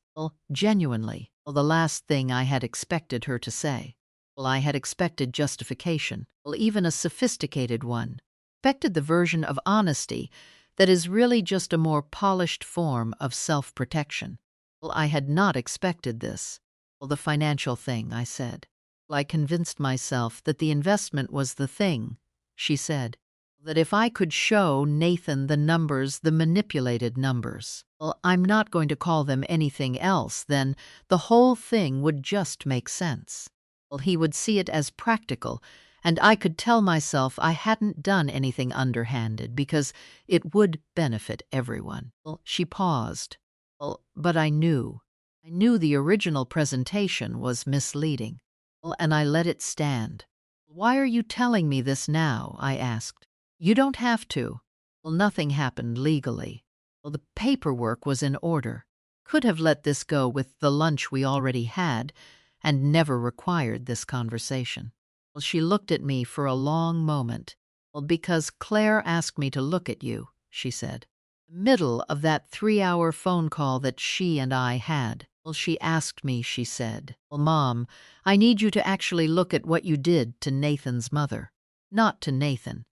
genuinely, the last thing I had expected her to say. Well, I had expected justification, even a sophisticated one. Expected the version of honesty that is really just a more polished form of self-protection. Well, I had not expected this. Well, the financial thing, I said. Well, I convinced myself that the investment was the thing, she said. That if I could show Nathan the numbers, the manipulated numbers, well, I'm not going to call them anything else, then the whole thing would just make sense. Well, he would see it as practical, and I could tell myself I hadn't done anything underhanded because it would benefit everyone. Well, she paused. Well, but I knew the original presentation was misleading. Well, and I let it stand. Why are you telling me this now? I asked. You don't have to. Well, nothing happened legally. Well, the paperwork was in order. Could have let this go with the lunch we already had and never required this conversation. Well, she looked at me for a long moment. Well, because Claire asked me to look at you, she said. Middle of that 3-hour phone call that she and I had. Well, she asked me, she said, well, Mom, I need you to actually look at what you did to Nathan's mother. Not to Nathan,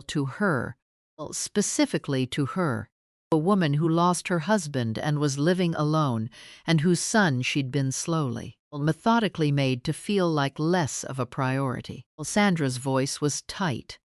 to her, well, specifically to her, a woman who lost her husband and was living alone, and whose son she'd been slowly, methodically made to feel like less of a priority. Well, Sandra's voice was tight,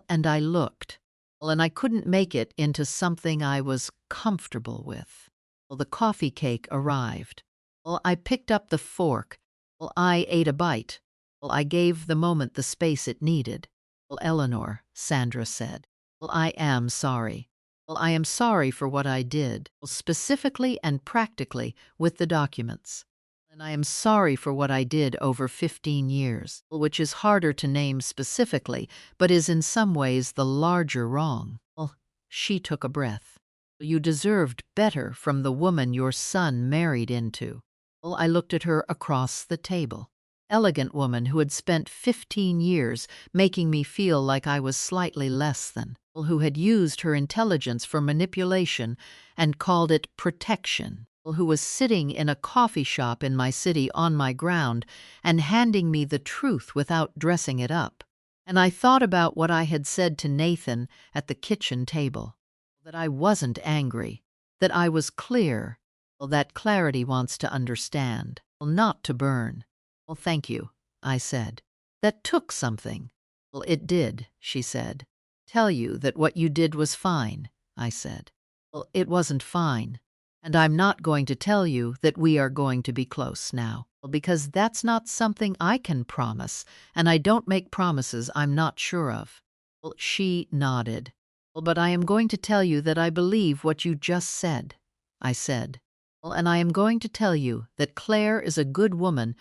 and I looked. And I couldn't make it into something I was comfortable with. Well, the coffee cake arrived. Well, I picked up the fork. Well, I ate a bite. Well, I gave the moment the space it needed. Well, Eleanor, Sandra said. Well, I am sorry. Well, I am sorry for what I did, well, specifically and practically with the documents. And I am sorry for what I did over 15 years, which is harder to name specifically, but is in some ways the larger wrong. Well, she took a breath. You deserved better from the woman your son married into. Well, I looked at her across the table. Elegant woman who had spent 15 years making me feel like I was slightly less than, who had used her intelligence for manipulation and called it protection, who was sitting in a coffee shop in my city on my ground and handing me the truth without dressing it up. And I thought about what I had said to Nathan at the kitchen table, that I wasn't angry, that I was clear, that clarity wants to understand, not to burn. Well, thank you, I said. That took something. Well, it did, she said. Tell you that what you did was fine, I said. Well, it wasn't fine. And I'm not going to tell you that we are going to be close now, because that's not something I can promise, and I don't make promises I'm not sure of. Well, she nodded. Well, but I am going to tell you that I believe what you just said, I said. Well, and I am going to tell you that Claire is a good woman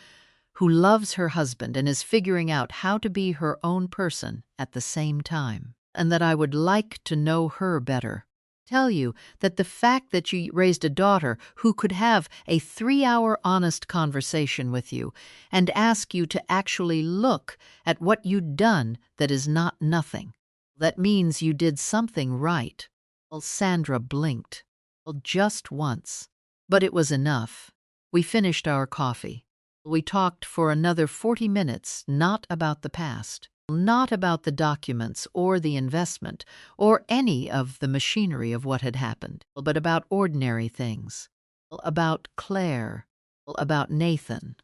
who loves her husband and is figuring out how to be her own person at the same time, and that I would like to know her better. Tell you that the fact that you raised a daughter who could have a 3-hour honest conversation with you and ask you to actually look at what you'd done that is not nothing. That means you did something right. Well, Sandra blinked. Well, just once. But it was enough. We finished our coffee. We talked for another 40 minutes, not about the past, not about the documents or the investment or any of the machinery of what had happened, but about ordinary things, about Claire, about Nathan,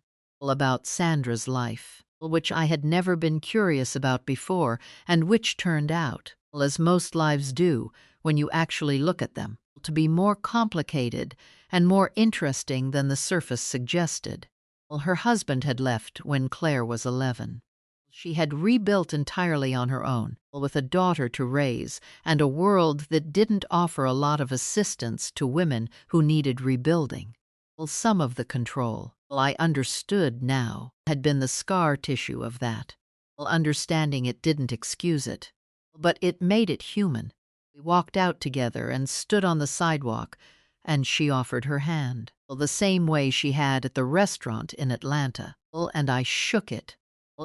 about Sandra's life, which I had never been curious about before and which turned out, as most lives do when you actually look at them, to be more complicated and more interesting than the surface suggested. Well, her husband had left when Claire was 11. She had rebuilt entirely on her own, with a daughter to raise and a world that didn't offer a lot of assistance to women who needed rebuilding. Well, some of the control, I understood now, had been the scar tissue of that. Well, understanding it didn't excuse it, but it made it human. We walked out together and stood on the sidewalk, and she offered her hand, the same way she had at the restaurant in Atlanta. And I shook it.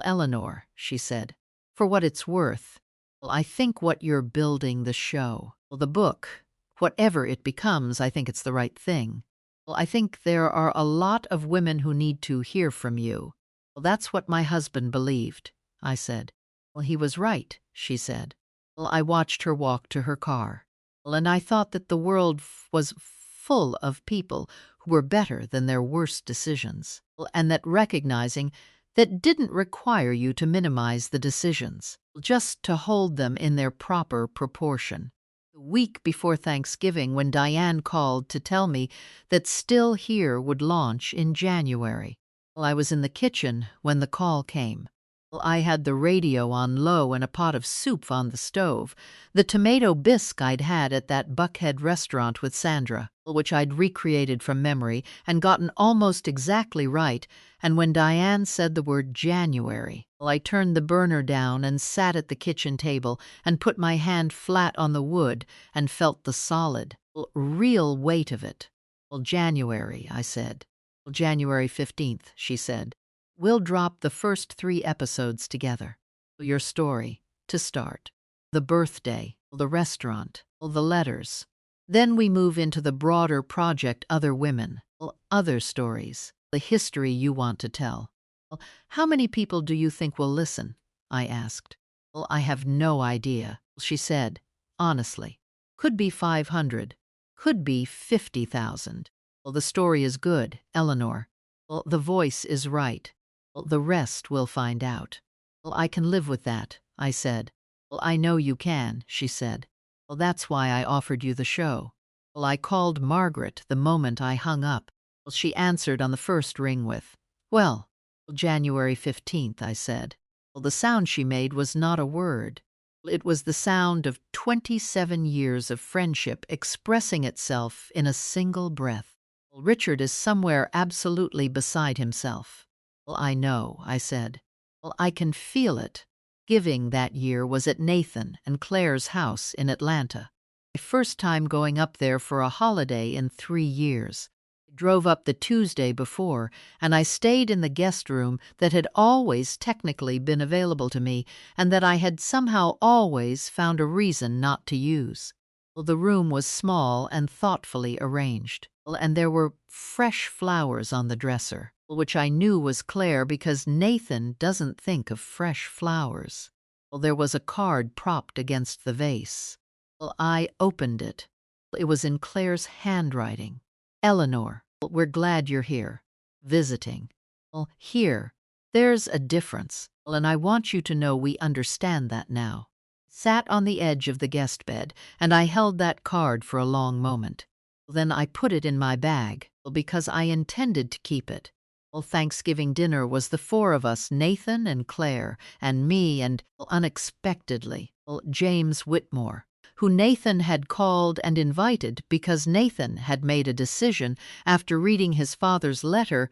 Eleanor, she said, for what it's worth, I think what you're building, the show, the book, whatever it becomes, I think it's the right thing. I think there are a lot of women who need to hear from you. That's what my husband believed, I said. He was right, she said. I watched her walk to her car. And I thought that the world was full of people who were better than their worst decisions, and that recognizing that didn't require you to minimize the decisions, just to hold them in their proper proportion. The week before Thanksgiving, when Diane called to tell me that Still Here would launch in January, I was in the kitchen when the call came. I had the radio on low and a pot of soup on the stove, the tomato bisque I'd had at that Buckhead restaurant with Sandra, which I'd recreated from memory and gotten almost exactly right, and when Diane said the word January, I turned the burner down and sat at the kitchen table and put my hand flat on the wood and felt the solid, real weight of it. January, I said. January 15th, she said. We'll drop the first 3 episodes together. Your story, to start. The birthday, the restaurant, the letters. Then we move into the broader project, other women, other stories, the history you want to tell. How many people do you think will listen? I asked. I have no idea, she said, honestly. Could be 500. Could be 50,000. The story is good, Eleanor. The voice is right. The rest we'll find out. I can live with that, I said. I know you can, she said. That's why I offered you the show. I called Margaret the moment I hung up. She answered on the first ring with, well, January 15th, I said. The sound she made was not a word. It was the sound of 27 years of friendship expressing itself in a single breath. Richard is somewhere absolutely beside himself. I know, I said. I can feel it. Giving that year was at Nathan and Claire's house in Atlanta. My first time going up there for a holiday in 3 years. I drove up the Tuesday before, and I stayed in the guest room that had always technically been available to me and that I had somehow always found a reason not to use. The room was small and thoughtfully arranged, and there were fresh flowers on the dresser, which I knew was Claire because Nathan doesn't think of fresh flowers. There was a card propped against the vase. I opened it. It was in Claire's handwriting. Eleanor, we're glad you're here. Visiting. Here. There's a difference, and I want you to know we understand that now. Sat on the edge of the guest bed, and I held that card for a long moment. Then I put it in my bag, because I intended to keep it. Thanksgiving dinner was the 4 of us, Nathan and Claire, and me and, unexpectedly, James Whitmore, who Nathan had called and invited because Nathan had made a decision after reading his father's letter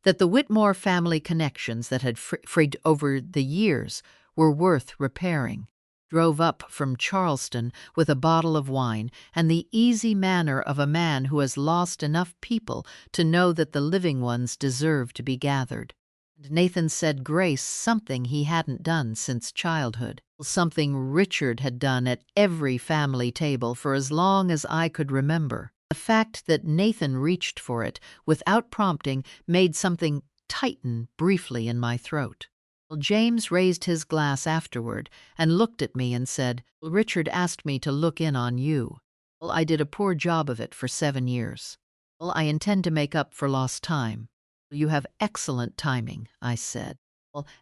that the Whitmore family connections that had frayed over the years were worth repairing. Drove up from Charleston with a bottle of wine and the easy manner of a man who has lost enough people to know that the living ones deserve to be gathered. And Nathan said grace, something he hadn't done since childhood, something Richard had done at every family table for as long as I could remember. The fact that Nathan reached for it without prompting made something tighten briefly in my throat. James raised his glass afterward and looked at me and said, Richard asked me to look in on you. I did a poor job of it for 7 years. I intend to make up for lost time. You have excellent timing, I said.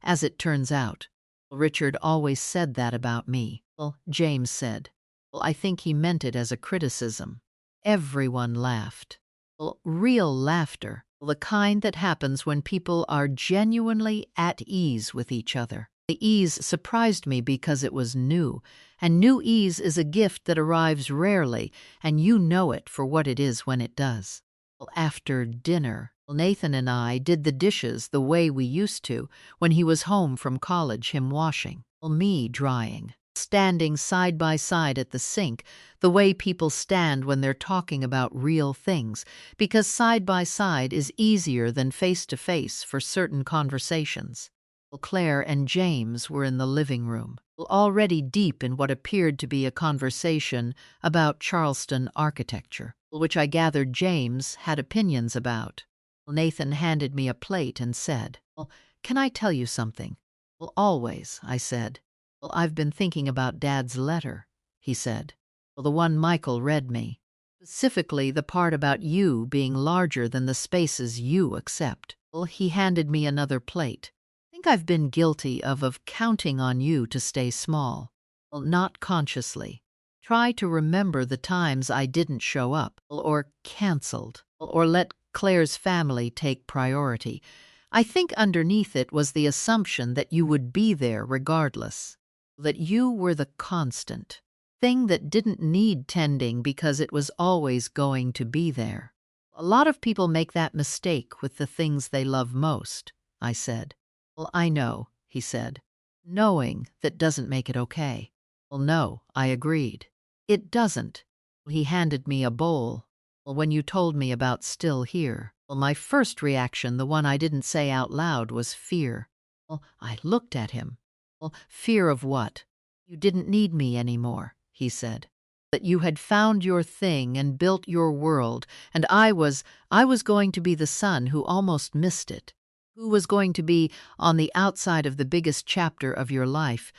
As it turns out. Richard always said that about me. James said. I think he meant it as a criticism. Everyone laughed. Real laughter. The kind that happens when people are genuinely at ease with each other. The ease surprised me because it was new, and new ease is a gift that arrives rarely, and you know it for what it is when it does. After dinner, Nathan and I did the dishes the way we used to when he was home from college, him washing, me drying. standing side by side at the sink, the way people stand when they're talking about real things, because side by side is easier than face to face for certain conversations. Claire and James were in the living room, already deep in what appeared to be a conversation about Charleston architecture, which I gathered James had opinions about. Nathan handed me a plate and said, "Can I tell you something?" "Always," I said. "I've been thinking about Dad's letter," he said. "The one Michael read me. Specifically the part about you being larger than the spaces you accept." He handed me another plate. "I think I've been guilty of counting on you to stay small." "Not consciously. Try to remember the times I didn't show up, or canceled, or let Claire's family take priority. I think underneath it was the assumption that you would be there regardless, that you were the constant thing that didn't need tending because it was always going to be there. A lot of people make that mistake with the things they love most," I said. "I know," he said. "Knowing that doesn't make it okay." "No," I agreed. "It doesn't." He handed me a bowl. "When you told me about Still Here, my first reaction, the one I didn't say out loud, was fear." I looked at him. "Fear of what?" "You didn't need me anymore," he said. "That you had found your thing and built your world, and I was going to be the son who almost missed it, who was going to be on the outside of the biggest chapter of your life,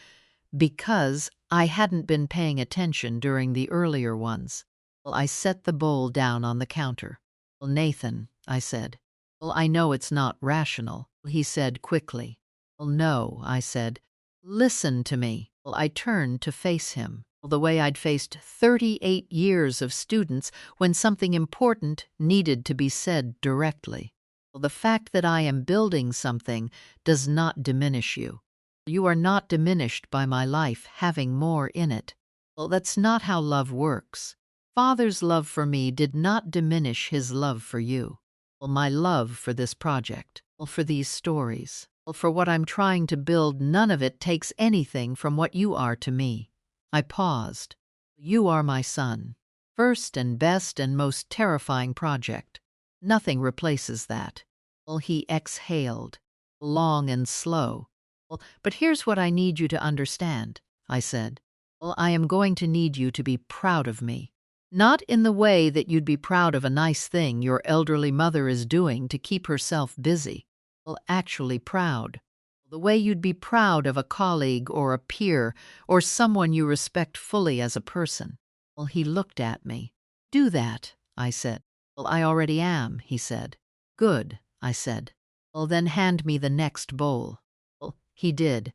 because I hadn't been paying attention during the earlier ones." I set the bowl down on the counter. "Nathan," I said. "I know it's not rational," he said quickly. "No," I said. "Listen to me." I turned to face him, the way I'd faced 38 years of students when something important needed to be said directly. "The fact that I am building something does not diminish you. You are not diminished by my life having more in it. That's not how love works. Father's love for me did not diminish his love for you. My love for this project, for these stories, for what I'm trying to build, none of it takes anything from what you are to me." I paused. "You are my son. First and best and most terrifying project. Nothing replaces that." He exhaled, long and slow. "But here's what I need you to understand," I said. "I am going to need you to be proud of me. Not in the way that you'd be proud of a nice thing your elderly mother is doing to keep herself busy. Actually proud. The way you'd be proud of a colleague or a peer or someone you respect fully as a person." He looked at me. "Do that," I said. "I already am," he said. "Good," I said. "Then hand me the next bowl." He did.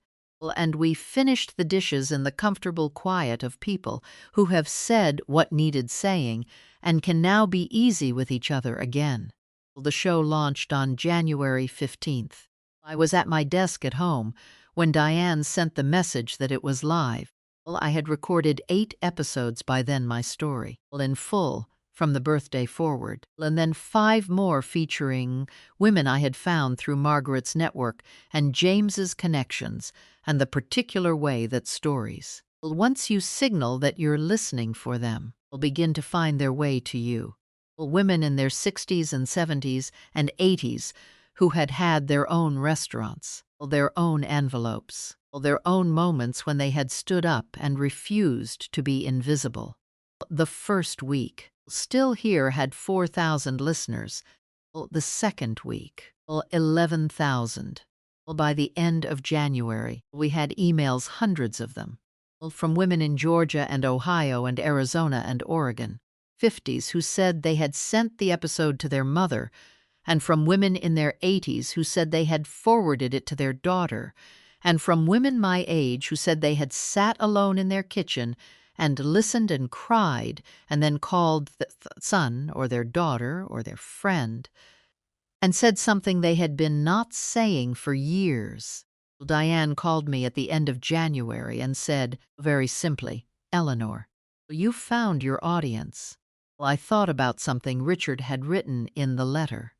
And we finished the dishes in the comfortable quiet of people who have said what needed saying and can now be easy with each other again. The show launched on January 15th. I was at my desk at home when Diane sent the message that it was live. I had recorded 8 episodes by then, my story, in full, from the birthday forward, and then 5 more featuring women I had found through Margaret's network and James's connections and the particular way that stories, once you signal that you're listening for them, will begin to find their way to you. Women in their 60s and 70s and 80s who had had their own restaurants, their own envelopes, their own moments when they had stood up and refused to be invisible. The first week, Still Here had 4,000 listeners. The second week, 11,000. By the end of January, we had emails, hundreds of them, from women in Georgia and Ohio and Arizona and Oregon, 50s who said they had sent the episode to their mother, and from women in their 80s who said they had forwarded it to their daughter, and from women my age who said they had sat alone in their kitchen and listened and cried and then called the son or their daughter or their friend and said something they had been not saying for years. Diane called me at the end of January and said, very simply, "Eleanor, you found your audience." I thought about something Richard had written in the letter.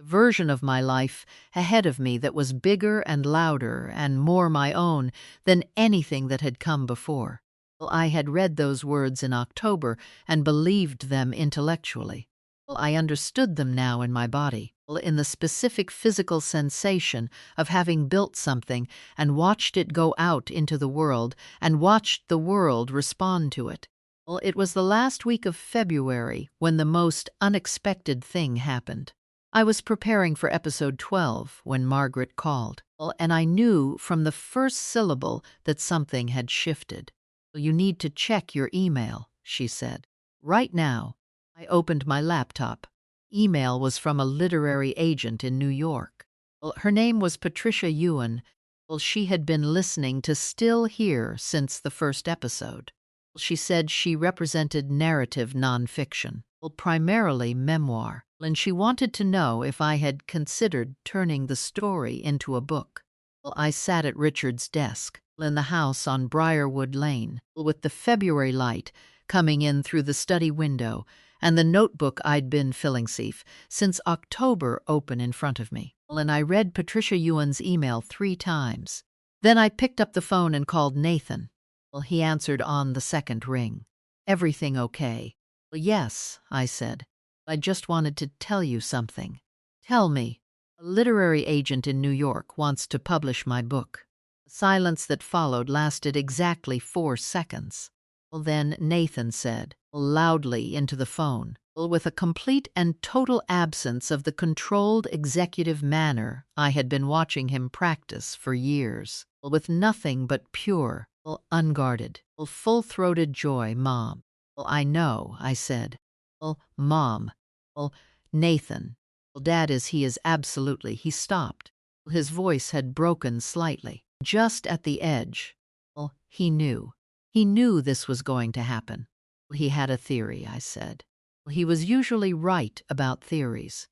The version of my life ahead of me that was bigger and louder and more my own than anything that had come before. Well, I had read those words in October and believed them intellectually. Well, I understood them now in my body, well, in the specific physical sensation of having built something and watched it go out into the world and watched the world respond to it. Well, it was the last week of February when the most unexpected thing happened. I was preparing for episode 12 when Margaret called, well, and I knew from the first syllable that something had shifted. "Well, you need to check your email," she said. "Right now." I opened my laptop. Email was from a literary agent in New York. Well, her name was Patricia Ewan. Well, she had been listening to Still Here since the first episode. She said she represented narrative nonfiction, well, primarily memoir, and she wanted to know if I had considered turning the story into a book. Well, I sat at Richard's desk in the house on Briarwood Lane, with the February light coming in through the study window and the notebook I'd been filling since October open in front of me. And I read Patricia Ewan's email 3 times. Then I picked up the phone and called Nathan. Well, he answered on the second ring. "Everything okay?" "Well, yes," I said. "I just wanted to tell you something." "Tell me." "A literary agent in New York wants to publish my book." The silence that followed lasted exactly 4 seconds. Well, then Nathan said, loudly into the phone, with a complete and total absence of the controlled executive manner I had been watching him practice for years, with nothing but pure, unguarded, full-throated joy. "Mom." "Well, I know," I said. "Well, Mom." "Well, Nathan." "Well, Dad he is absolutely." He stopped. His voice had broken slightly, just at the edge. Well, he knew. He knew this was going to happen. "He had a theory," I said. "He was usually right about theories."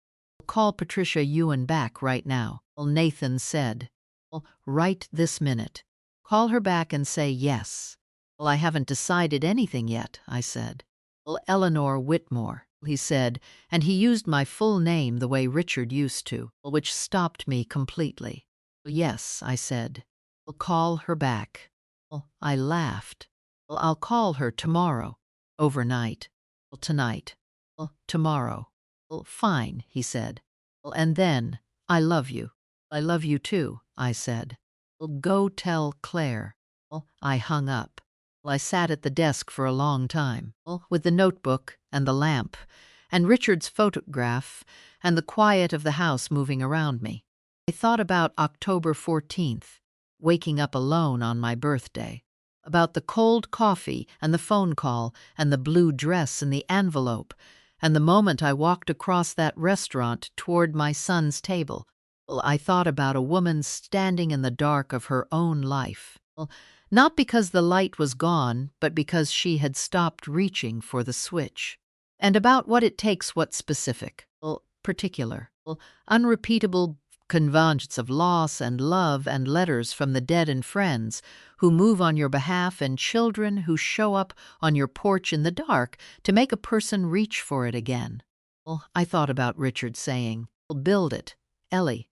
"Call Patricia Ewan back right now." Well, Nathan said. "Well, right this minute. Call her back and say yes." "Well, I haven't decided anything yet," I said. "Well, Eleanor Whitmore," he said, and he used my full name the way Richard used to, which stopped me completely. "Well, yes," I said. "Well, call her back." Well, I laughed. "Well, I'll call her tomorrow." "Overnight." "Well, tonight." "Well, tomorrow." "Well, fine," he said. "Well, and then, I love you." "I love you too," I said. "Well, go tell Claire." Well, I hung up. Well, I sat at the desk for a long time, with the notebook and the lamp, and Richard's photograph, and the quiet of the house moving around me. I thought about October 14th, waking up alone on my birthday, about the cold coffee and the phone call and the blue dress and the envelope, and the moment I walked across that restaurant toward my son's table. Well, I thought about a woman standing in the dark of her own life. Well, not because the light was gone, but because she had stopped reaching for the switch. And about what it takes, what's specific, particular, unrepeatable convergence of loss and love and letters from the dead and friends who move on your behalf and children who show up on your porch in the dark to make a person reach for it again. Well, I thought about Richard saying, "Well, build it, Ellie.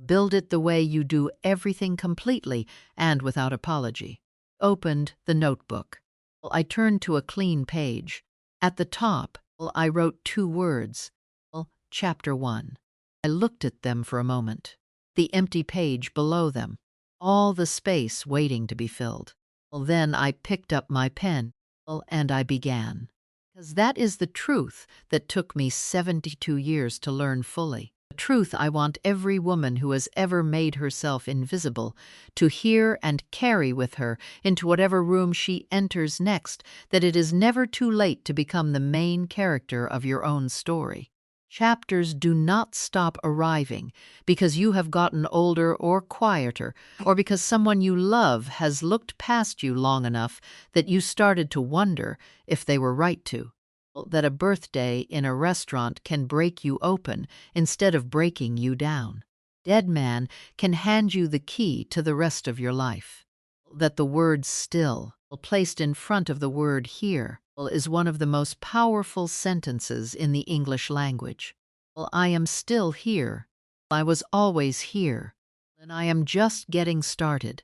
Build it the way you do everything completely and without apology." Opened the notebook. Well, I turned to a clean page. At the top, I wrote 2 words. Chapter 1. I looked at them for a moment. The empty page below them. All the space waiting to be filled. Then I picked up my pen, and I began. Because that is the truth that took me 72 years to learn fully. A truth I want every woman who has ever made herself invisible to hear and carry with her into whatever room she enters next, that it is never too late to become the main character of your own story. Chapters do not stop arriving because you have gotten older or quieter, or because someone you love has looked past you long enough that you started to wonder if they were right to. That a birthday in a restaurant can break you open instead of breaking you down. Dead man can hand you the key to the rest of your life. That the word still, placed in front of the word here, is one of the most powerful sentences in the English language. Well, I am still here. I was always here, and I am just getting started.